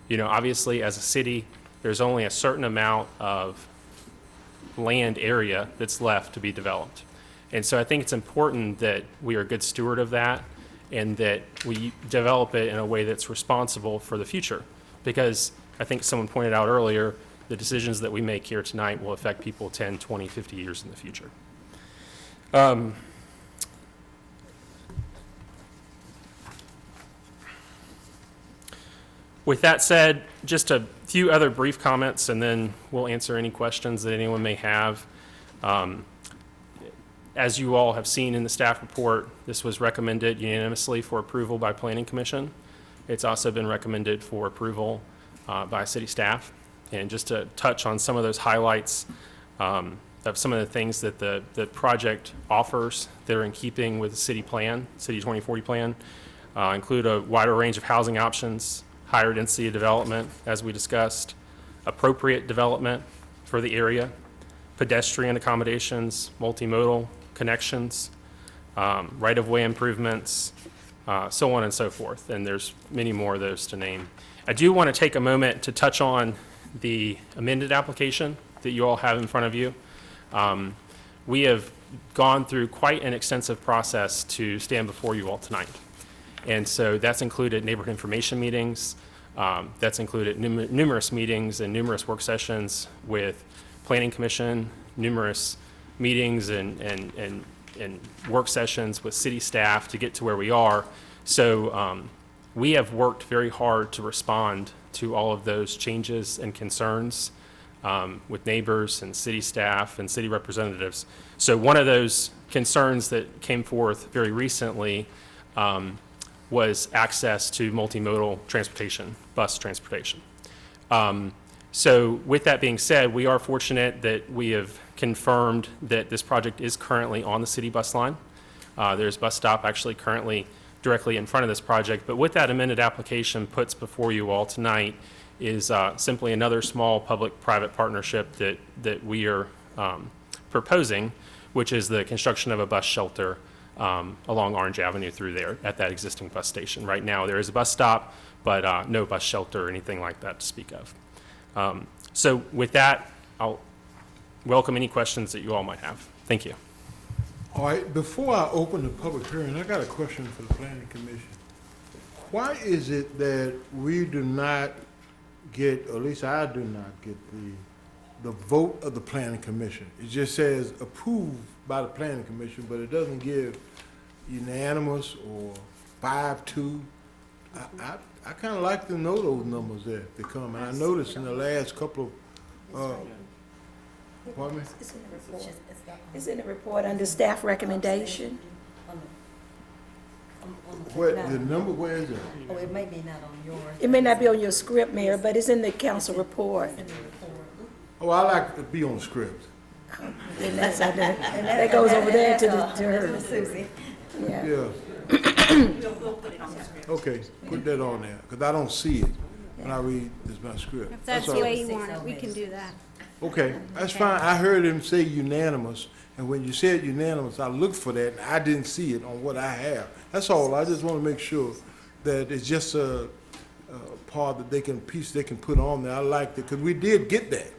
You know, obviously, as a city, there's only a certain amount of land area that's left to be developed. And so I think it's important that we are a good steward of that and that we develop it in a way that's responsible for the future. Because I think someone pointed out earlier, the decisions that we make here tonight will affect people 10, 20, 50 years in the future. With that said, just a few other brief comments, and then we'll answer any questions that anyone may have. As you all have seen in the staff report, this was recommended unanimously for approval by Planning Commission. It's also been recommended for approval by city staff. And just to touch on some of those highlights of some of the things that the project offers that are in keeping with the city plan, City 2040 plan, include a wider range of housing options, higher density development, as we discussed, appropriate development for the area, pedestrian accommodations, multimodal connections, right-of-way improvements, so on and so forth. And there's many more of those to name. I do want to take a moment to touch on the amended application that you all have in front of you. We have gone through quite an extensive process to stand before you all tonight. And so that's included neighborhood information meetings, that's included numerous meetings and numerous work sessions with Planning Commission, numerous meetings and work sessions with city staff to get to where we are. So we have worked very hard to respond to all of those changes and concerns with neighbors and city staff and city representatives. So one of those concerns that came forth very recently was access to multimodal transportation, bus transportation. So with that being said, we are fortunate that we have confirmed that this project is currently on the city bus line. There's a bus stop actually currently directly in front of this project, but what that amended application puts before you all tonight is simply another small public-private partnership that we are proposing, which is the construction of a bus shelter along Orange Avenue through there at that existing bus station. Right now there is a bus stop, but no bus shelter or anything like that to speak of. So with that, I'll welcome any questions that you all might have. Thank you. All right, before I open the public hearing, I got a question for the Planning Commission. Why is it that we do not get, or at least I do not get the vote of the Planning Commission? It just says approved by the Planning Commission, but it doesn't give unanimous or 5-2. I kind of like to know those numbers there if they come. And I noticed in the last couple of, pardon me? It's in the report. It's in the report under staff recommendation. What, the number, where is it? Oh, it may be not on yours. It may not be on your script, Mayor, but it's in the council report. Oh, I like to be on the script. And that's, that goes over there to her. Susie. Yeah. Yeah. Okay, put that on there, because I don't see it when I read my script. If that's the all. way you want it, we can do that. Okay, that's fine. I heard him say unanimous, and when you said unanimous, I looked for that, and I didn't see it on what I have. That's all. I just want to make sure that it's just a part that piece they can put on there. I liked it, because we did get that.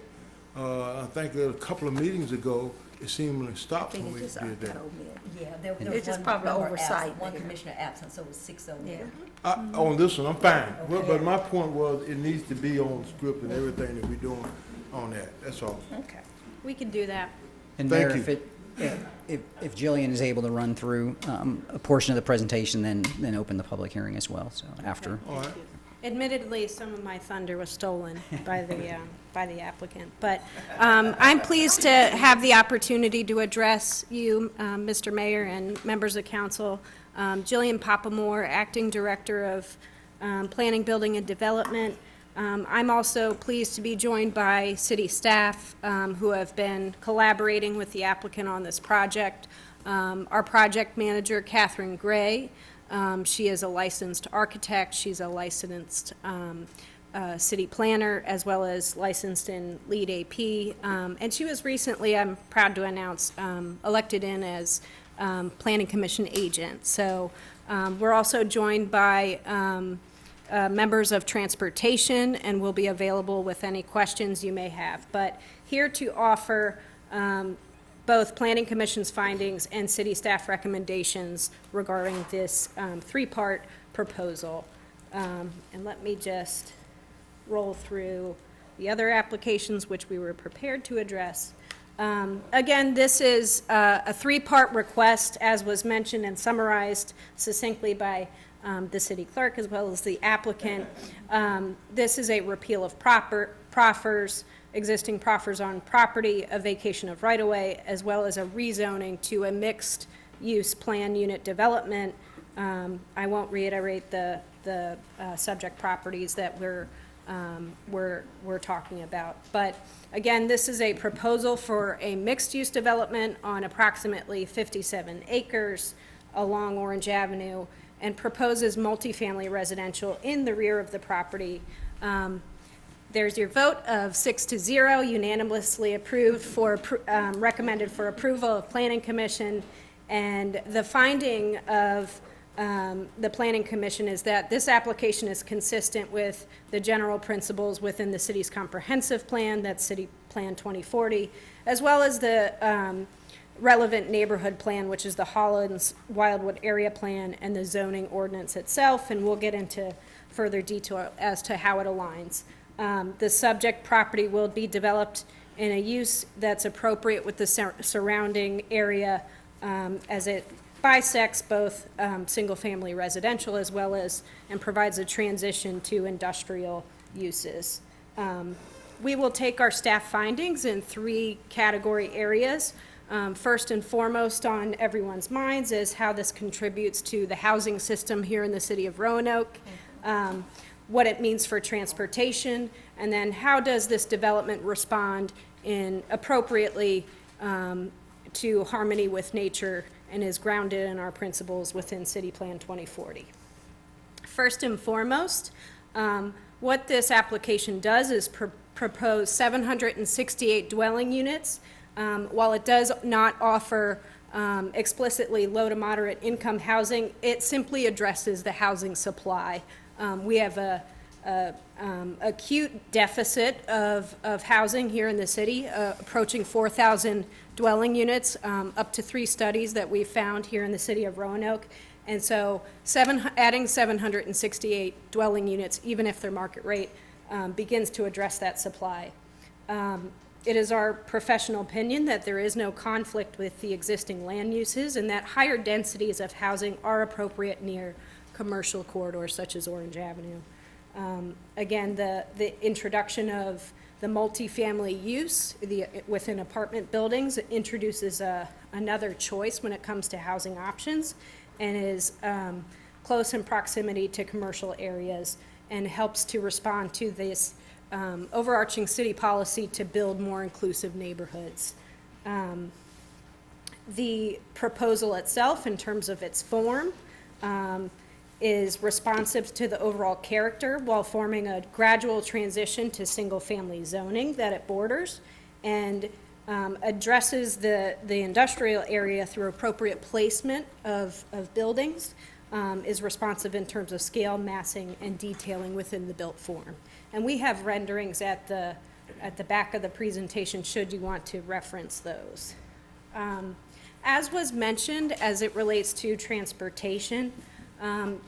I think a couple of meetings ago, it seemingly stopped I when think we it just did that. got omitted. Yeah, there It's was just one probably member oversight absent, one there. commissioner absent, so it was 6 omitted. On this one, I'm fine. But my point was, it needs to be on the script and everything that we're doing on that, that's all. Okay. We can do that. And Thank Mayor, you. if Jillian is able to run through a portion of the presentation, then open the public hearing as well, so after. All right. Admittedly, some of my thunder was stolen by the applicant, but I'm pleased to have the opportunity to address you, Mr. Mayor, and members of council. Jillian Papamore, Acting Director of Planning, Building, and Development. I'm also pleased to be joined by city staff who have been collaborating with the applicant on this project. Our project manager, Catherine Gray, she is a licensed architect. She's a licensed city planner, as well as licensed in lead AP. And she was recently, I'm proud to announce, elected in as Planning Commission agent. So we're also joined by members of transportation, and will be available with any questions you may have. But here to offer both Planning Commission's findings and city staff recommendations regarding this three-part proposal. And let me just roll through the other applications which we were prepared to address. Again, this is a three-part request, as was mentioned and summarized succinctly by the city clerk as well as the applicant. This is a repeal of proffers, existing proffers on property, a vacation of right-of-way, as well as a rezoning to a mixed-use plan unit development. I won't reiterate the subject properties that we're talking about. But again, this is a proposal for a mixed-use development on approximately 57 acres along Orange Avenue, and proposes multifamily residential in the rear of the property. There's your vote of 6-0, unanimously approved for, recommended for approval of Planning Commission. And the finding of the Planning Commission is that this application is consistent with the general principles within the city's comprehensive plan, that's City Plan 2040, as well as the relevant neighborhood plan, which is the Hollands Wildwood Area Plan and the zoning ordinance itself, and we'll get into further detail as to how it aligns. The subject property will be developed in a use that's appropriate with the surrounding area as it bisects both single-family residential as well as, and provides a transition to industrial uses. We will take our staff findings in three category areas. First and foremost on everyone's minds is how this contributes to the housing system here in the city of Roanoke, what it means for transportation, and then how does this development respond in appropriately to harmony with nature and is grounded in our principles within City Plan 2040. First and foremost, what this application does is propose 768 dwelling units. While it does not offer explicitly low to moderate income housing, it simply addresses the housing supply. We have a acute deficit of housing here in the city, approaching 4,000 dwelling units, up to 3 studies that we've found here in the city of Roanoke. And so adding 768 dwelling units, even if they're market rate, begins to address that supply. It is our professional opinion that there is no conflict with the existing land uses and that higher densities of housing are appropriate near commercial corridors such as Orange Avenue. Again, the introduction of the multifamily use within apartment buildings introduces another choice when it comes to housing options and is close in proximity to commercial areas and helps to respond to this overarching city policy to build more inclusive neighborhoods. The proposal itself, in terms of its form, is responsive to the overall character while forming a gradual transition to single-family zoning that it borders, and addresses the industrial area through appropriate placement of buildings, is responsive in terms of scale, massing, and detailing within the built form. And we have renderings at the back of the presentation should you want to reference those. As was mentioned, as it relates to transportation,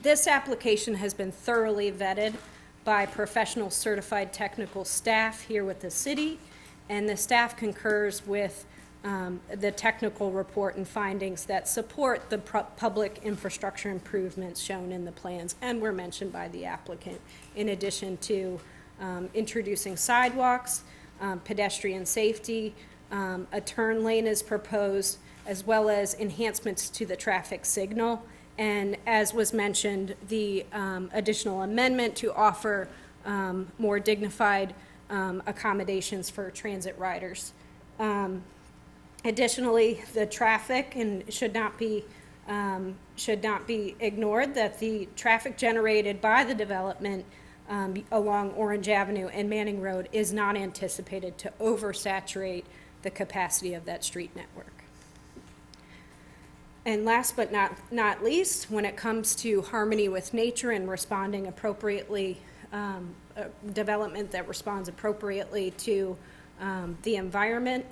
this application has been thoroughly vetted by professional certified technical staff here with the city, and the staff concurs with the technical report and findings that support the public infrastructure improvements shown in the plans and were mentioned by the applicant, in addition to introducing sidewalks, pedestrian safety, a turn lane is proposed, as well as enhancements to the traffic signal. And as was mentioned, the additional amendment to offer more dignified accommodations for transit riders. Additionally, the traffic should not be ignored, that the traffic generated by the development along Orange Avenue and Manning Road is not anticipated to oversaturate the capacity of that street network. And last but not least, when it comes to harmony with nature and responding appropriately, development that responds appropriately to the environment,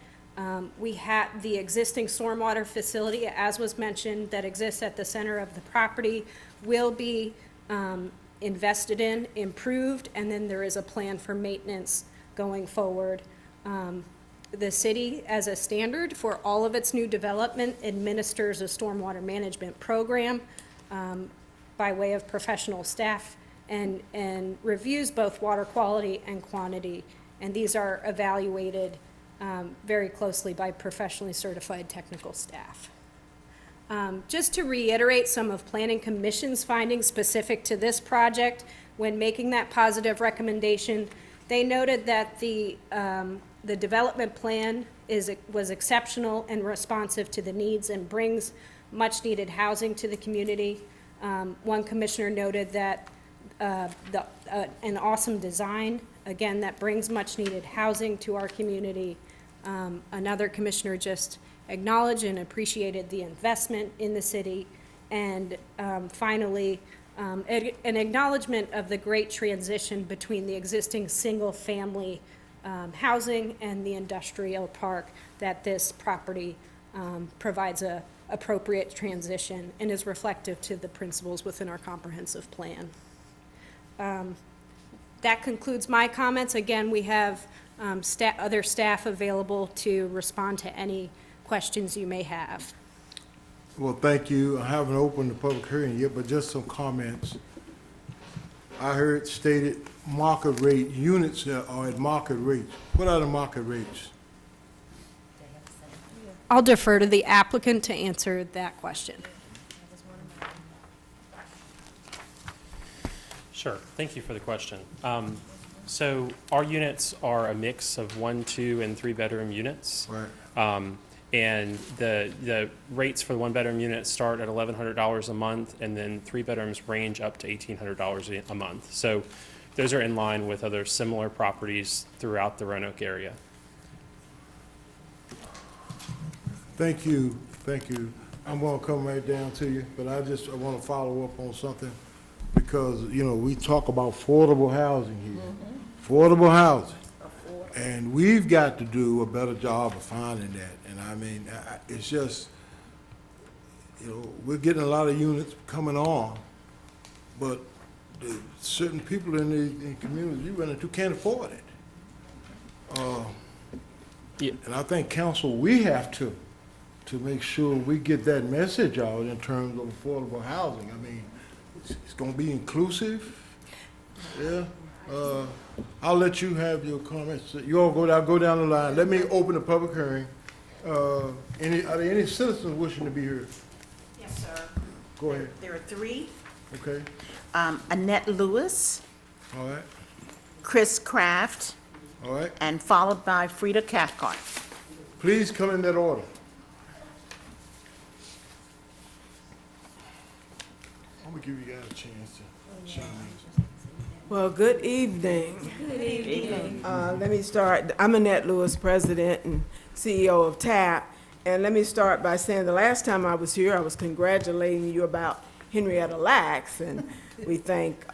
we have the existing stormwater facility, as was mentioned, that exists at the center of the property will be invested in, improved, and then there is a plan for maintenance going forward. The city, as a standard for all of its new development, administers a stormwater management program by way of professional staff and reviews both water quality and quantity. And these are evaluated very closely by professionally certified technical staff. Just to reiterate some of Planning Commission's findings specific to this project, when making that positive recommendation, they noted that the development plan was exceptional and responsive to the needs and brings much-needed housing to the community. One commissioner noted that an awesome design, again, that brings much-needed housing to our community. Another commissioner just acknowledged and appreciated the investment in the city. And finally, an acknowledgement of the great transition between the existing single-family housing and the industrial park, that this property provides a appropriate transition and is reflective to the principles within our comprehensive plan. That concludes my comments. Again, we have other staff available to respond to any questions you may have. Well, thank you. I haven't opened the public hearing yet, but just some comments. I heard stated market rate units are at market rates. What are the market rates? I'll defer to the applicant to answer that question. Sure, thank you for the question. So our units are a mix of 1, 2, and 3-bedroom units. Right. And the rates for the 1-bedroom units start at $1,100 a month, and then 3 bedrooms range up to $1,800 a month. So those are in line with other similar properties throughout the Roanoke area. Thank you, thank you. I'm gonna come right down to you, but I wanna follow up on something, because, you know, we talk about affordable housing here. Affordable housing. And we've got to do a better job of finding that. And I mean, it's just, you know, we're getting a lot of units coming on, but the certain people in the communities you run into can't afford it. And I think council, we have to make sure we get that message out in terms of affordable housing. I mean, it's gonna be inclusive, yeah. I'll let you have your comments. You all go down the line. Let me open the public hearing. Are there any citizens wishing to be here? Yes, sir. Go ahead. There are 3. Okay, Annette Lewis, all right, Chris Kraft, all right. and followed by Frida Cathcart. Please come in that order. I'm gonna give you guys a chance to chime in. Well, good evening. Good evening. Let me start. I'm Annette Lewis, President and CEO of TAP. And let me start by saying the last time I was here, I was congratulating you about Henrietta Lacks. And we thank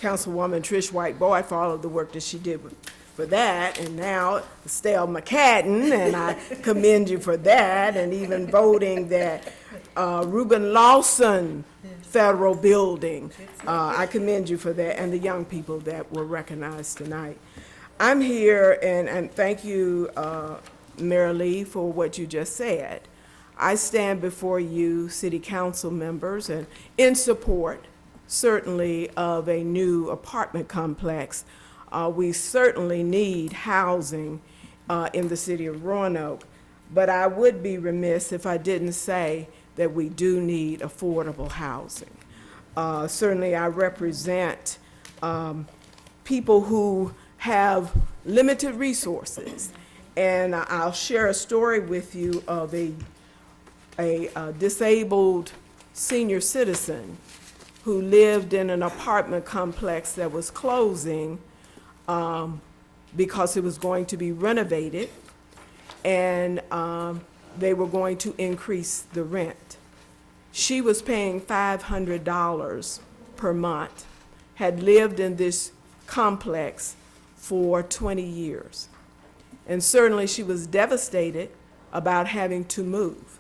Councilwoman Trish White Boyd for all of the work that she did with for that, and now Estelle McCadden, and I commend you for that, and even voting that Reuben Lawson Federal Building, I commend you for that, and the young people that were recognized tonight. I'm here, and thank you, Mayor Lee, for what you just said. I stand before you, city council members, and in support, certainly, of a new apartment complex. We certainly need housing in the city of Roanoke, but I would be remiss if I didn't say that we do need affordable housing. Certainly, I represent people who have limited resources, and I'll share a story with you of a disabled senior citizen who lived in an apartment complex that was closing because it was going to be renovated, and they were going to increase the rent. She was paying $500 per month, had lived in this complex for 20 years. And certainly she was devastated about having to move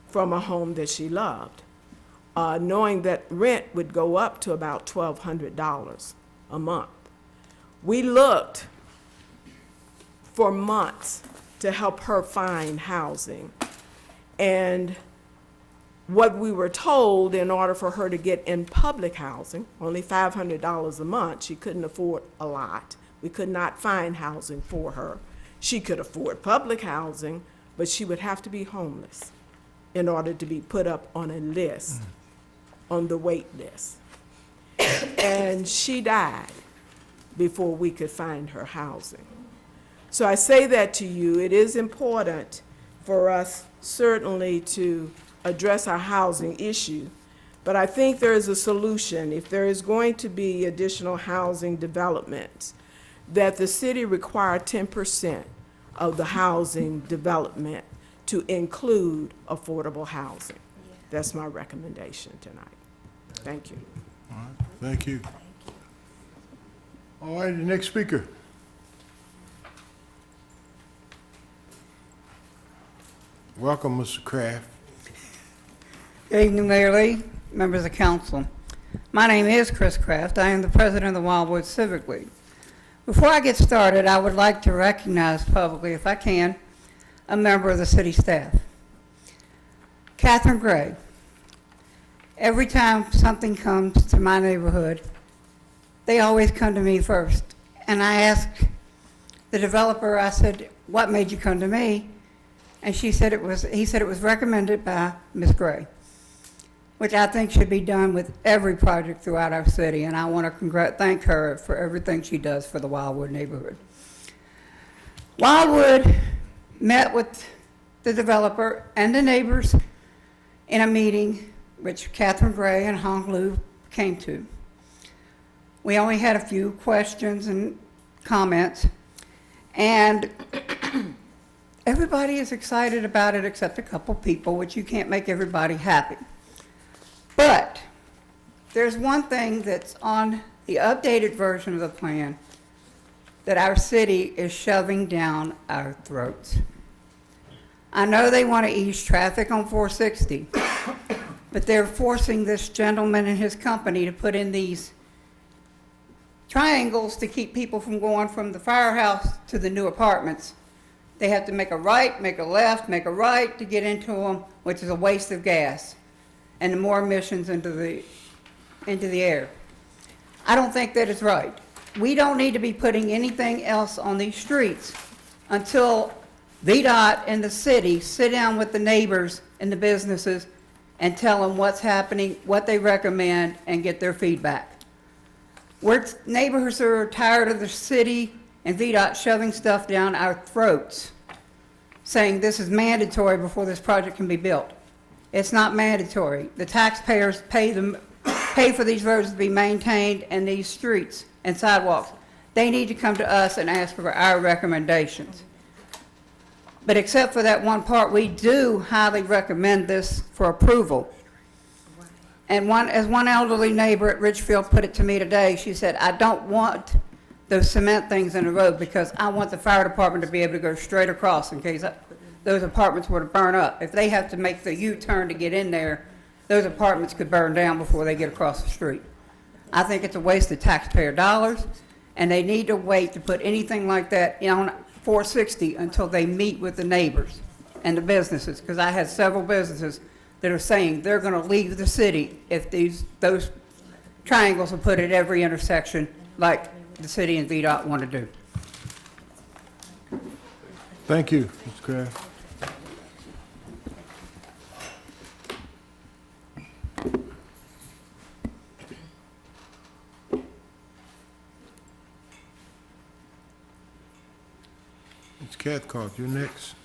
from a home that she loved, knowing that rent would go up to about $1,200 a month. We looked for months to help her find housing. And what we were told, in order for her to get in public housing, only $500 a month, she couldn't afford a lot. We could not find housing for her. She could afford public housing, but she would have to be homeless in order to be put up on a list, on the wait list. And she died before we could find her housing. So I say that to you. It is important for us certainly to address our housing issue, but I think there is a solution. If there is going to be additional housing development, that the city require 10% of the housing development to include affordable housing. That's my recommendation tonight. Thank you. All right, thank you. All right, the next speaker. Welcome, Mr. Kraft. Good evening, Mayor Lee, members of council. My name is Chris Kraft. I am the president of the Wildwood Civic League. Before I get started, I would like to recognize publicly, if I can, a member of the city staff. Catherine Gray. Every time something comes to my neighborhood, they always come to me first. And I asked the developer, I said, what made you come to me? And he said it was recommended by Ms. Gray, which I think should be done with every project throughout our city. And I want to thank her for everything she does for the Wildwood neighborhood. Wildwood met with the developer and the neighbors in a meeting which Catherine Gray and Hong Lu came to. We only had a few questions and comments, and everybody is excited about it except a couple people, which you can't make everybody happy. But there's one thing that's on the updated version of the plan that our city is shoving down our throats. I know they want to ease traffic on 460, but they're forcing this gentleman and his company to put in these triangles to keep people from going from the firehouse to the new apartments. They have to make a right, make a left, make a right to get into them, which is a waste of gas and more emissions into the air. I don't think that is right. We don't need to be putting anything else on these streets until VDOT and the city sit down with the neighbors and the businesses and tell them what's happening, what they recommend, and get their feedback. Neighbors are tired of the city and VDOT shoving stuff down our throats, saying this is mandatory before this project can be built. It's not mandatory. The taxpayers pay for these roads to be maintained and these streets and sidewalks. They need to come to us and ask for our recommendations. But except for that one part, we do highly recommend this for approval. And as one elderly neighbor at Ridgefield put it to me today, she said, I don't want those cement things in the road, because I want the fire department to be able to go straight across in case those apartments were to burn up. If they have to make the U-turn to get in there, those apartments could burn down before they get across the street. I think it's a waste of taxpayer dollars, and they need to wait to put anything like that on 460 until they meet with the neighbors and the businesses, because I had several businesses that are saying they're going to leave the city if those triangles are put at every intersection like the city and VDOT want to do. Thank you, Mr. Kraft. Ms. Cathcart, you're next.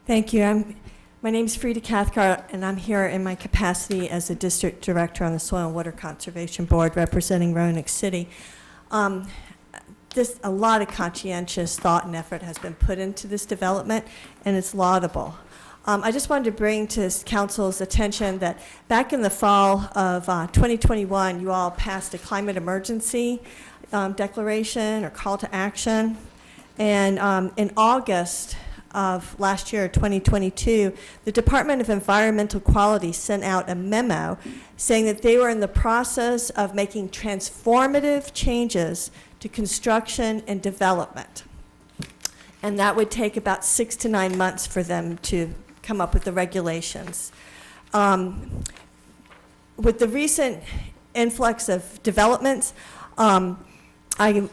Thank you. My name is Frida Cathcart, and I'm here in my capacity as a district director on the Soil and Water Conservation Board representing Roanoke City. A lot of conscientious thought and effort has been put into this development, and it's laudable. I just wanted to bring to council's attention that back in the fall of 2021, you all passed a climate emergency declaration or call to action. And in August of last year, 2022, the Department of Environmental Quality sent out a memo saying that they were in the process of making transformative changes to construction and development. And that would take about 6 to 9 months for them to come up with the regulations. With the recent influx of developments, I've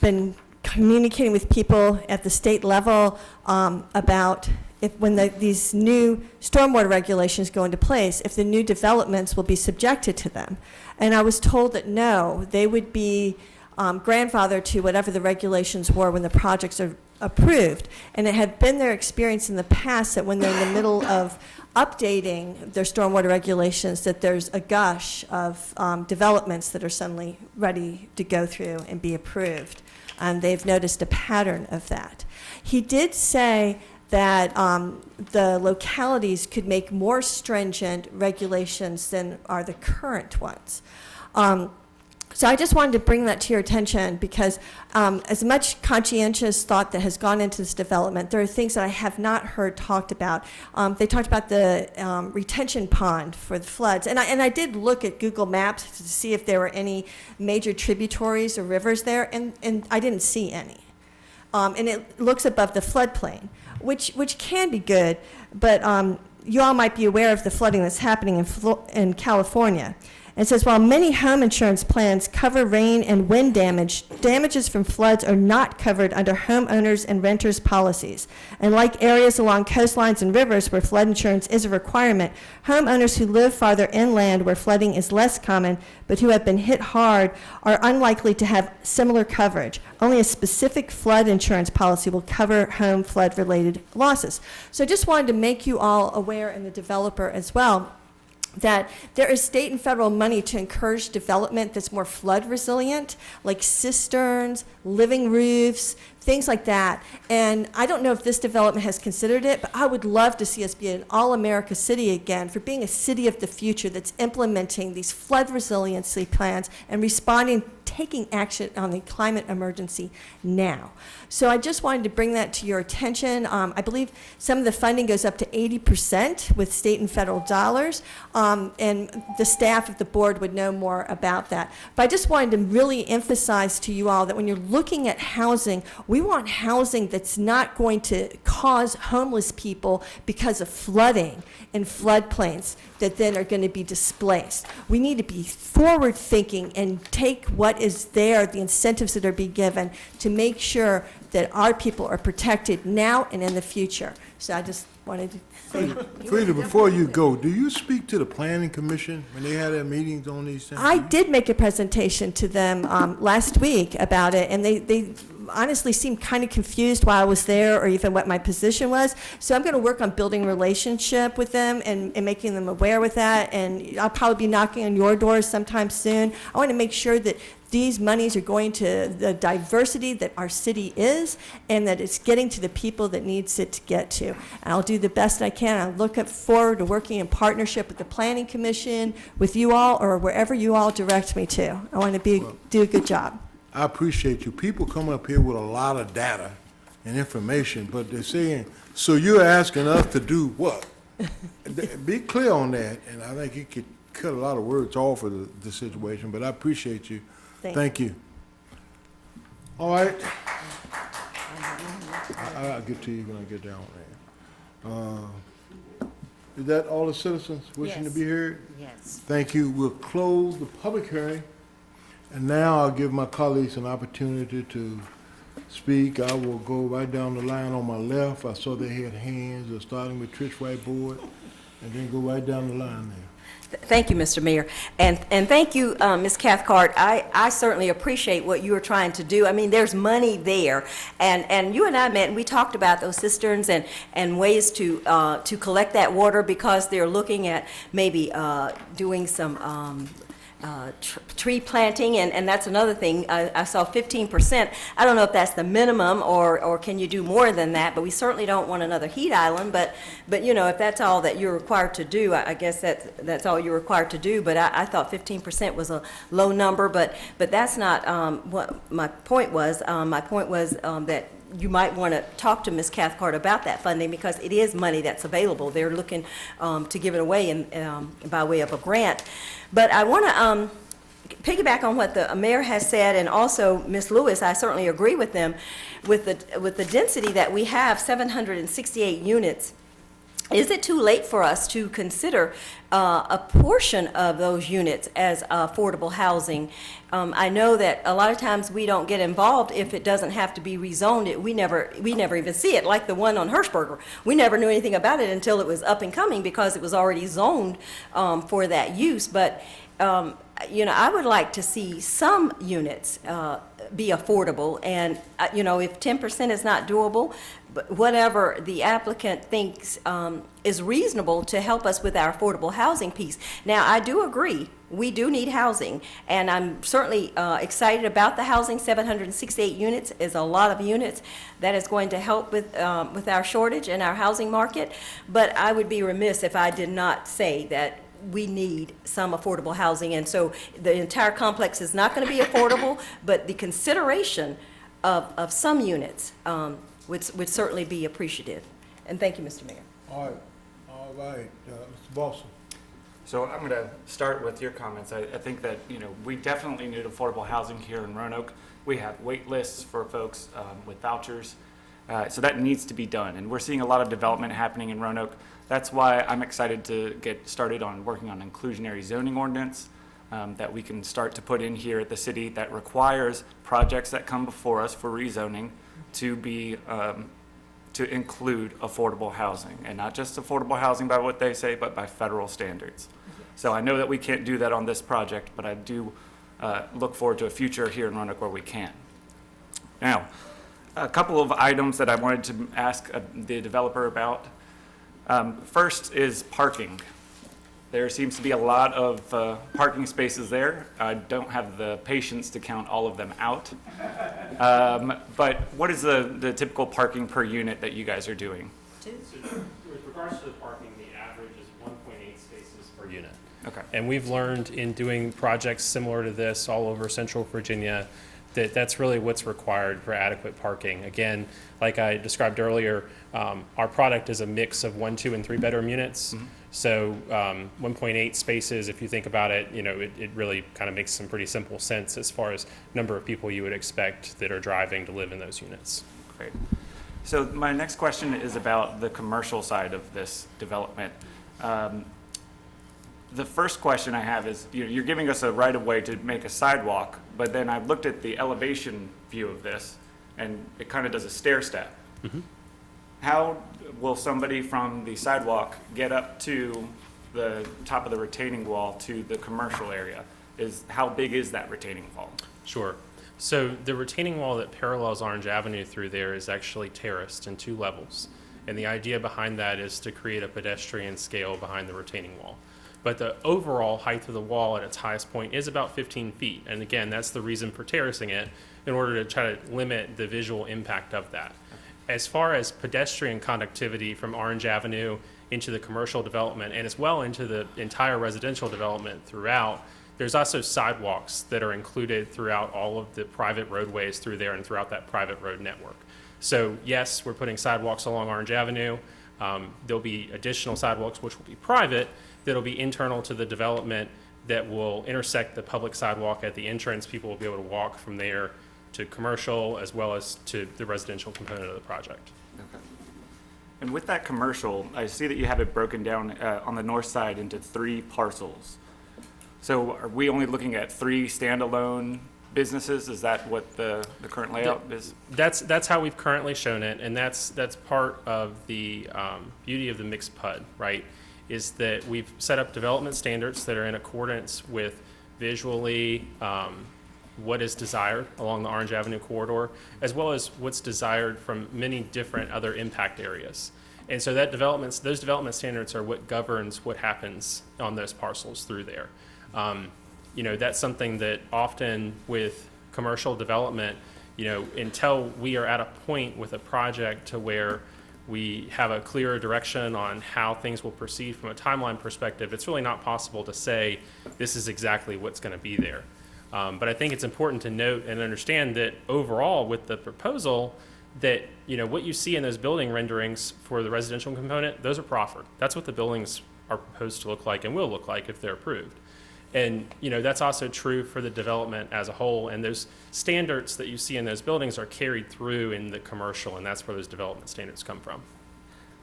been communicating with people at the state level about when these new stormwater regulations go into place, if the new developments will be subjected to them. And I was told that no, they would be grandfathered to whatever the regulations were when the projects are approved. And it had been their experience in the past that when they're in the middle of updating their stormwater regulations, that there's a gush of developments that are suddenly ready to go through and be approved. And they've noticed a pattern of that. He did say that the localities could make more stringent regulations than are the current ones. So I just wanted to bring that to your attention because as much conscientious thought that has gone into this development, there are things that I have not heard talked about. They talked about the retention pond for the floods. And I did look at Google Maps to see if there were any major tributaries or rivers there, and I didn't see any. And it looks above the floodplain, which can be good, but you all might be aware of the flooding that's happening in California. It says, while many home insurance plans cover rain and wind damage, damages from floods are not covered under homeowners and renters policies. And like areas along coastlines and rivers where flood insurance is a requirement, homeowners who live farther inland where flooding is less common, but who have been hit hard, are unlikely to have similar coverage. Only a specific flood insurance policy will cover home flood-related losses. So I just wanted to make you all aware, and the developer as well, that there is state and federal money to encourage development that's more flood resilient, like cisterns, living roofs, things like that. And I don't know if this development has considered it, but I would love to see us be an all-America city again for being a city of the future that's implementing these flood resiliency plans and responding, taking action on the climate emergency now. So I just wanted to bring that to your attention. I believe some of the funding goes up to 80% with state and federal dollars, and the staff of the board would know more about that. But I just wanted to really emphasize to you all that when you're looking at housing, we want housing that's not going to cause homeless people because of flooding in floodplains that then are going to be displaced. We need to be forward thinking and take what is there, the incentives that are being given, to make sure that our people are protected now and in the future. So I just wanted to say. Frida, before you go, do you speak to the planning commission when they have their meetings on these things? I did make a presentation to them last week about it, and they honestly seemed kind of confused while I was there, or even what my position was. So I'm going to work on building relationship with them and making them aware with that. And I'll probably be knocking on your doors sometime soon. I want to make sure that these monies are going to the diversity that our city is, and that it's getting to the people that needs it to get to. And I'll do the best I can. I look forward to working in partnership with the Planning Commission, with you all, or wherever you all direct me to. I want to do a good job. I appreciate you. People come up here with a lot of data and information, but they're saying, so you're asking us to do what? Be clear on that, and I think you could cut a lot of words off of the situation, but I appreciate you. Thank you. All right. I'll get to you when I get down there. Is that all the citizens wishing to be heard? Yes. Thank you. We'll close the public hearing. And now I'll give my colleagues an opportunity to speak. I will go right down the line on my left. I saw they had hands, starting with Trish Whiteboard, and then go right down the line there. Thank you, Mr. Mayor. And thank you, Ms. Cathcart. I certainly appreciate what you are trying to do. I mean, there's money there. And you and I met, and we talked about those cisterns and ways to collect that water, because they're looking at maybe doing some tree planting, and that's another thing. I saw 15%. I don't know if that's the minimum, or can you do more than that, but we certainly don't want another heat island. But you know, if that's all that you're required to do, I guess that's all you're required to do. But I thought 15% was a low number, but that's not what my point was. My point was that you might want to talk to Ms. Cathcart about that funding, because it is money that's available. They're looking to give it away by way of a grant. But I want to piggyback on what the mayor has said, and also Ms. Lewis. I certainly agree with them with the density that we have, 768 units. Is it too late for us to consider a portion of those units as affordable housing? I know that a lot of times we don't get involved if it doesn't have to be rezoned. We never even see it, like the one on Hirschberger. We never knew anything about it until it was up and coming, because it was already zoned for that use. But you know, I would like to see some units be affordable, and you know, if 10% is not doable, but whatever the applicant thinks is reasonable to help us with our affordable housing piece. Now, I do agree, we do need housing, and I'm certainly excited about the housing. 768 units is a lot of units. That is going to help with our shortage in our housing market, but I would be remiss if I did not say that we need some affordable housing. And so the entire complex is not going to be affordable, but the consideration of some units would certainly be appreciative. And thank you, Mr. Mayor. All right, Mr. Boston. So I'm going to start with your comments. I think that, you know, we definitely need affordable housing here in Roanoke. We have wait lists for folks with vouchers. So that needs to be done. And we're seeing a lot of development happening in Roanoke. That's why I'm excited to get started on working on inclusionary zoning ordinance that we can start to put in here at the city that requires projects that come before us for rezoning to be to include affordable housing, and not just affordable housing by what they say, but by federal standards. So I know that we can't do that on this project, but I do look forward to a future here in Roanoke where we can. Now, a couple of items that I wanted to ask the developer about. First is parking. There seems to be a lot of parking spaces there. I don't have the patience to count all of them out. But what is the typical parking per unit that you guys are doing? So with regards to the parking, the average is 1.8 spaces per unit. Okay. And we've learned in doing projects similar to this all over Central Virginia that that's really what's required for adequate parking. Again, like I described earlier, our product is a mix of 1, 2, and 3 bedroom units. Mm-hmm. So 1.8 spaces, if you think about it, you know, it really kind of makes some pretty simple sense as far as number of people you would expect that are driving to live in those units. Great. So my next question is about the commercial side of this development. The first question I have is, you're giving us a right of way to make a sidewalk, but then I've looked at the elevation view of this, and it kind of does a stair step. Mm-hmm. How will somebody from the sidewalk get up to the top of the retaining wall to the commercial area? How big is that retaining wall? Sure. So the retaining wall that parallels Orange Avenue through there is actually terraced in 2 levels. And the idea behind that is to create a pedestrian scale behind the retaining wall. But the overall height of the wall at its highest point is about 15 feet. And again, that's the reason for terracing it, in order to try to limit the visual impact of that. As far as pedestrian conductivity from Orange Avenue into the commercial development and as well into the entire residential development throughout, there's also sidewalks that are included throughout all of the private roadways through there and throughout that private road network. So yes, we're putting sidewalks along Orange Avenue. There'll be additional sidewalks which will be private, that'll be internal to the development, that will intersect the public sidewalk at the entrance. People will be able to walk from there to commercial as well as to the residential component of the project. Okay. And with that commercial, I see that you have it broken down on the north side into 3 parcels. So are we only looking at 3 standalone businesses? Is that what the current layout is? That's how we've currently shown it, and that's part of the beauty of the mixed PUD, right? Is that we've set up development standards that are in accordance with visually what is desired along the Orange Avenue corridor, as well as what's desired from many different other impact areas. And so those development standards are what governs what happens on those parcels through there. That's something that often with commercial development, until we are at a point with a project to where we have a clearer direction on how things will proceed from a timeline perspective, it's really not possible to say this is exactly what's going to be there. But I think it's important to note and understand that overall with the proposal that, what you see in those building renderings for the residential component, those are proffered. That's what the buildings are proposed to look like and will look like if they're approved. And, that's also true for the development as a whole. And those standards that you see in those buildings are carried through in the commercial, and that's where those development standards come from.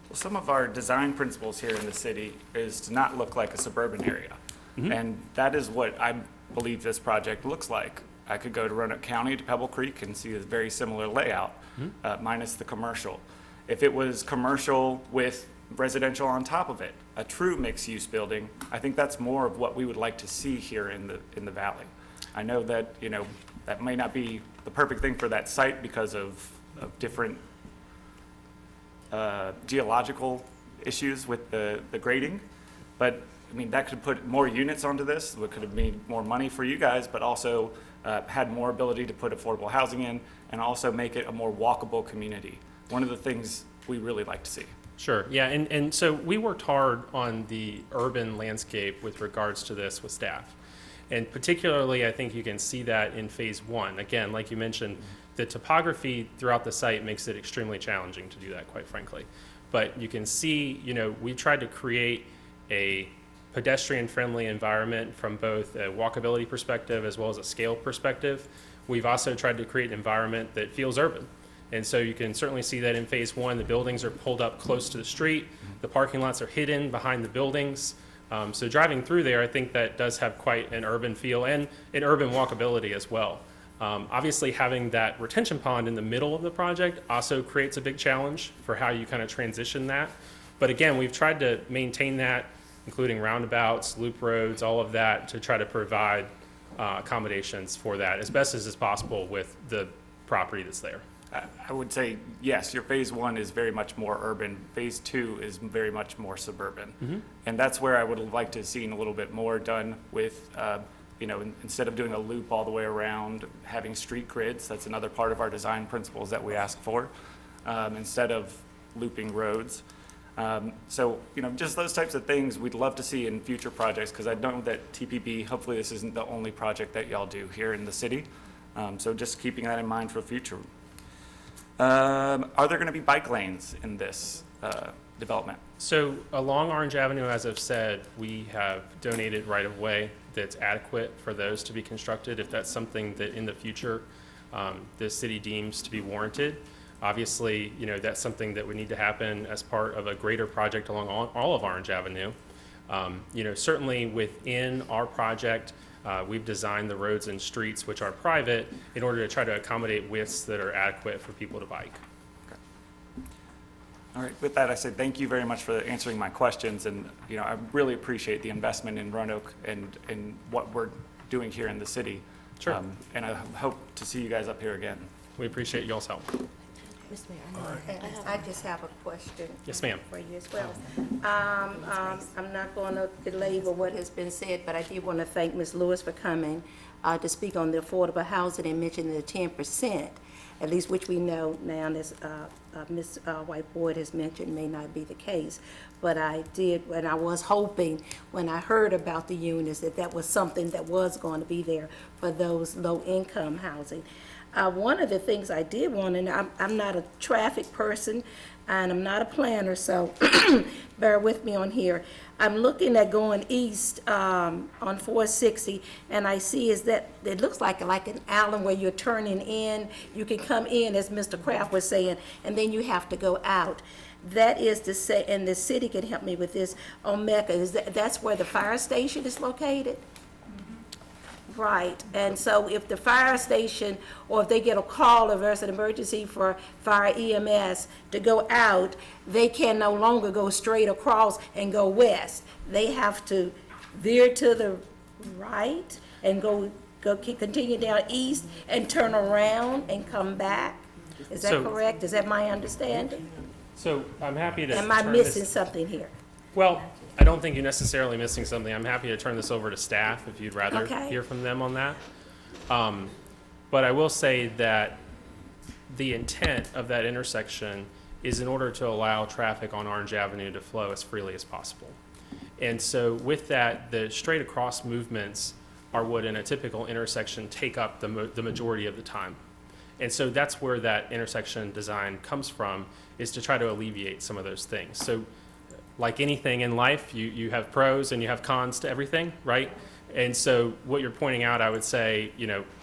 Well, some of our design principles here in the city is to not look like a suburban area. Mm-hmm. And that is what I believe this project looks like. I could go to Roanoke County to Pebble Creek and see a very similar layout, minus the commercial. If it was commercial with residential on top of it, a true mixed-use building, I think that's more of what we would like to see here in the valley. I know that, that may not be the perfect thing for that site because of different geological issues with the grading, but I mean, that could put more units onto this, what could have made more money for you guys, but also had more ability to put affordable housing in and also make it a more walkable community. One of the things we really like to see. Sure, yeah, and so we worked hard on the urban landscape with regards to this with staff. And particularly, I think you can see that in phase 1. Again, like you mentioned, the topography throughout the site makes it extremely challenging to do that, quite frankly. But you can see, we tried to create a pedestrian-friendly environment from both a walkability perspective as well as a scale perspective. We've also tried to create an environment that feels urban. And so you can certainly see that in phase 1, the buildings are pulled up close to the street, the parking lots are hidden behind the buildings. So driving through there, I think that does have quite an urban feel and an urban walkability as well. Obviously, having that retention pond in the middle of the project also creates a big challenge for how you kind of transition that. But again, we've tried to maintain that, including roundabouts, loop roads, all of that, to try to provide accommodations for that as best as is possible with the property that's there. I would say, yes, your phase 1 is very much more urban. Phase 2 is very much more suburban. Mm-hmm. And that's where I would have liked to have seen a little bit more done with, instead of doing a loop all the way around, having street grids. That's another part of our design principles that we ask for, instead of looping roads. So, just those types of things we'd love to see in future projects, because I know that TPB, hopefully this isn't the only project that y'all do here in the city. So just keeping that in mind for future. Are there going to be bike lanes in this development? So along Orange Avenue, as I've said, we have donated right-of-way that's adequate for those to be constructed if that's something that in the future the city deems to be warranted. Obviously, that's something that would need to happen as part of a greater project along all of Orange Avenue. Certainly within our project, we've designed the roads and streets, which are private, in order to try to accommodate widths that are adequate for people to bike. Okay. All right, with that, I say thank you very much for answering my questions, and I really appreciate the investment in Roanoke and what we're doing here in the city. Sure. And I hope to see you guys up here again. We appreciate y'all's help. Mr. Mayor, I just have a question. Yes, ma'am. For you as well. I'm not going to belabor what has been said, but I did want to thank Ms. Lewis for coming to speak on the affordable housing and mention the 10%, at least which we know now, as Ms. White Boyd has mentioned, may not be the case. But I did, and I was hoping when I heard about the units that that was something that was going to be there for those low-income housing. One of the things I did want, and I'm not a traffic person, and I'm not a planner, so bear with me on here. I'm looking at going east on 460, and I see is that it looks like an alley where you're turning in. You can come in, as Mr. Kraft was saying, and then you have to go out. That is to say, and the city can help me with this, Omeka, that's where the fire station is located? Right, and so if the fire station, or if they get a call, if there's an emergency for fire EMS to go out, they can no longer go straight across and go west. They have to veer to the right and continue down east and turn around and come back. Is that correct? Is that my understanding? So I'm happy to. Am I missing something here? Well, I don't think you're necessarily missing something. I'm happy to turn this over to staff if you'd rather hear from them on that. But I will say that the intent of that intersection is in order to allow traffic on Orange Avenue to flow as freely as possible. And so with that, the straight across movements are what in a typical intersection take up the majority of the time. And so that's where that intersection design comes from, is to try to alleviate some of those things. So like anything in life, you have pros and you have cons to everything, right? And so what you're pointing out, I would say,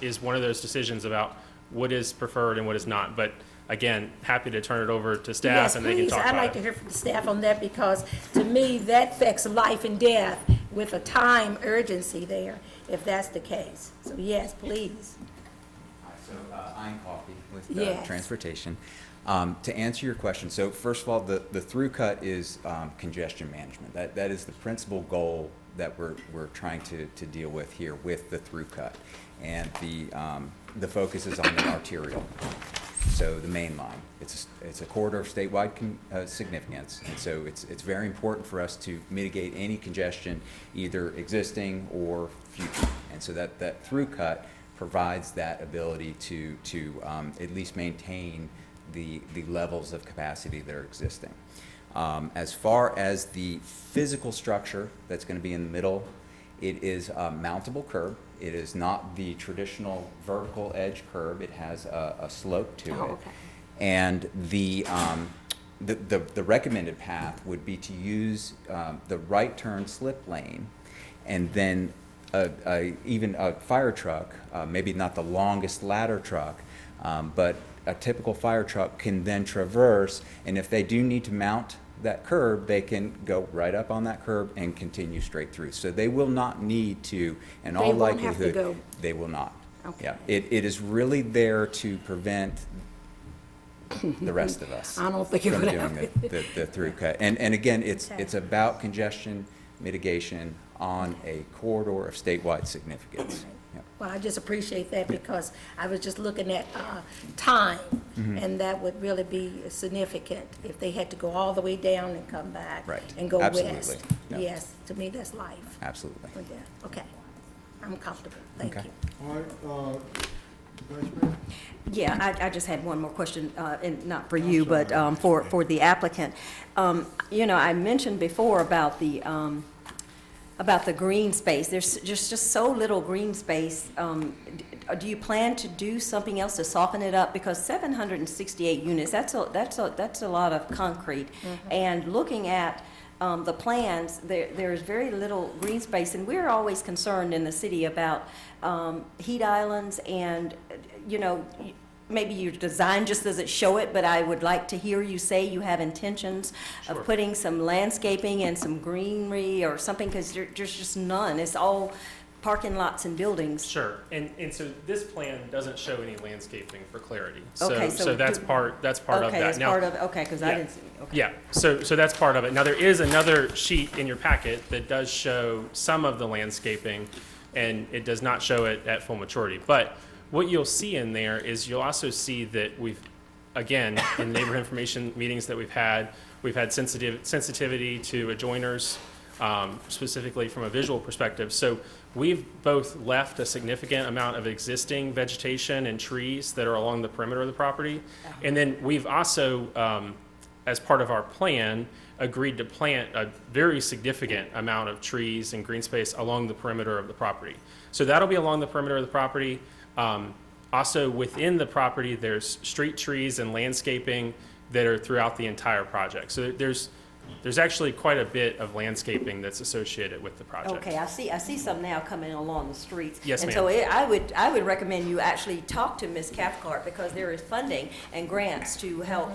is one of those decisions about what is preferred and what is not. But again, happy to turn it over to staff and they can talk about it. Yes, please. I'd like to hear from the staff on that, because to me, that affects life and death with a time urgency there, if that's the case. So yes, please. So I'm Coffee with Yes. Transportation. To answer your question, so first of all, the through cut is congestion management. That is the principal goal that we're trying to deal with here with the through cut, and the focus is on the arterial, so the main line. It's a corridor of statewide significance, and so it's very important for us to mitigate any congestion, either existing or future, and so that through cut provides that ability to at least maintain the levels of capacity that are existing. As far as the physical structure that's going to be in the middle, it is a mountable curb. It is not the traditional vertical edge curb. It has a slope to it. Okay. And the recommended path would be to use the right turn slip lane, and then even a fire truck, maybe not the longest ladder truck, but a typical fire truck can then traverse, and if they do need to mount that curb, they can go right up on that curb and continue straight through. So they will not need to, in all won't have to likelihood, go. they will not. Okay. Yeah, it is really there to prevent the rest of us I don't think it from would doing happen. the through cut. And again, it's about congestion mitigation on a corridor of statewide significance. Yeah. Well, I just appreciate that, because I was just looking at time, and that would really be significant if they had to go all the way down and come back. Right. And go Absolutely. west. Yeah. Yes, to me, that's life. Absolutely. Yeah. Okay, I'm comfortable. Thank Okay. you. All right, Vice Mayor? Yeah, I just had one more question, and not for you, but for the applicant. I mentioned before about the green space. There's just so little green space. Do you plan to do something else to soften it up? Because 768 units, that's a lot of concrete. And looking at the plans, there's very little green space, and we're always concerned in the city about heat islands, and maybe your design just doesn't show it, but I would like to hear you say you have intentions of putting some landscaping and some greenery or something, because there's just none. It's all parking lots and buildings. Sure, and so this plan doesn't show any landscaping for clarity. Okay, So that's part of that. Okay, that's Now, part of it, okay, because I yeah. didn't see, okay. Yeah, so that's part of it. Now, there is another sheet in your packet that does show some of the landscaping, and it does not show it at full maturity. But what you'll see in there is you'll also see that we've, again, in neighborhood information meetings that we've had sensitivity to adjoiners, specifically from a visual perspective. So we've both left a significant amount of existing vegetation and trees that are along the perimeter of the property. And then we've also, as part of our plan, agreed to plant a very significant amount of trees and green space along the perimeter of the property. So that'll be along the perimeter of the property. Also within the property, there's street trees and landscaping that are throughout the entire project. So there's actually quite a bit of landscaping that's associated with the project. Okay, I see some now coming along the streets. Yes, And ma'am. so I would recommend you actually talk to Ms. Cathcart, because there is funding and grants to help,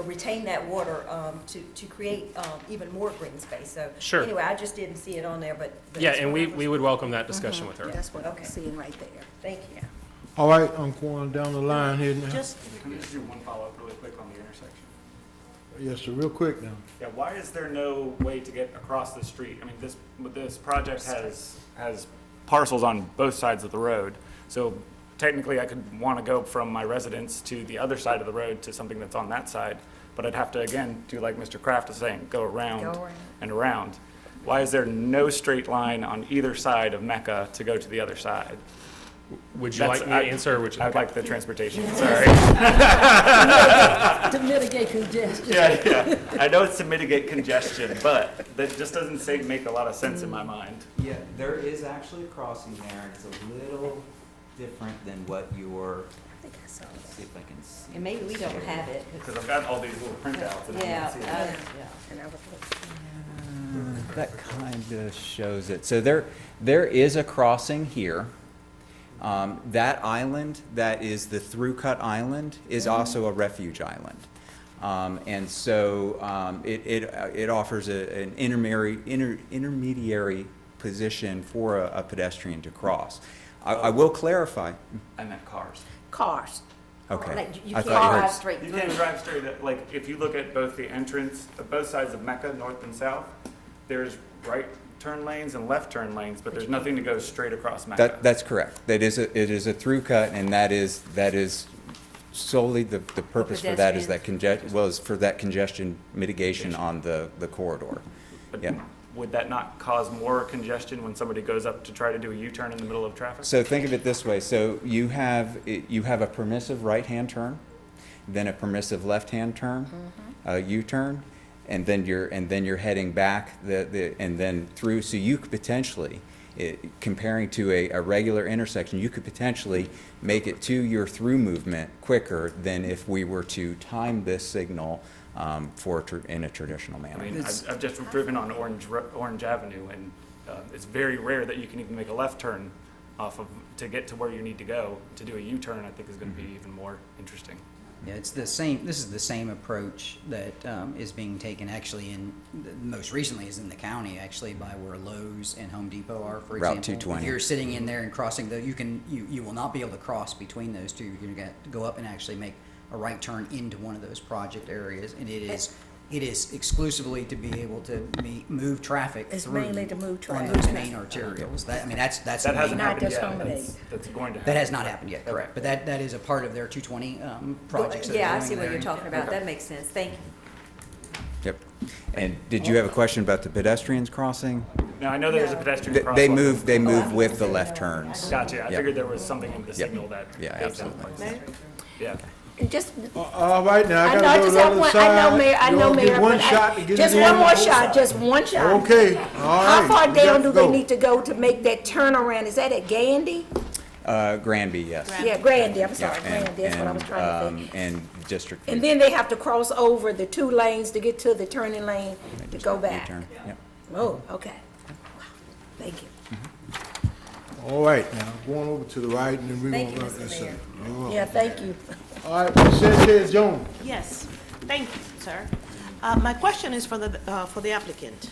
retain that water, to create, even more green space. So Sure. anyway, I just didn't see it on there, but. Yeah, and we would welcome that discussion with her. That's what I'm seeing right there. Thank you. All right, I'm going down the line here now. Can we just do one follow-up really quick on the intersection? Yes, sir, real quick now. Yeah, why is there no way to get across the street? I mean, this project has parcels on both sides of the road. So technically, I could want to go from my residence to the other side of the road to something that's on that side. But I'd have to, again, do like Mr. Kraft is saying, go around and around. Why is there no straight line on either side of Mecca to go to the other side? Would you like me to answer, or would you? I'd like the transportation, sorry. To mitigate congestion. Yeah. I know it's to mitigate congestion, but that just doesn't make a lot of sense in my mind. Yeah, there is actually a crossing there, and it's a little different than what you're, let's see if I can see. And maybe we don't have it. Because I've got all these little printouts and I Yeah, don't see it. And I was looking. That kind of shows it. So there is a crossing here. That island, that is the through-cut island, is also a refuge island. And so it offers an intermediary position for a pedestrian to cross. I will clarify. I meant cars. Cars. Okay. Like, you I can't thought you heard- drive straight You through. can't drive straight, like, if you look at both the entrance, both sides of Mecca, north and south, there's right turn lanes and left turn lanes, but there's nothing to go straight across Mecca. That's correct. It is a through cut, and that is solely the purpose for that is that congestion mitigation on the corridor. But Yeah. would that not cause more congestion when somebody goes up to try to do a U-turn in the middle of traffic? So think of it this way. So you have a permissive right-hand turn, then a permissive left-hand turn, a U-turn, and then you're heading back and then through. So you could potentially, comparing to a regular intersection, you could potentially make it to your through movement quicker than if we were to time this signal in a traditional manner. I mean, I've just driven on Orange Avenue, and it's very rare that you can even make a left turn to get to where you need to go. To do a U-turn, I think is going to be even more interesting. Yeah, it's the same, this is the same approach that is being taken actually most recently is in the county, actually, by where Lowe's and Home Depot are, for example. Route 220. If you're sitting in there and crossing you will not be able to cross between those two. You're going to have to go up and actually make a right turn into one of those project areas, and it is exclusively to be able to move traffic It's through mainly to move on traffic. those main arterials. That's That the hasn't main- happened yet. accommodate. That's going to happen. That has not happened yet, correct. But that is a part of their 220 projects that Yeah, they're I doing see what there. you're talking about. That makes sense. Thank you. Yep. And did you have a question about the pedestrians crossing? Now, I know there's a pedestrian crosswalk. They move with the left turns. Gotcha. I Yep. figured there was something in the signal that. Yeah, absolutely. Yeah. And just, All right, now, I I know, I gotta go to just the have other one, side. I know, Mayor, I You know, all get Mayor. one but I- shot to get it just in. one more shot, just one shot. Okay, all How right. far we got down do to they go. need to go to make that turnaround? Is that at Gandy? Granby, yes. Yeah, Grandy, I'm Yeah, sorry, Grandy, that's what I was trying to think. And District. And then they have to cross over the two lanes to get to the turning lane to go back. U-turn, yep. Oh, okay. Wow. Thank you. All right, now, going over to the right, and then we're Thank gonna you, run Mr. this. Mayor. You're welcome. Yeah, thank you. All right, Ms. Sanchez Jones. Yes, thank you, sir. My question is for the applicant.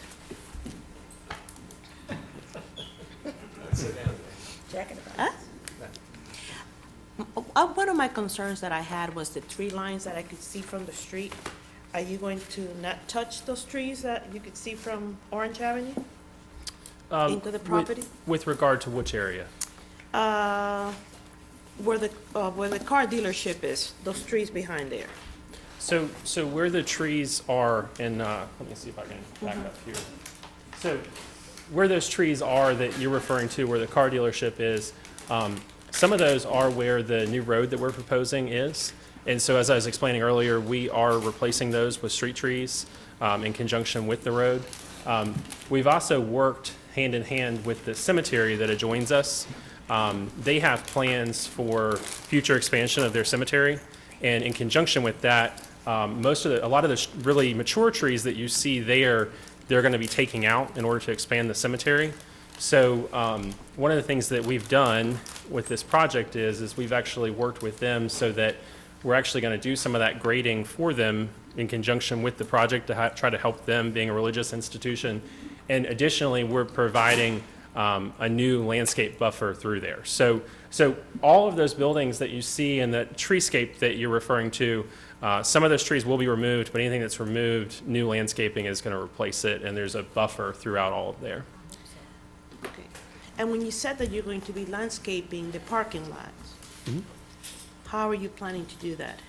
Jacking Huh? One of my concerns that I had was the tree lines that I could see from the street. Are you going to not touch those trees that you could see from Orange Avenue? into the property? With regard to which area? Where the car dealership is, those trees behind there. So where the trees are, and let me see if I can back up here. So where those trees are that you're referring to, where the car dealership is, some of those are where the new road that we're proposing is. And so as I was explaining earlier, we are replacing those with street trees in conjunction with the road. We've also worked hand in hand with the cemetery that adjoins us. They have plans for future expansion of their cemetery. And in conjunction with that, a lot of the really mature trees that you see there, they're going to be taking out in order to expand the cemetery. So one of the things that we've done with this project is we've actually worked with them so that we're actually going to do some of that grading for them in conjunction with the project to try to help them, being a religious institution. And additionally, we're providing a new landscape buffer through there. So all of those buildings that you see in the treescape that you're referring to, some of those trees will be removed, but anything that's removed, new landscaping is going to replace it, and there's a buffer throughout all of there. Okay. And when you said that you're going to be landscaping the parking lots, how are you planning to do that?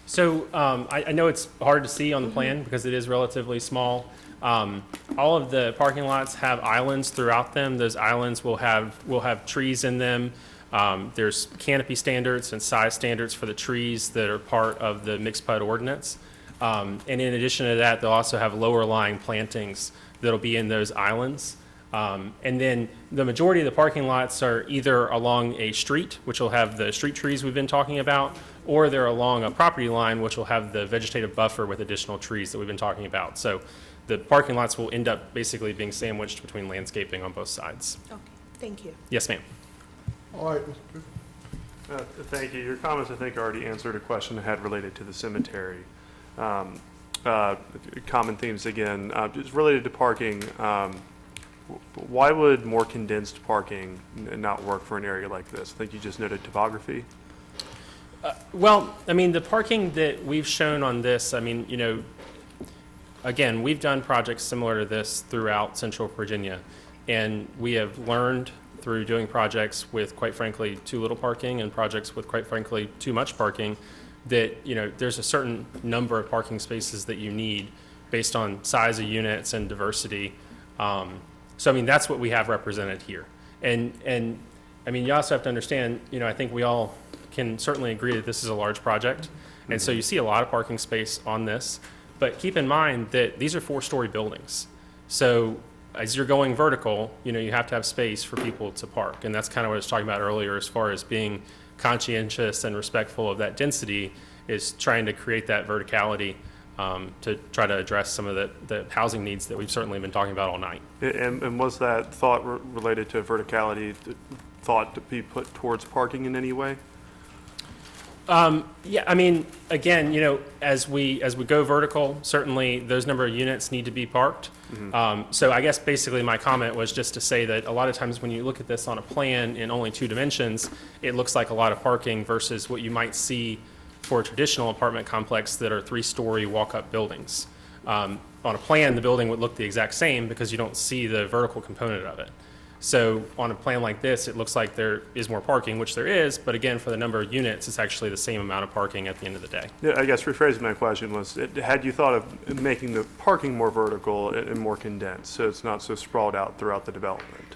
So I know it's hard to see on the plan because it is relatively small. All of the parking lots have islands throughout them. Those islands will have trees in them. There's canopy standards and size standards for the trees that are part of the mixed PUD ordinance. And in addition to that, they'll also have lower lying plantings that'll be in those islands. And then the majority of the parking lots are either along a street, which will have the street trees we've been talking about, or they're along a property line, which will have the vegetative buffer with additional trees that we've been talking about. So the parking lots will end up basically being sandwiched between landscaping on both sides. Okay, thank you. Yes, ma'am. All right, Mr. Chris. Thank you. Your comments, I think, already answered a question I had related to the cemetery. Common themes again, just related to parking. Why would more condensed parking not work for an area like this? I think you just noted topography. Well, I mean, the parking that we've shown on this, I mean, you know, again, we've done projects similar to this throughout Central Virginia, and we have learned through doing projects with, quite frankly, too little parking and projects with, quite frankly, too much parking, that, you know, there's a certain number of parking spaces that you need based on size of units and diversity. So, I mean, that's what we have represented here. And I mean, you also have to understand, you know, I think we all can certainly agree that this is a large project. And so you see a lot of parking space on this. But keep in mind that these are 4-story buildings. So as you're going vertical, you know, you have to have space for people to park. And that's kind of what I was talking about earlier as far as being conscientious and respectful of that density, is trying to create that verticality to try to address some of the housing needs that we've certainly been talking about all night. And was that thought related to verticality thought to be put towards parking in any way? Yeah, I mean, again, you know, as we go vertical, certainly those number of units need to be parked. So I guess basically my comment was just to say that a lot of times when you look at this on a plan in only 2 dimensions, it looks like a lot of parking versus what you might see for a traditional apartment complex that are 3-story walk-up buildings. On a plan, the building would look the exact same because you don't see the vertical component of it. So on a plan like this, it looks like there is more parking, which there is, but again, for the number of units, it's actually the same amount of parking at the end of the day. Yeah, I guess rephrasing my question was, had you thought of making the parking more vertical and more condensed, so it's not so sprawled out throughout the development?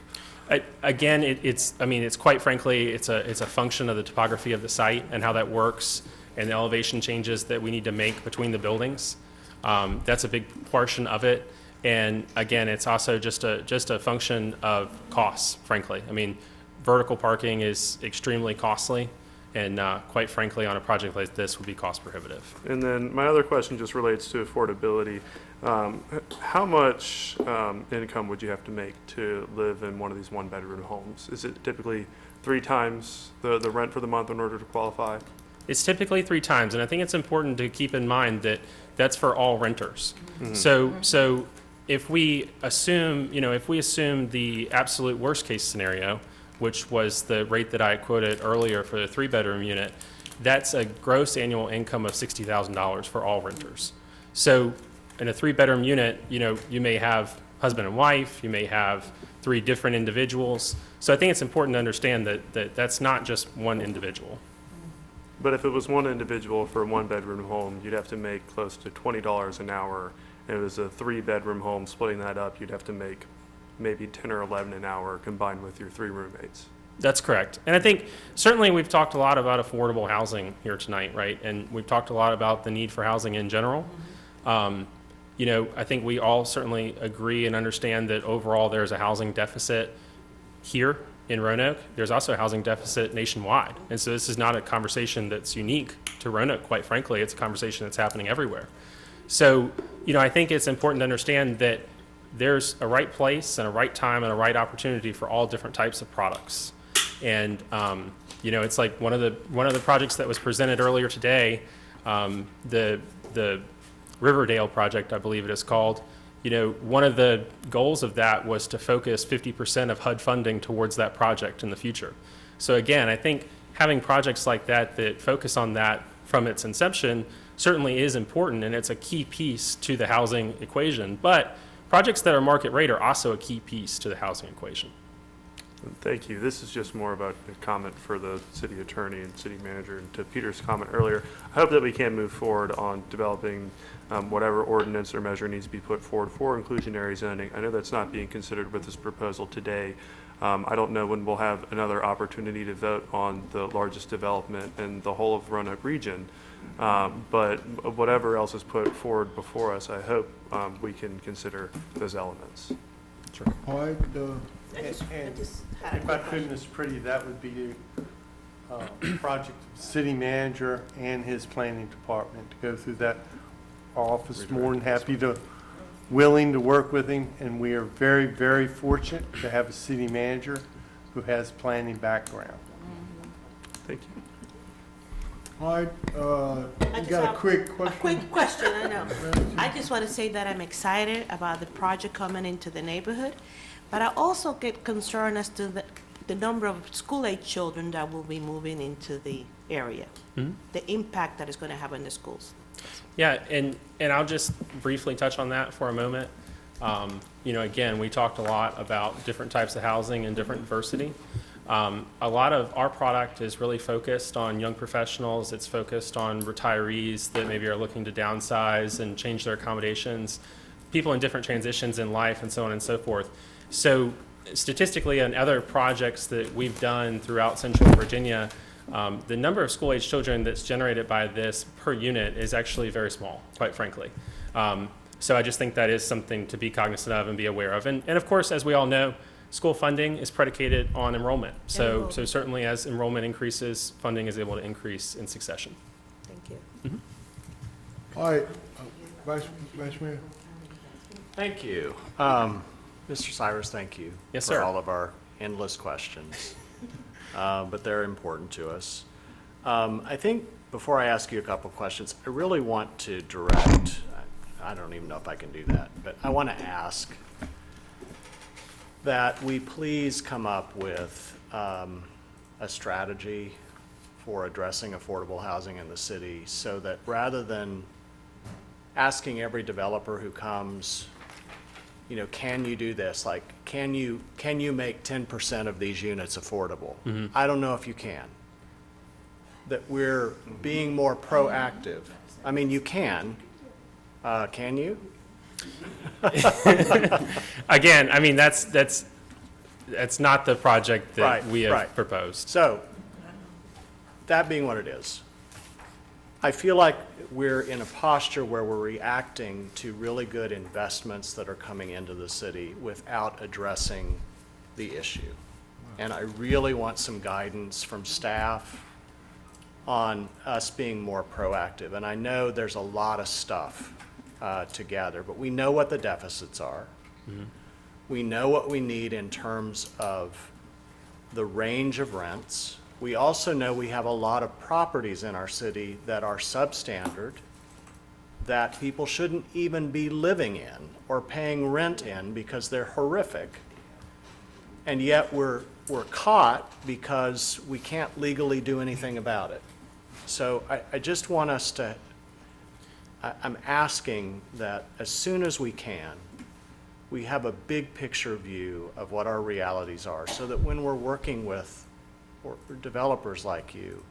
Again, it's quite frankly, it's a function of the topography of the site and how that works and the elevation changes that we need to make between the buildings. That's a big portion of it. And again, it's also just a function of costs, frankly. I mean, vertical parking is extremely costly, and quite frankly, on a project like this would be cost prohibitive. And then my other question just relates to affordability. How much income would you have to make to live in one of these 1-bedroom homes? Is it typically 3 times the rent for the month in order to qualify? It's typically 3 times, and I think it's important to keep in mind that that's for all renters. So if we assume the absolute worst case scenario, which was the rate that I quoted earlier for the 3-bedroom unit, that's a gross annual income of $60,000 for all renters. So in a 3-bedroom unit, you know, you may have husband and wife, you may have 3 different individuals. So I think it's important to understand that that's not just one individual. But if it was one individual for a 1-bedroom home, you'd have to make close to $20 an hour. And if it was a 3-bedroom home, splitting that up, you'd have to make maybe 10 or 11 an hour combined with your 3 roommates. That's correct. And I think certainly we've talked a lot about affordable housing here tonight, right? And we've talked a lot about the need for housing in general. You know, I think we all certainly agree and understand that overall there's a housing deficit here in Roanoke. There's also a housing deficit nationwide. And so this is not a conversation that's unique to Roanoke, quite frankly. It's a conversation that's happening everywhere. So, you know, I think it's important to understand that there's a right place and a right time and a right opportunity for all different types of products. And, you know, it's like one of the projects that was presented earlier today, the Riverdale project, I believe it is called. You know, one of the goals of that was to focus 50% of HUD funding towards that project in the future. So again, I think having projects like that that focus on that from its inception certainly is important, and it's a key piece to the housing equation. But projects that are market rate are also a key piece to the housing equation. Thank you. This is just more about a comment for the city attorney and city manager. And to Peter's comment earlier, I hope that we can move forward on developing whatever ordinance or measure needs to be put forward for inclusionary zoning. I know that's not being considered with this proposal today. I don't know when we'll have another opportunity to vote on the largest development in the whole of Roanoke region. But whatever else is put forward before us, I hope we can consider those elements. Sure. All right, If I could, Mr. Pretty, that would be a project of the city manager and his planning department to go through that. Our office is more than happy willing to work with him, and we are very, very fortunate to have a city manager who has planning background. Thank you. all right, you got a quick question? A quick question, I know. I just want to say that I'm excited about the project coming into the neighborhood, but I also get concerned as to the number of school-age children that will be moving into the area, the impact that it's going to have on the schools. Yeah, and I'll just briefly touch on that for a moment. You know, again, we talked a lot about different types of housing and different diversity. A lot of our product is really focused on young professionals. It's focused on retirees that maybe are looking to downsize and change their accommodations, people in different transitions in life, and so on and so forth. So statistically, on other projects that we've done throughout Central Virginia, the number of school-age children that's generated by this per unit is actually very small, quite frankly. So I just think that is something to be cognizant of and be aware of. And of course, as we all know, school funding is predicated on enrollment. So certainly as enrollment increases, funding is able to increase in succession. Thank you. Mm-hmm. All right, Vice Mayor. Thank you. Mr. Cyrus, thank you. Yes, for sir. all of our endless questions, but they're important to us. I think before I ask you a couple of questions, I really want to direct, I don't even know if I can do that, but I want to ask that we please come up with a strategy for addressing affordable housing in the city, so that rather than asking every developer who comes, you know, can you do this? Like, can you make 10% of these units affordable? Mm-hmm. I don't know if you can. That we're being more proactive. I mean, you can you? Again, I mean, that's not the project that Right, we have right. proposed. So, that being what it is, I feel like we're in a posture where we're reacting to really good investments that are coming into the city without addressing the issue. And I really want some guidance from staff on us being more proactive. And I know there's a lot of stuff to gather, but we know what the deficits are. Mm-hmm. We know what we need in terms of the range of rents. We also know we have a lot of properties in our city that are substandard, that people shouldn't even be living in or paying rent in because they're horrific. And yet we're caught because we can't legally do anything about it. So I just want us to, I'm asking that as soon as we can, we have a big picture view of what our realities are, so that when we're working with or developers like you,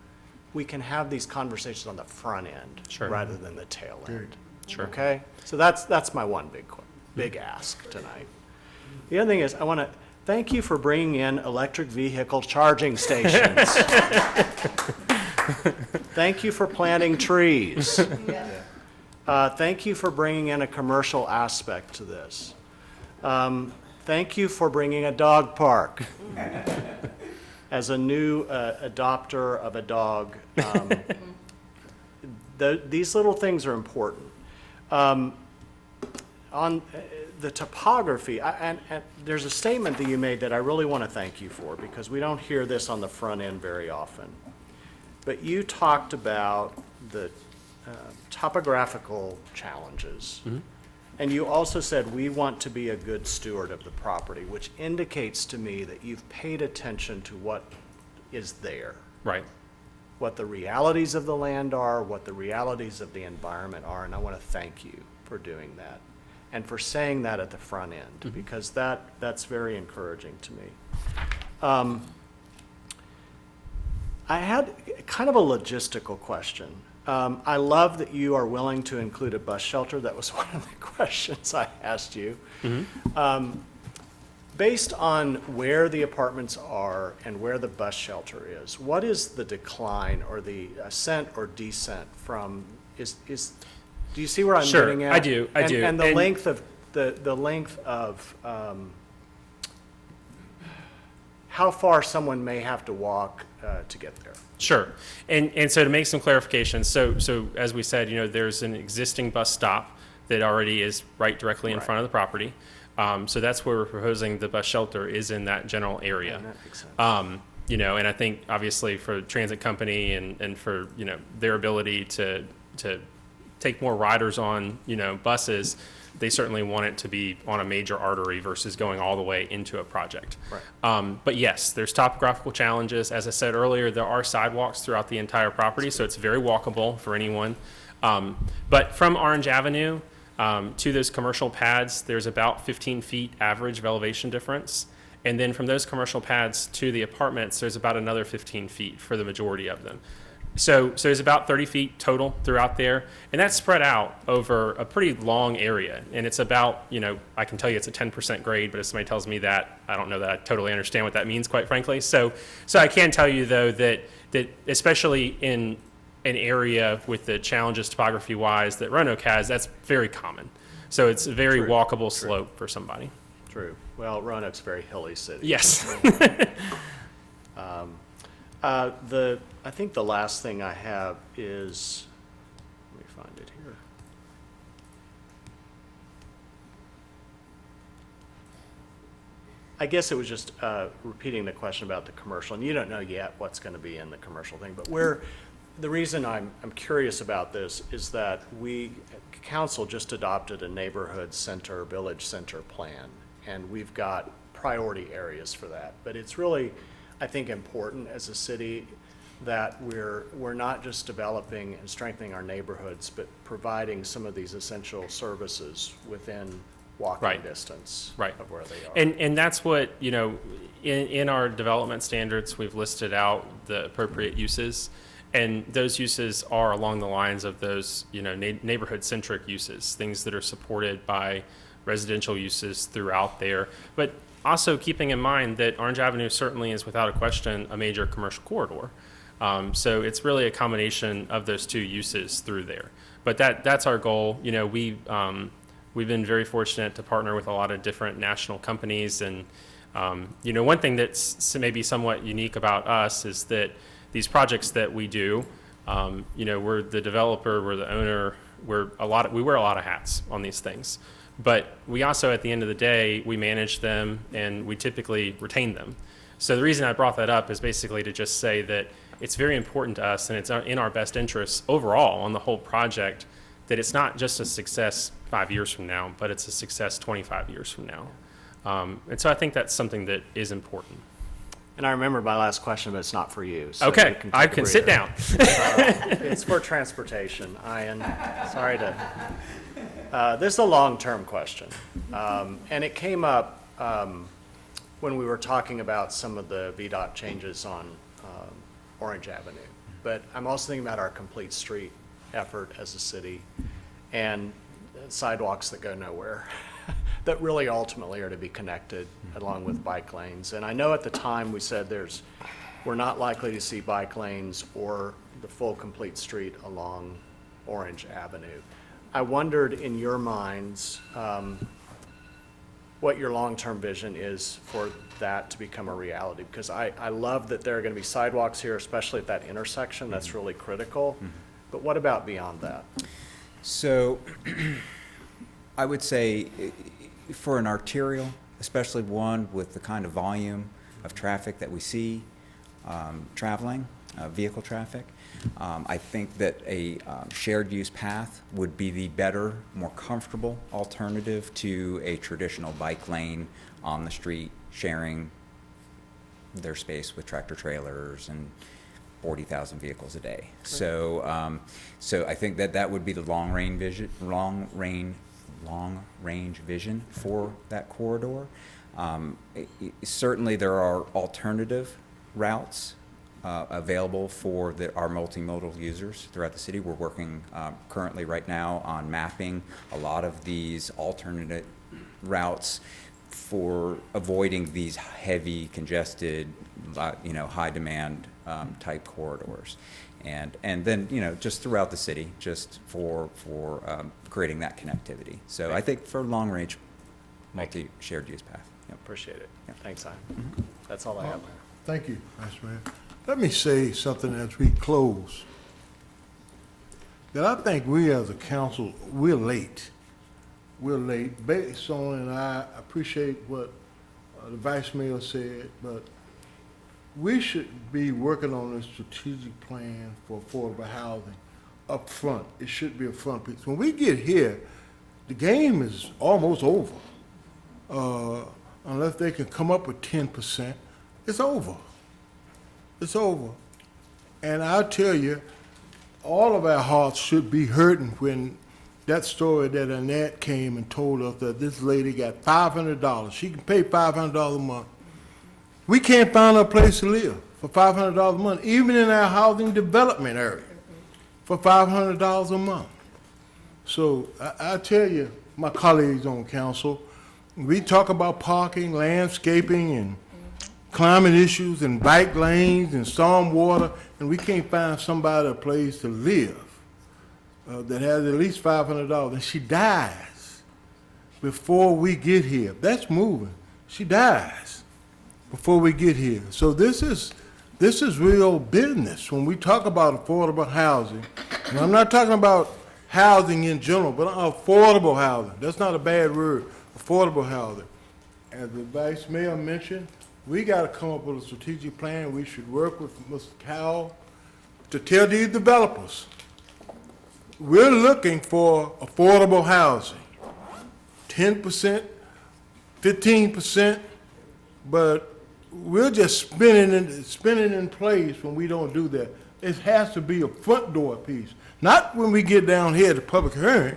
we can have these conversations on the front end rather than the tail end. Sure. Okay? So that's my one big ask tonight. The other thing is, I want to thank you for bringing in electric vehicle charging stations. Thank you for planting trees. Thank you for bringing in a commercial aspect to this. Thank you for bringing a dog park. As a new adopter of a dog, these little things are important. On the topography, and there's a statement that you made that I really want to thank you for, because we don't hear this on the front end very often. But you talked about the topographical challenges. And you also said, we want to be a good steward of the property, which indicates to me that you've paid attention to what is there. Right. What the realities of the land are, what the realities of the environment are, and I want to thank you for doing that. And for saying that at the front end, because that's very encouraging to me. I had kind of a logistical question. I love that you are willing to include a bus shelter. That was one of the questions I asked you. Based on where the apartments are and where the bus shelter is, what is the decline or the ascent or descent from, do you see where I'm getting at? I do. And the length of, the length of how far someone may have to walk to get there. Sure. And so to make some clarification, so as we said, there's an existing bus stop that already is right directly in front of the property. So that's where we're proposing the bus shelter is in that general area. Yeah, that makes sense. And I think obviously for transit company and for, their ability to take more riders on, buses, they certainly want it to be on a major artery versus going all the way into a project. Right. But yes, there's topographical challenges. As I said earlier, there are sidewalks throughout the entire property, so it's very walkable for anyone. But from Orange Avenue to those commercial pads, there's about 15 feet average of elevation difference. And then from those commercial pads to the apartments, there's about another 15 feet for the majority of them. So there's about 30 feet total throughout there, and that's spread out over a pretty long area. And it's about, I can tell you it's a 10% grade, but if somebody tells me that, I don't know that I totally understand what that means, quite frankly. So I can tell you, though, that especially in an area with the challenges topography-wise that Roanoke has, that's very common. So it's a very walkable slope for somebody. True. Well, Roanoke's a very hilly city. Yes. I think the last thing I have is, let me find it here. I guess it was just repeating the question about the commercial, and you don't know yet what's going to be in the commercial thing, but the reason I'm curious about this is that council just adopted a neighborhood center, village center plan, and we've got priority areas for that. But it's really, I think, important as a city that we're not just developing and strengthening our neighborhoods, but providing some of these essential services within walking distance of where they are. And that's what, in our development standards, we've listed out the appropriate uses. And those uses are along the lines of those, neighborhood-centric uses, things that are supported by residential uses throughout there. But also keeping in mind that Orange Avenue certainly is, without a question, a major commercial corridor. So it's really a combination of those two uses through there. But that's our goal. We've been very fortunate to partner with a lot of different national companies. And, one thing that's maybe somewhat unique about us is that these projects that we do, we're the developer, we're the owner, we wear a lot of hats on these things. But we also, at the end of the day, we manage them and we typically retain them. So the reason I brought that up is basically to just say that it's very important to us and it's in our best interests overall on the whole project that it's not just a success 5 years from now, but it's a success 25 years from now. And so I think that's something that is important. And I remember my last question, but it's not for you. So okay, you I can sit down. It's for transportation. Ian, sorry to This is a long-term question, and it came up when we were talking about some of the VDOT changes on Orange Avenue. But I'm also thinking about our complete street effort as a city and sidewalks that go nowhere, that really ultimately are to be connected along with bike lanes. And I know at the time we said we're not likely to see bike lanes or the full complete street along Orange Avenue. I wondered in your minds what your long-term vision is for that to become a reality, because I love that there are going to be sidewalks here, especially at that intersection. That's really critical. But what about beyond that? So I would say for an arterial, especially one with the kind of volume of traffic that we see traveling, vehicle traffic, I think that a shared use path would be the better, more comfortable alternative to a traditional bike lane on the street, sharing their space with tractor trailers and 40,000 vehicles a day. So, so I think that would be the long range vision for that corridor. Certainly, there are alternative routes available for our multimodal users throughout the city. We're working currently right now on mapping a lot of these alternate routes for avoiding these heavy, congested, high demand type corridors. And then, just throughout the city, just for creating that connectivity. So I think for long range, multi-shared use path. Yep. Appreciate it. Yep. Thanks, Simon. That's all I have. Thank you, Vice Mayor. Let me say something as we close. That I think we as a council, we're late. We're late based on, and I appreciate what the Vice Mayor said, but we should be working on a strategic plan for affordable housing up front. It should be a front piece. When we get here, the game is almost over. Unless they can come up with 10%, it's over. It's over. And I'll tell you, all of our hearts should be hurting when that story that Annette came and told us that this lady got $500. She can pay $500 a month. We can't find a place to live for $500 a month, even in our housing development area, for $500 a month. So I tell you, my colleagues on council, we talk about parking, landscaping, and climate issues, and bike lanes, and storm water, and we can't find somebody a place to live that has at least $500, and she dies before we get here. That's moving. She dies before we get here. So this is real business when we talk about affordable housing. And I'm not talking about housing in general, but affordable housing. That's not a bad word, affordable housing. As the Vice Mayor mentioned, we got to come up with a strategic plan. We should work with Mr. Cowell to tell these developers, we're looking for affordable housing, 10%, 15%, but we're just spinning in place when we don't do that. It has to be a front door piece, not when we get down here at the public hearing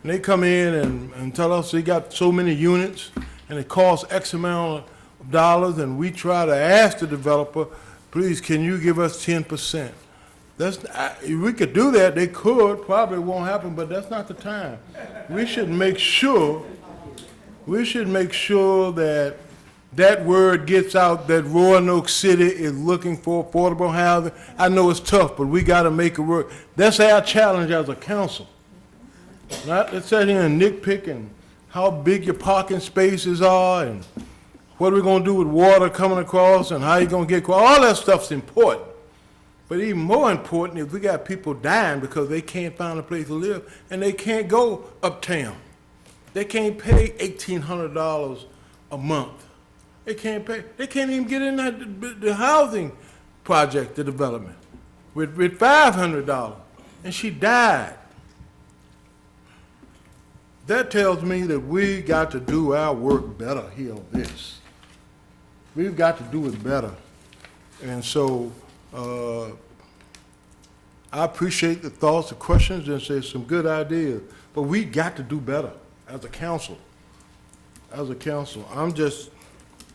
and they come in and tell us they got so many units and it costs X amount of dollars, and we try to ask the developer, please, can you give us 10%? We could do that. They could. Probably won't happen, but that's not the time. We should make sure that that word gets out that Roanoke City is looking for affordable housing. I know it's tough, but we got to make it work. That's our challenge as a council. Not to sit here and nitpick and how big your parking spaces are and what we're going to do with water coming across and how you're going to get across. All that stuff's important. But even more important is we got people dying because they can't find a place to live and they can't go uptown. They can't pay $1,800 a month. They can't pay. They can't even get in the housing project, the development, with $500. And she died. That tells me that we got to do our work better here on this. We've got to do it better. And so I appreciate the thoughts, the questions, and say some good ideas, but we got to do better as a council. As a council, I'm just,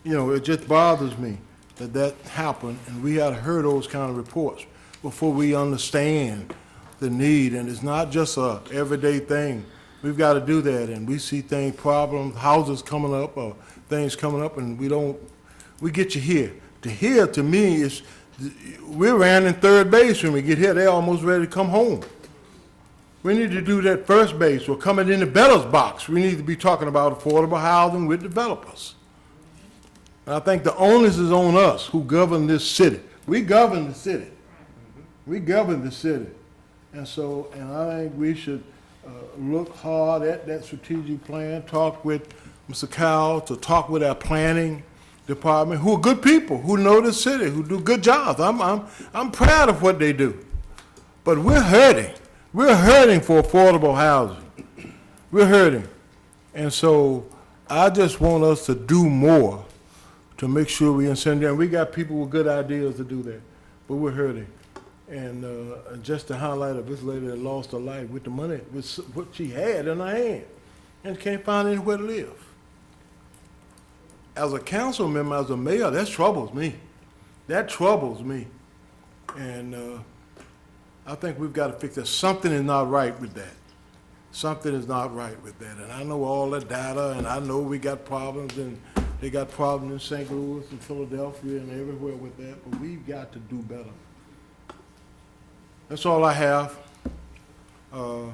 it just bothers me that happened, and we had to hear those kind of reports before we understand the need, and it's not just a everyday thing. We've got to do that, and we see problems, houses coming up, or things coming up, and we get you here. To me, is we ran in third base when we get here. They're almost ready to come home. We need to do that first base. We're coming in the better's box. We need to be talking about affordable housing with developers. And I think the onus is on us who govern this city. We govern the city. We govern the city. And I think we should look hard at that strategic plan, talk with Mr. Cowell, to talk with our planning department, who are good people, who know the city, who do good jobs. I'm proud of what they do. But we're hurting. We're hurting for affordable housing. We're hurting. And so I just want us to do more to make sure we incentivize. And we got people with good ideas to do that, but we're hurting. And just to highlight of this lady that lost her life with the money, with what she had in her hand, and can't find anywhere to live. As a council member, as a mayor, that troubles me. That troubles me. And I think we've got to fix that. Something is not right with that. Something is not right with that. And I know all the data, and I know we got problems, and they got problems in St. Louis and Philadelphia and everywhere with that, but we've got to do better. That's all I have. And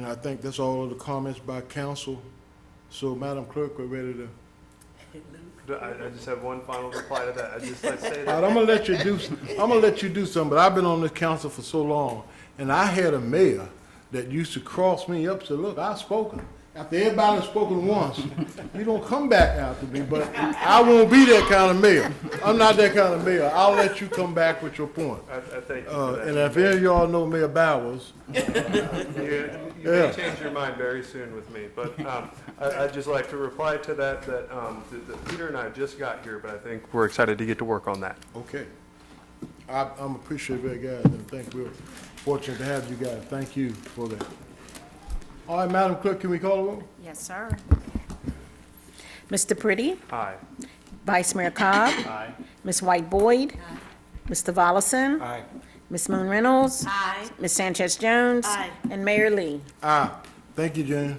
I think that's all of the comments by council. So, Madam Clerk, we're ready to. I just have one final reply to that. I just like to say All that. right, I'm gonna let you do something, but I've been on this council for so long, and I had a mayor that used to cross me up, say, look, I've spoken. After everybody's spoken once, you don't come back after me, but I won't be that kind of mayor. I'm not that kind of mayor. I'll let you come back with your point. I thank you for that. And if any of y'all know Mayor Bowers. You may change your mind very soon with me, but I'd just like to reply to that Peter and I just got here, but I think we're excited to get to work on that. Okay. I'm appreciative of that, guys, and I think we're fortunate to have you guys. Thank you for that. All right, Madam Clerk, can we call the roll? Yes, sir. Mr. Pretty? Aye. Vice Mayor Cobb? Aye. Ms. White Boyd? Mr. Volleson? Aye. Ms. Moon Reynolds? Aye. Ms. Sanchez Jones? Aye. And Mayor Lee. Aye. Thank you, Jan.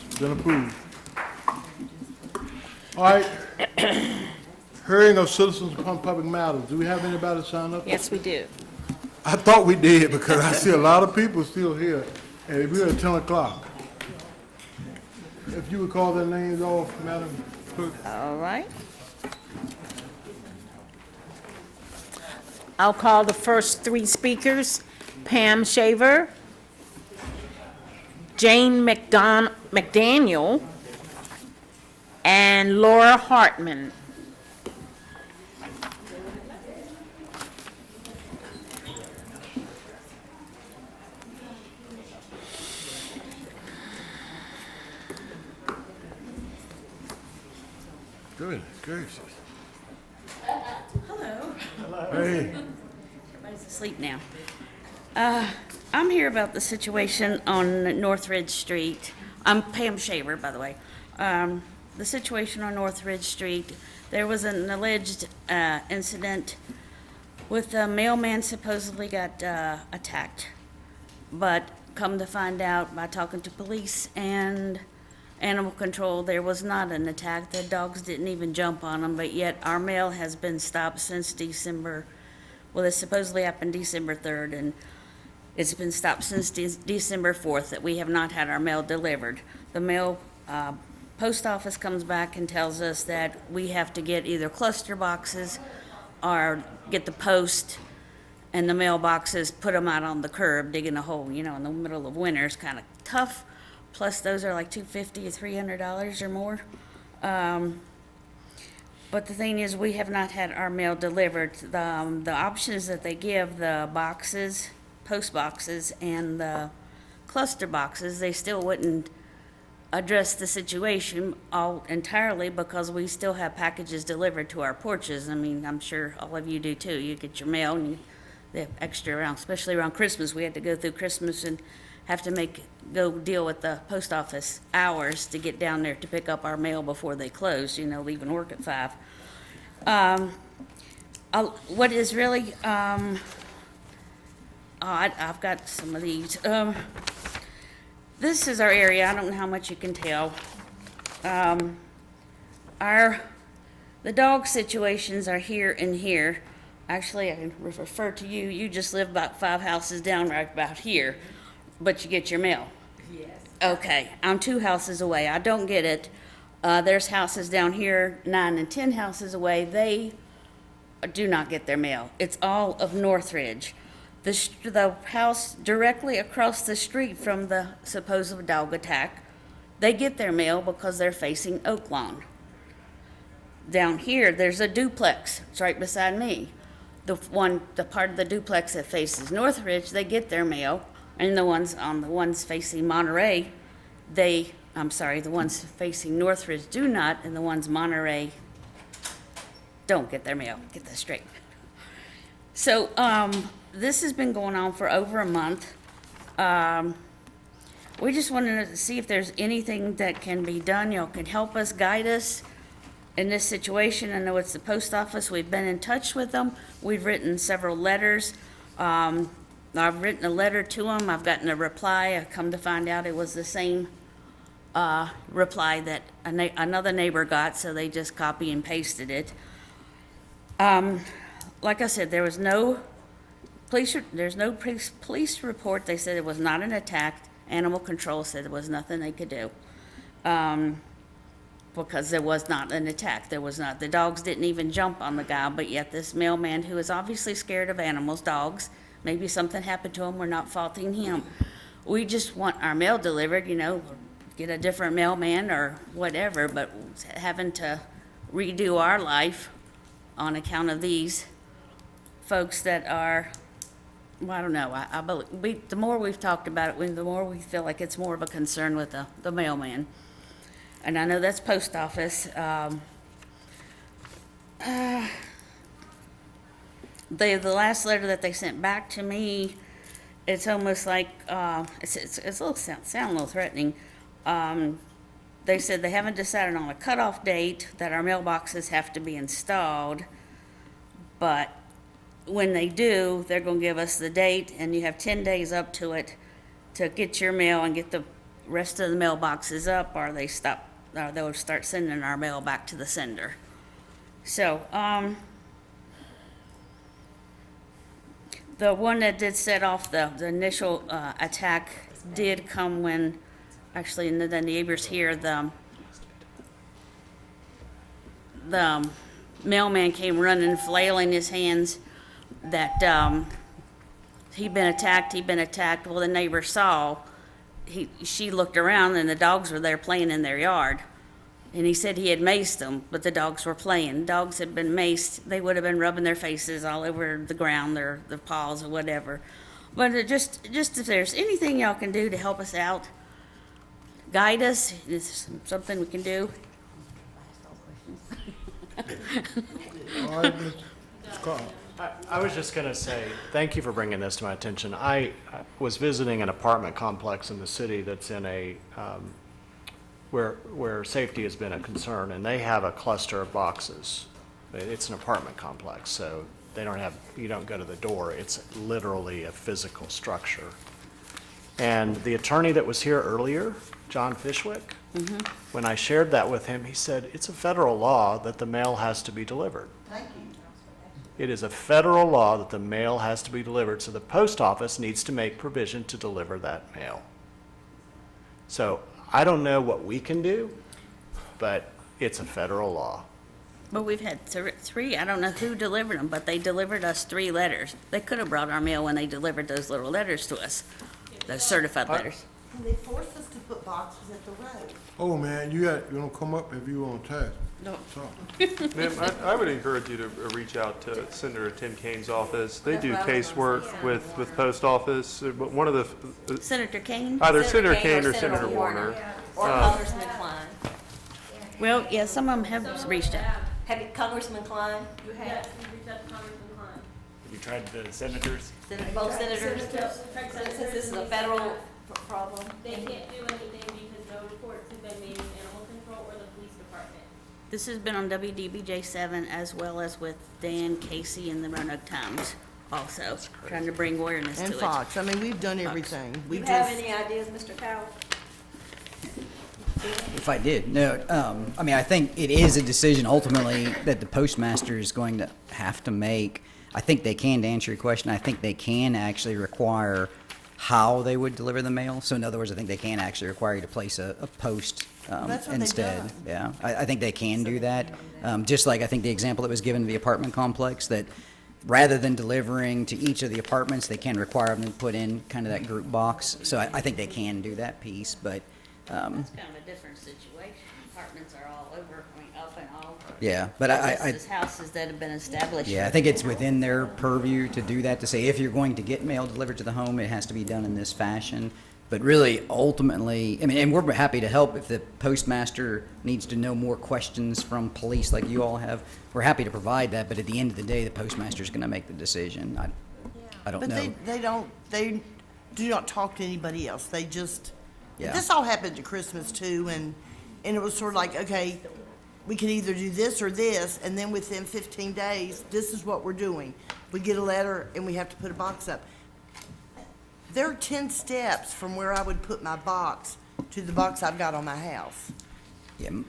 It's been approved. All right. Hearing of citizens upon public matters. Do we have anybody sign up? Yes, we do. I thought we did because I see a lot of people still here, and we're at 10 o'clock. If you would call their names off, Madam Clerk. All right. I'll call the first three speakers: Pam Shaver, Jane McDaniel, and Laura Hartman. Goodness gracious. Hello. Hey. Everybody's asleep now. I'm here about the situation on Northridge Street. I'm Pam Shaver, by the way. The situation on Northridge Street, there was an alleged incident with a mailman supposedly got attacked. But come to find out by talking to police and animal control, there was not an attack. The dogs didn't even jump on them, but yet our mail has been stopped since December. Well, this supposedly happened December 3rd, and it's been stopped since December 4th that we have not had our mail delivered. The mail, post office comes back and tells us that we have to get either cluster boxes or get the post and the mailboxes, put them out on the curb, digging a hole, in the middle of winter is kind of tough. Plus, those are like $250 or $300 or more. But the thing is, we have not had our mail delivered. The options that they give, the boxes, post boxes, and the cluster boxes, they still wouldn't address the situation all entirely because we still have packages delivered to our porches. I mean, I'm sure all of you do too. You get your mail and you the extra around, especially around Christmas. We had to go through Christmas and have to go deal with the post office hours to get down there to pick up our mail before they closed, you know, leaving work at 5. What is really, I've got some of these. This is our area. I don't know how much you can tell. The dog situations are here and here. Actually, I can refer to you. You just live about 5 houses down right about here, but you get your mail. Yes. Okay, I'm 2 houses away. I don't get it. There's houses down here, 9 and 10 houses away. They do not get their mail. It's all of Northridge. The house directly across the street from the supposed dog attack, they get their mail because they're facing Oaklawn. Down here, there's a duplex. It's right beside me. The part of the duplex that faces Northridge, they get their mail, and the ones facing Monterey, the ones facing Northridge do not, and the ones Monterey don't get their mail. Get that straight. So, this has been going on for over a month. We just wanted to see if there's anything that can be done. Y'all can help us, guide us in this situation. I know it's the post office. We've been in touch with them. We've written several letters. I've written a letter to them. I've gotten a reply. I come to find out it was the same reply that another neighbor got, so they just copy and pasted it. Like I said, there's no police report. They said it was not an attack. Animal control said there was nothing they could do. Because there was not an attack. The dogs didn't even jump on the guy, but yet this mailman, who is obviously scared of animals, dogs, maybe something happened to him, we're not faulting him. We just want our mail delivered, you know, get a different mailman or whatever, but having to redo our life on account of these folks that are, well, I don't know, I believe, the more we've talked about it, the more we feel like it's more of a concern with the mailman. And I know that's post office. The last letter that they sent back to me, it's almost like, it's a little, sound a little threatening. They said they haven't decided on a cutoff date that our mailboxes have to be installed, but when they do, they're gonna give us the date, and you have 10 days up to it to get your mail and get the rest of the mailboxes up, or they'll start sending our mail back to the sender. So, the one that did set off the initial attack did come when, actually, the neighbors here, the mailman came running, flailing his hands, that he'd been attacked. Well, the neighbor saw, she looked around and the dogs were there playing in their yard. And he said he had maced them, but the dogs were playing. Dogs had been maced. They would have been rubbing their faces all over the ground, their paws or whatever. But just if there's anything y'all can do to help us out, guide us, is something we can do. All right, Mr. Carl. I was just going to say, thank you for bringing this to my attention. I was visiting an apartment complex in the city that's in a, where safety has been a concern, and they have a cluster of boxes. It's an apartment complex, so you don't go to the door. It's literally a physical structure. And the attorney that was here earlier, John Fishwick, when I shared that with him, he said, it's a federal law that the mail has to be delivered. Thank you. It is a federal law that the mail has to be delivered, so the post office needs to make provision to deliver that mail. So I don't know what we can do, but it's a federal law. But we've had three, I don't know who delivered them, but they delivered us 3 letters. They could have brought our mail when they delivered those little letters to us, those certified letters. And they forced us to put boxes at the road. Oh, man, you gonna come up if you on task. No. Ma'am, I would encourage you to reach out to Senator Tim Kaine's office. They do casework with post office, but one of the... Senator Kaine? Either Senator Kaine or Senator Warner. Or Congressman Klein. Well, yeah, some of them have reached out. Have you, Congressman Klein? You have, you reached out to Congressman Klein. We tried the senators. Both senators, since this is a federal problem. They can't do anything because no reports have been made with animal control or the police department. This has been on WDBJ7 as well as with Dan Casey in the Roanoke Times also, trying to bring awareness to it. And Fox, I mean, we've done everything. Do you have any ideas, Mr. Cowell? If I did, no, I mean, I think it is a decision ultimately that the postmaster is going to have to make. I think they can, to answer your question, I think they can actually require how they would deliver the mail. So in other words, I think they can actually require you to place a post That's what they've instead. done. Yeah, I think they can do that. Just like I think the example that was given to the apartment complex, that rather than delivering to each of the apartments, they can require them to put in kind of that group box. So I think they can do that piece, but That's kind of a different situation. Apartments are all over, I mean, up and all. yeah, but This is houses that have been established. Yeah, I think it's within their purview to do that, to say if you're going to get mail delivered to the home, it has to be done in this fashion. But really, ultimately, I mean, and we're happy to help if the postmaster needs to know more questions from police like you all have. We're happy to provide that, but at the end of the day, the postmaster's going to make the decision. I don't know. But they do not talk to anybody else. They just, Yeah. this all happened at Christmas too, and it was sort of like, okay, we can either do this or this, and then within 15 days, this is what we're doing. We get a letter and we have to put a box up. There are 10 steps from where I would put my box to the box I've got on my house. Yeah, 10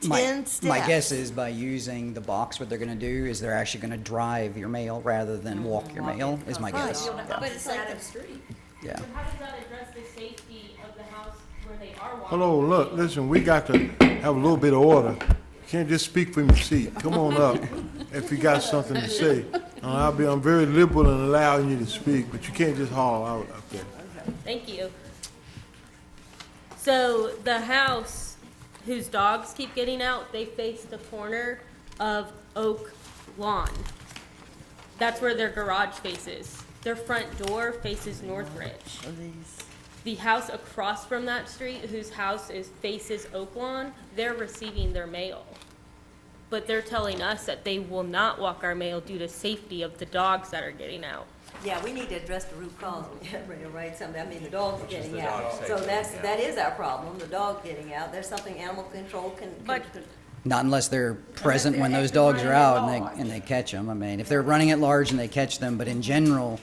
my guess steps. is by using the box, what they're going to do is they're actually going to drive your mail rather than walk your mail, is my guess. But it's like the street. Yeah. But how does that address the safety of the house where they are walking? Hello, look, listen, we got to have a little bit of order. You can't just speak from your seat. Come on up if you got something to say. I'm very liberal in allowing you to speak, but you can't just haul out up there. Thank you. So the house whose dogs keep getting out, they face the corner of Oak Lawn. That's where their garage faces. Their front door faces Northridge. The house across from that street, whose house faces Oak Lawn, they're receiving their mail. But they're telling us that they will not walk our mail due to safety of the dogs that are getting out. Yeah, we need to address the root cause. We gotta bring it right, something, I mean, the dog's getting out. So that is our problem, the dog getting out. There's something animal control can. Not unless they're present when those dogs are out and they catch them. I mean, if they're running at large and they catch them, but in general,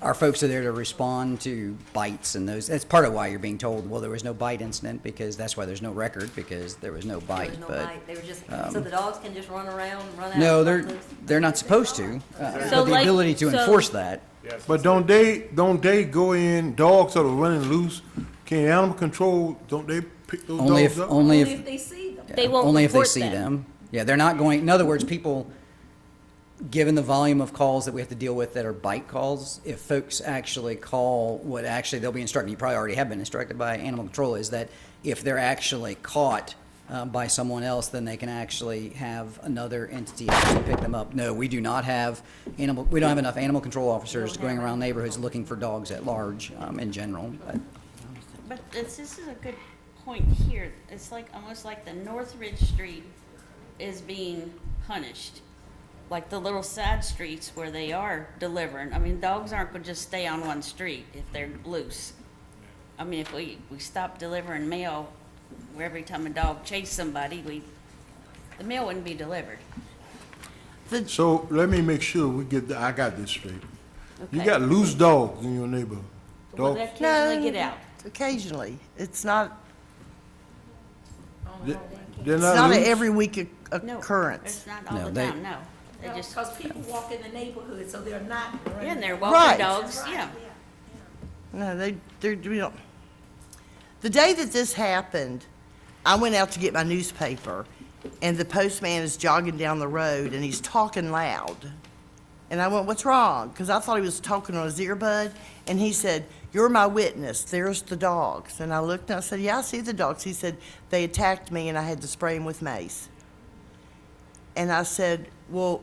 our folks are there to respond to bites and those. That's part of why you're being told, well, there was no bite incident, because that's why there's no record, because there was no bite. There was no But bite. They were just, so the dogs can just run around, run out. no, and loose? they're not supposed to. But the like- ability to so- enforce that. But don't they go in, dogs that are running loose, can animal control, don't they pick those Only dogs if up? only if they see them. yeah, They won't only if they report see them. them. Yeah, they're not going. In other words, people, given the volume of calls that we have to deal with that are bite calls, if folks actually call, what actually they'll be instructed, you probably already have been instructed by animal control, is that if they're actually caught by someone else, then they can actually have another entity actually pick them up. No, we do not have we don't have enough animal control officers going around neighborhoods looking for dogs at large in general. But this is a good point here. It's like, almost like the Northridge Street is being punished. Like the little side streets where they are delivering. I mean, dogs aren't gonna just stay on one street if they're loose. I mean, if we stop delivering mail, where every time a dog chased somebody, the mail wouldn't be delivered. So let me make sure I got this straight. You Okay. got loose dogs in your neighborhood. Well, Dogs, they occasionally get out. Occasionally. It's not, they're it's not not an loose? every week No, occurrence. it's not all No, the they- time, no. They just, Because people walk in the neighborhood, so they're not. yeah, and they're Right. walking dogs, yeah. No, we don't. The day that this happened, I went out to get my newspaper, and the postman is jogging down the road, and he's talking loud. And I went, what's wrong? Because I thought he was talking on his earbud, and he said, you're my witness, there's the dogs. And I looked and I said, yeah, I see the dogs. He said, they attacked me and I had to spray them with mace. And I said, well,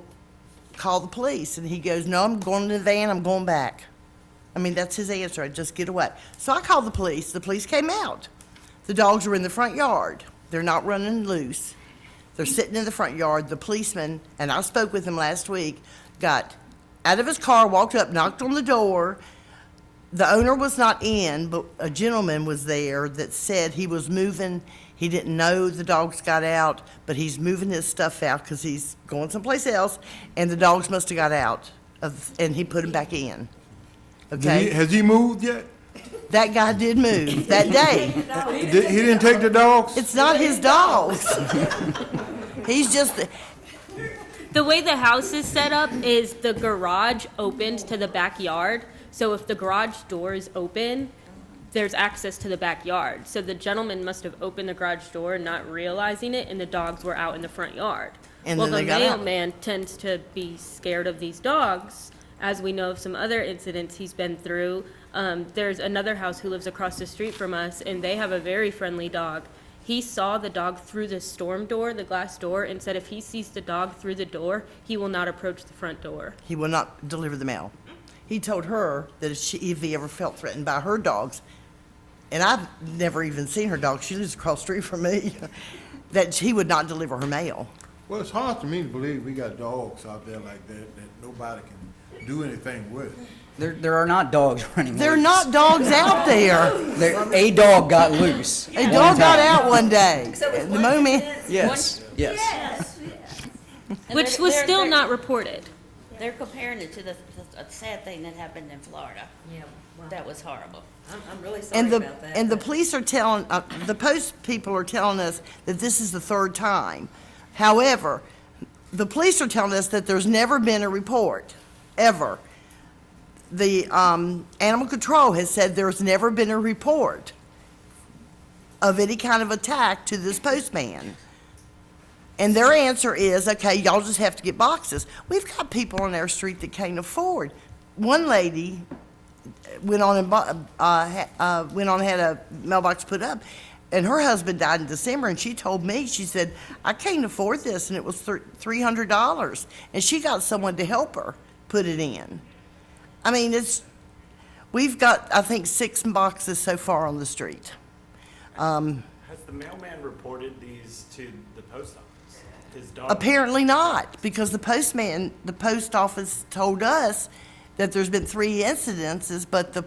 call the police. And he goes, no, I'm going in the van, I'm going back. I mean, that's his answer, I'd just get away. So I called the police came out. The dogs were in the front yard, they're not running loose. They're sitting in the front yard, the policeman, and I spoke with him last week, got out of his car, walked up, knocked on the door. The owner was not in, but a gentleman was there that said he was moving. He didn't know the dogs got out, but he's moving his stuff out because he's going someplace else, and the dogs must have got out, and he put them back in. Okay? Has he moved yet? That guy did move that day. He didn't take the dogs? It's not his dogs. He's just, The way the house is set up is the garage opened to the backyard. So if the garage door is open, there's access to the backyard. So the gentleman must have opened the garage door, not realizing it, and the dogs were out in the front yard. And Well, then the they got out. mailman tends to be scared of these dogs, as we know of some other incidents he's been through. There's another house who lives across the street from us, and they have a very friendly dog. He saw the dog through the storm door, the glass door, and said if he sees the dog through the door, he will not approach the front door. he will not deliver the mail. He told her that if he ever felt threatened by her dogs, and I've never even seen her dog, she lives across the street from me, that he would not deliver her mail. Well, it's hard to me to believe we got dogs out there like that nobody can do anything with. There are not dogs running There are loose. not dogs out there. A dog got loose. A dog got out one day. The moment, Yes, yes. And Which they're- was they're- still they're- not reported. They're comparing it to the sad thing that happened in Florida. Yeah, wow. That was horrible. I'm really sorry and about that. the police are telling, the post people are telling us that this is the third time. However, the police are telling us that there's never been a report, ever. The animal control has said there's never been a report of any kind of attack to this postman. And their answer is, okay, y'all just have to get boxes. We've got people on our street that can't afford. One lady went on and had a mailbox put up, and her husband died in December, and she told me, she said, I can't afford this, and it was $300. And she got someone to help her put it in. I mean, we've got, I think, 6 boxes so far on the street. Has the mailman reported these to the post office? His dog? Apparently not, because the post office told us that there's been 3 incidences, but the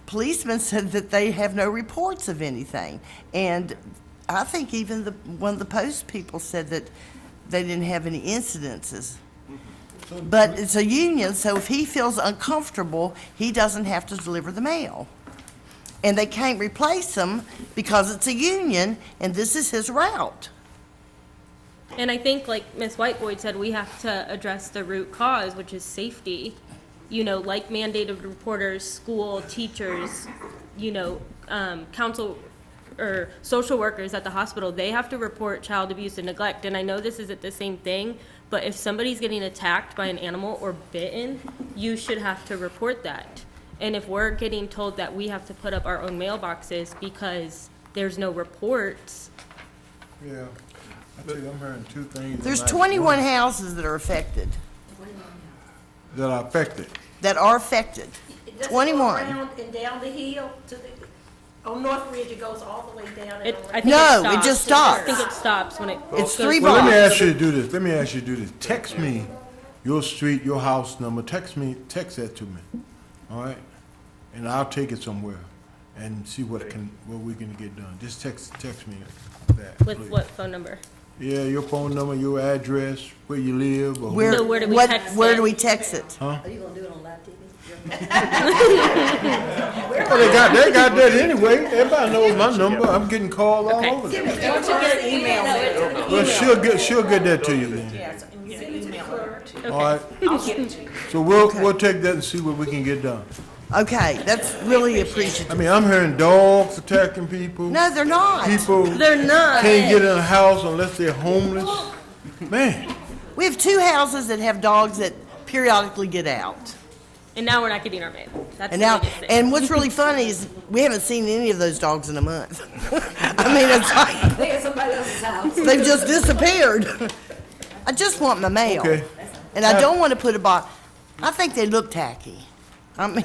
policeman said that they have no reports of anything. And I think even one of the post people said that they didn't have any incidences. But it's a union, so if he feels uncomfortable, he doesn't have to deliver the mail. And they can't replace him because it's a union, and this is his route. And I think, like Ms. Whiteboyd said, we have to address the root cause, which is safety. You know, like mandated reporters, school, teachers, you know, council or social workers at the hospital, they have to report child abuse and neglect. And I know this isn't the same thing, but if somebody's getting attacked by an animal or bitten, you should have to report that. And if we're getting told that we have to put up our own mailboxes because there's no reports, Yeah. I tell you, I'm hearing 2 things. There's tonight. 21 One, houses that are affected. that are affected. That are affected. Does it go 21. around and down the hill to the, on North Ridge, it goes all the way down. and I think No, it it just stops. I stops. think it stops when it It's goes 3 Well, let me blocks. ask you to do this. Let me ask you to do this. Text me your street, your house number. Text that to me. All right? And I'll take it somewhere and see what we can get done. Just text me that. with please. what phone number? Yeah, your phone number, your address, where you live, or Where, No, where do we what- text where it? do we text it? Huh? Are you gonna do it on live TV? Well, they got that anyway. Everybody knows my number. I'm getting called all over. Give there. it, don't you get email it? Well, she'll get that to you then. Yes, and you can email it. All right. I'll get it to you. So we'll take that and see what we can get done. Okay, that's really appreciative. I mean, I'm hearing dogs attacking people. No, they're not. People They're not. can't get in a house unless they're homeless. Man, We have 2 houses that have dogs that periodically get out. And now we're not getting our mail. That's And the now, biggest thing. and what's really funny is we haven't seen any of those dogs in a month. I mean, it's like, They at somebody else's house. they've just disappeared. I just want my mail. Okay. And I don't want to put a box. I think they look tacky. I mean,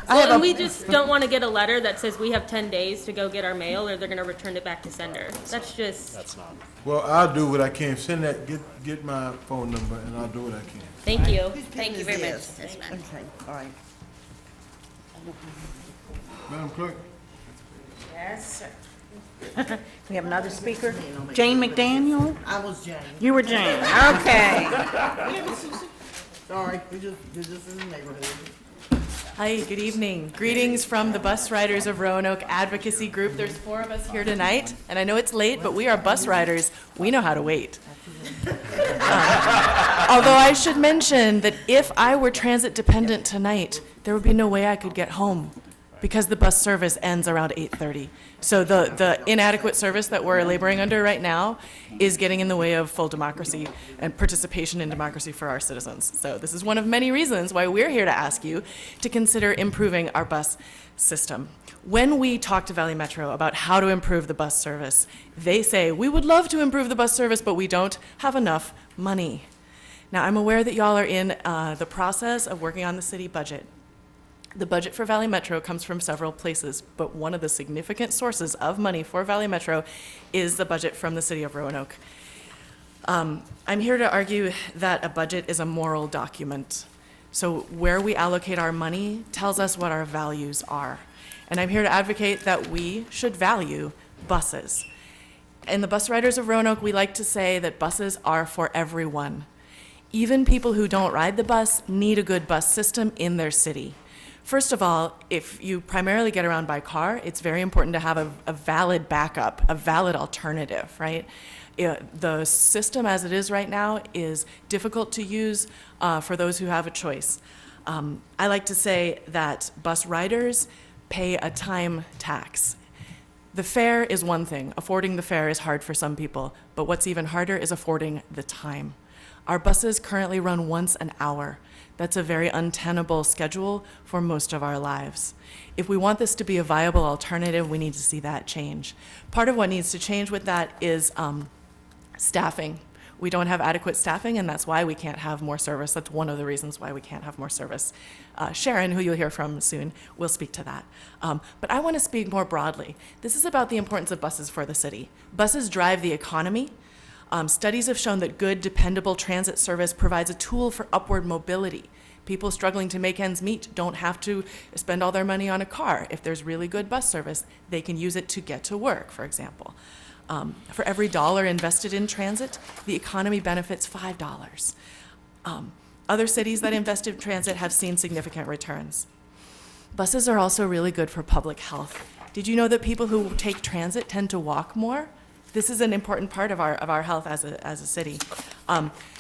Well, and we just don't want to get a letter that says we have 10 days to go get our mail or they're going to return it back to sender. That's just, That's not. Well, I'll do what I can. Send that, get my phone number, and I'll do what I can. thank you. Thank you very much. Yes. Yes, ma'am. Okay, all right. Madam Clerk? Yes, sir. We have another speaker. Jane McDaniel? I was Jane. You were Jane, okay. Sorry, we just in the neighborhood. Hi, good evening. Greetings from the Bus Riders of Roanoke Advocacy Group. There's 4 of us here tonight, and I know it's late, but we are bus riders. We know how to wait. Although I should mention that if I were transit dependent tonight, there would be no way I could get home because the bus service ends around 8:30. So the inadequate service that we're laboring under right now is getting in the way of full democracy and participation in democracy for our citizens. So this is one of many reasons why we're here to ask you to consider improving our bus system. When we talk to Valley Metro about how to improve the bus service, they say, we would love to improve the bus service, but we don't have enough money. Now, I'm aware that y'all are in the process of working on the city budget. The budget for Valley Metro comes from several places, but one of the significant sources of money for Valley Metro is the budget from the city of Roanoke. I'm here to argue that a budget is a moral document. So where we allocate our money tells us what our values are. And I'm here to advocate that we should value buses. In the Bus Riders of Roanoke, we like to say that buses are for everyone. Even people who don't ride the bus need a good bus system in their city. First of all, if you primarily get around by car, it's very important to have a valid backup, a valid alternative, right? The system as it is right now is difficult to use for those who have a choice. I like to say that bus riders pay a time tax. The fare is one thing. Affording the fare is hard for some people, but what's even harder is affording the time. Our buses currently run once an hour. That's a very untenable schedule for most of our lives. If we want this to be a viable alternative, we need to see that change. Part of what needs to change with that is staffing. We don't have adequate staffing, and that's why we can't have more service. That's one of the reasons why we can't have more service. Sharon, who you'll hear from soon, will speak to that. But I want to speak more broadly. This is about the importance of buses for the city. Buses drive the economy. Studies have shown that good, dependable transit service provides a tool for upward mobility. People struggling to make ends meet don't have to spend all their money on a car. If there's really good bus service, they can use it to get to work, for example. For every dollar invested in transit, the economy benefits $5. Other cities that invest in transit have seen significant returns. Buses are also really good for public health. Did you know that people who take transit tend to walk more? This is an important part of our health as a city.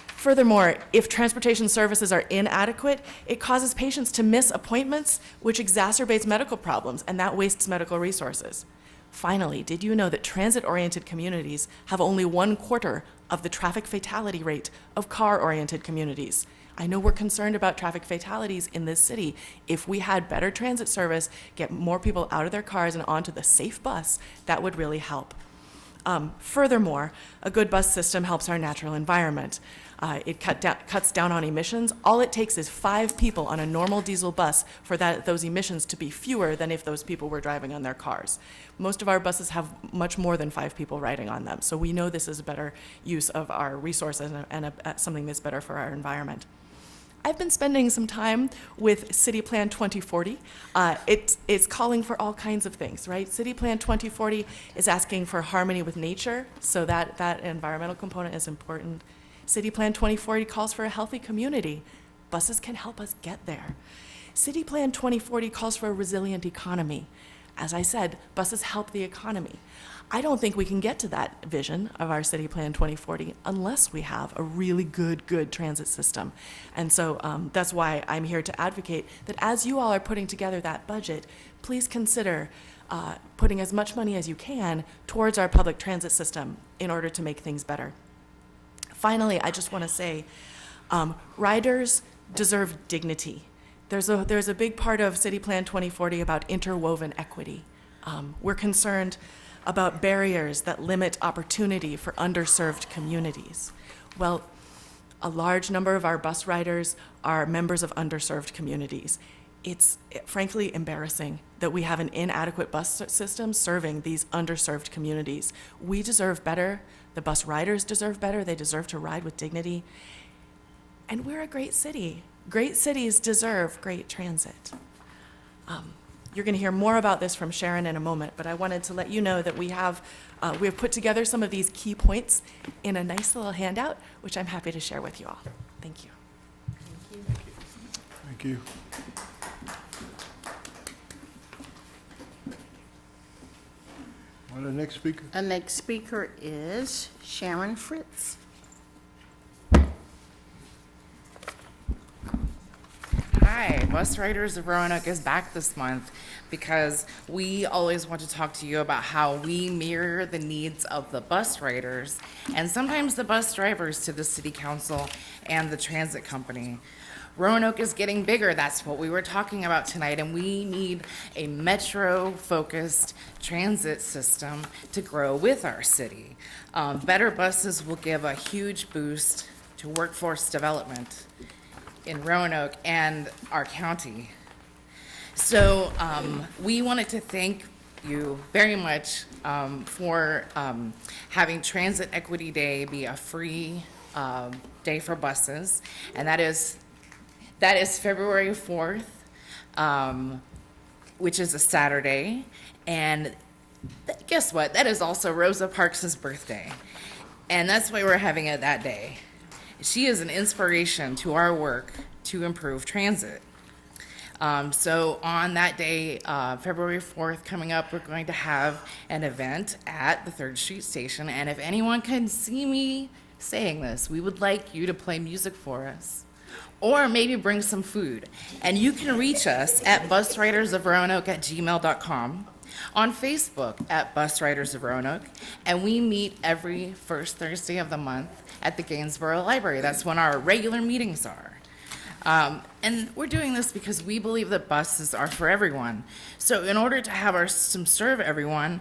Furthermore, if transportation services are inadequate, it causes patients to miss appointments, which exacerbates medical problems, and that wastes medical resources. Finally, did you know that transit-oriented communities have only 1/4 of the traffic fatality rate of car-oriented communities? I know we're concerned about traffic fatalities in this city. If we had better transit service, get more people out of their cars and onto the safe bus, that would really help. Furthermore, a good bus system helps our natural environment. It cuts down on emissions. All it takes is 5 people on a normal diesel bus for those emissions to be fewer than if those people were driving on their cars. Most of our buses have much more than 5 people riding on them, so we know this is a better use of our resources and something that's better for our environment. I've been spending some time with City Plan 2040. It's calling for all kinds of things, right? City Plan 2040 is asking for harmony with nature, so that environmental component is important. City Plan 2040 calls for a healthy community. Buses can help us get there. City Plan 2040 calls for a resilient economy. As I said, buses help the economy. I don't think we can get to that vision of our City Plan 2040 unless we have a really good transit system. And so that's why I'm here to advocate that as you all are putting together that budget, please consider putting as much money as you can towards our public transit system in order to make things better. Finally, I just want to say, riders deserve dignity. There's a big part of City Plan 2040 about interwoven equity. We're concerned about barriers that limit opportunity for underserved communities. Well, a large number of our bus riders are members of underserved communities. it's frankly embarrassing that we have an inadequate bus system serving these underserved communities. We deserve better. The bus riders deserve better. They deserve to ride with dignity. And we're a great city. Great cities deserve great transit. You're going to hear more about this from Sharon in a moment, but I wanted to let you know that we have put together some of these key points in a nice little handout, which I'm happy to share with you all. Thank you. Thank you. Well, the next speaker. The next speaker is Sharon Fritz. Hi, Bus Riders of Roanoke is back this month because we always want to talk to you about how we mirror the needs of the bus riders and sometimes the bus drivers to the city council and the transit company. Roanoke is getting bigger, that's what we were talking about tonight, and we need a metro-focused transit system to grow with our city. Better buses will give a huge boost to workforce development in Roanoke and our county. So we wanted to thank you very much for having Transit Equity Day be a free day for buses, and that is February 4th, which is a Saturday, and guess what? That is also Rosa Parks' birthday, and that's why we're having it that day. She is an inspiration to our work to improve transit. So on that day, February 4th coming up, we're going to have an event at the 3rd Street Station, and if anyone can see me saying this, we would like you to play music for us, or maybe bring some food. And you can reach us at busridersofroanoke@gmail.com, on Facebook at Bus Riders of Roanoke, and we meet every first Thursday of the month at the Gainsborough Library. That's when our regular meetings are. And we're doing this because we believe that buses are for everyone. So in order to have our system serve everyone,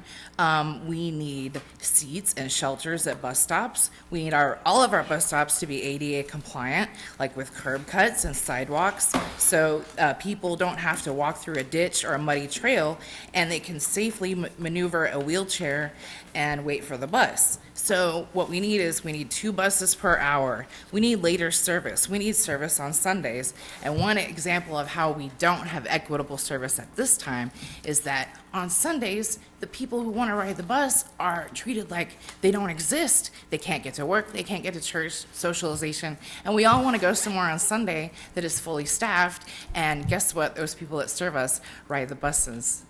we need seats and shelters at bus stops. We need all of our bus stops to be ADA compliant, like with curb cuts and sidewalks, so people don't have to walk through a ditch or a muddy trail, and they can safely maneuver a wheelchair and wait for the bus. So what we need is 2 buses per hour. We need later service. We need service on Sundays. And one example of how we don't have equitable service at this time is that on Sundays, the people who want to ride the bus are treated like they don't exist. They can't get to work, they can't get to church, socialization, and we all want to go somewhere on Sunday that is fully staffed, and guess what? Those people that serve us ride the buses.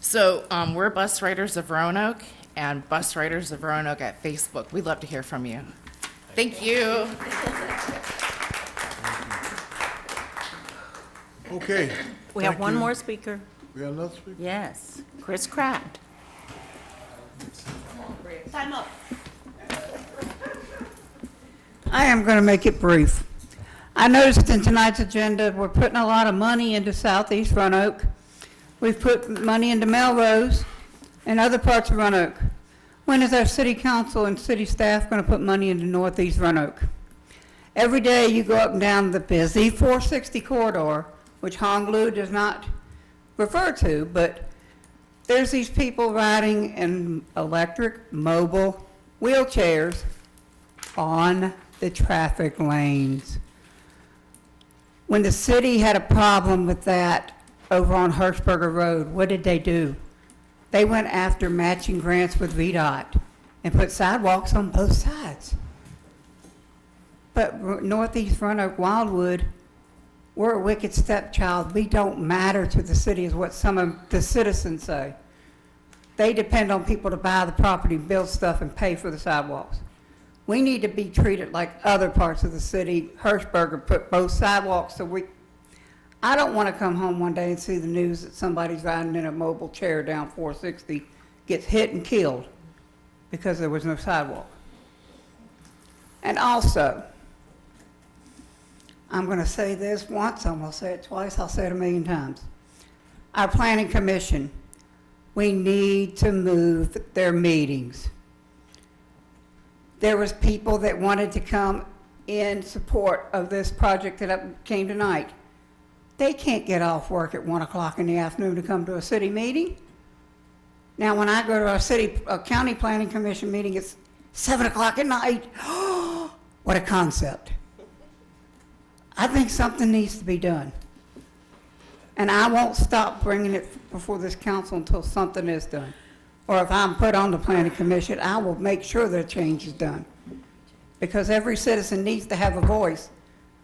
So we're Bus Riders of Roanoke, and Bus Riders of Roanoke at Facebook. We'd love to hear from you. Thank you. Okay. We have thank one you. more speaker. We have another speaker? Yes, Chris Kraft. Time up. I am going to make it brief. I noticed in tonight's agenda, we're putting a lot of money into Southeast Roanoke. We've put money into Melrose and other parts of Roanoke. When is our city council and city staff going to put money into Northeast Roanoke? Every day you go up and down the busy 460 corridor, which Honolulu does not refer to, but there's these people riding in electric mobile wheelchairs on the traffic lanes. When the city had a problem with that over on Hirschberger Road, what did they do? They went after matching grants with VDOT and put sidewalks on both sides. But Northeast Roanoke, Wildwood, we're a wicked stepchild. We don't matter to the city is what some of the citizens say. They depend on people to buy the property, build stuff, and pay for the sidewalks. We need to be treated like other parts of the city. Hirschberger put both sidewalks, so I don't want to come home one day and see the news that somebody's riding in a mobile chair down 460, gets hit and killed because there was no sidewalk. And also, I'm going to say this once, I'm going to say it twice, I'll say it 1,000,000 times. Our planning commission, we need to move their meetings. There was people that wanted to come in support of this project that came tonight. They can't get off work at 1 o'clock in the afternoon to come to a city meeting. Now, when I go to a county planning commission meeting, it's 7 o'clock at night. What a concept. I think something needs to be done. And I won't stop bringing it before this council until something is done. Or if I'm put on the planning commission, I will make sure that change is done. Because every citizen needs to have a voice.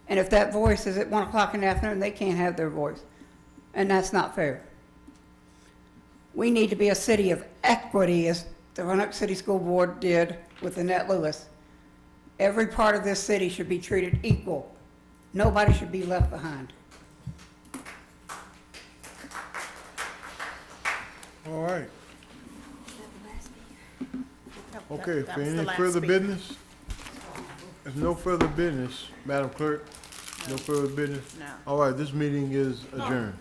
And if that voice is at 1 o'clock in the afternoon, they can't have their voice. And that's not fair. We need to be a city of equity, as the Roanoke City School Board did with Annette Lewis. Every part of this city should be treated equal. Nobody should be left behind. All right. Okay, That for was the any last further speaker. business? There's no further business, Madam Clerk, no further business? No. All right, this meeting is adjourned.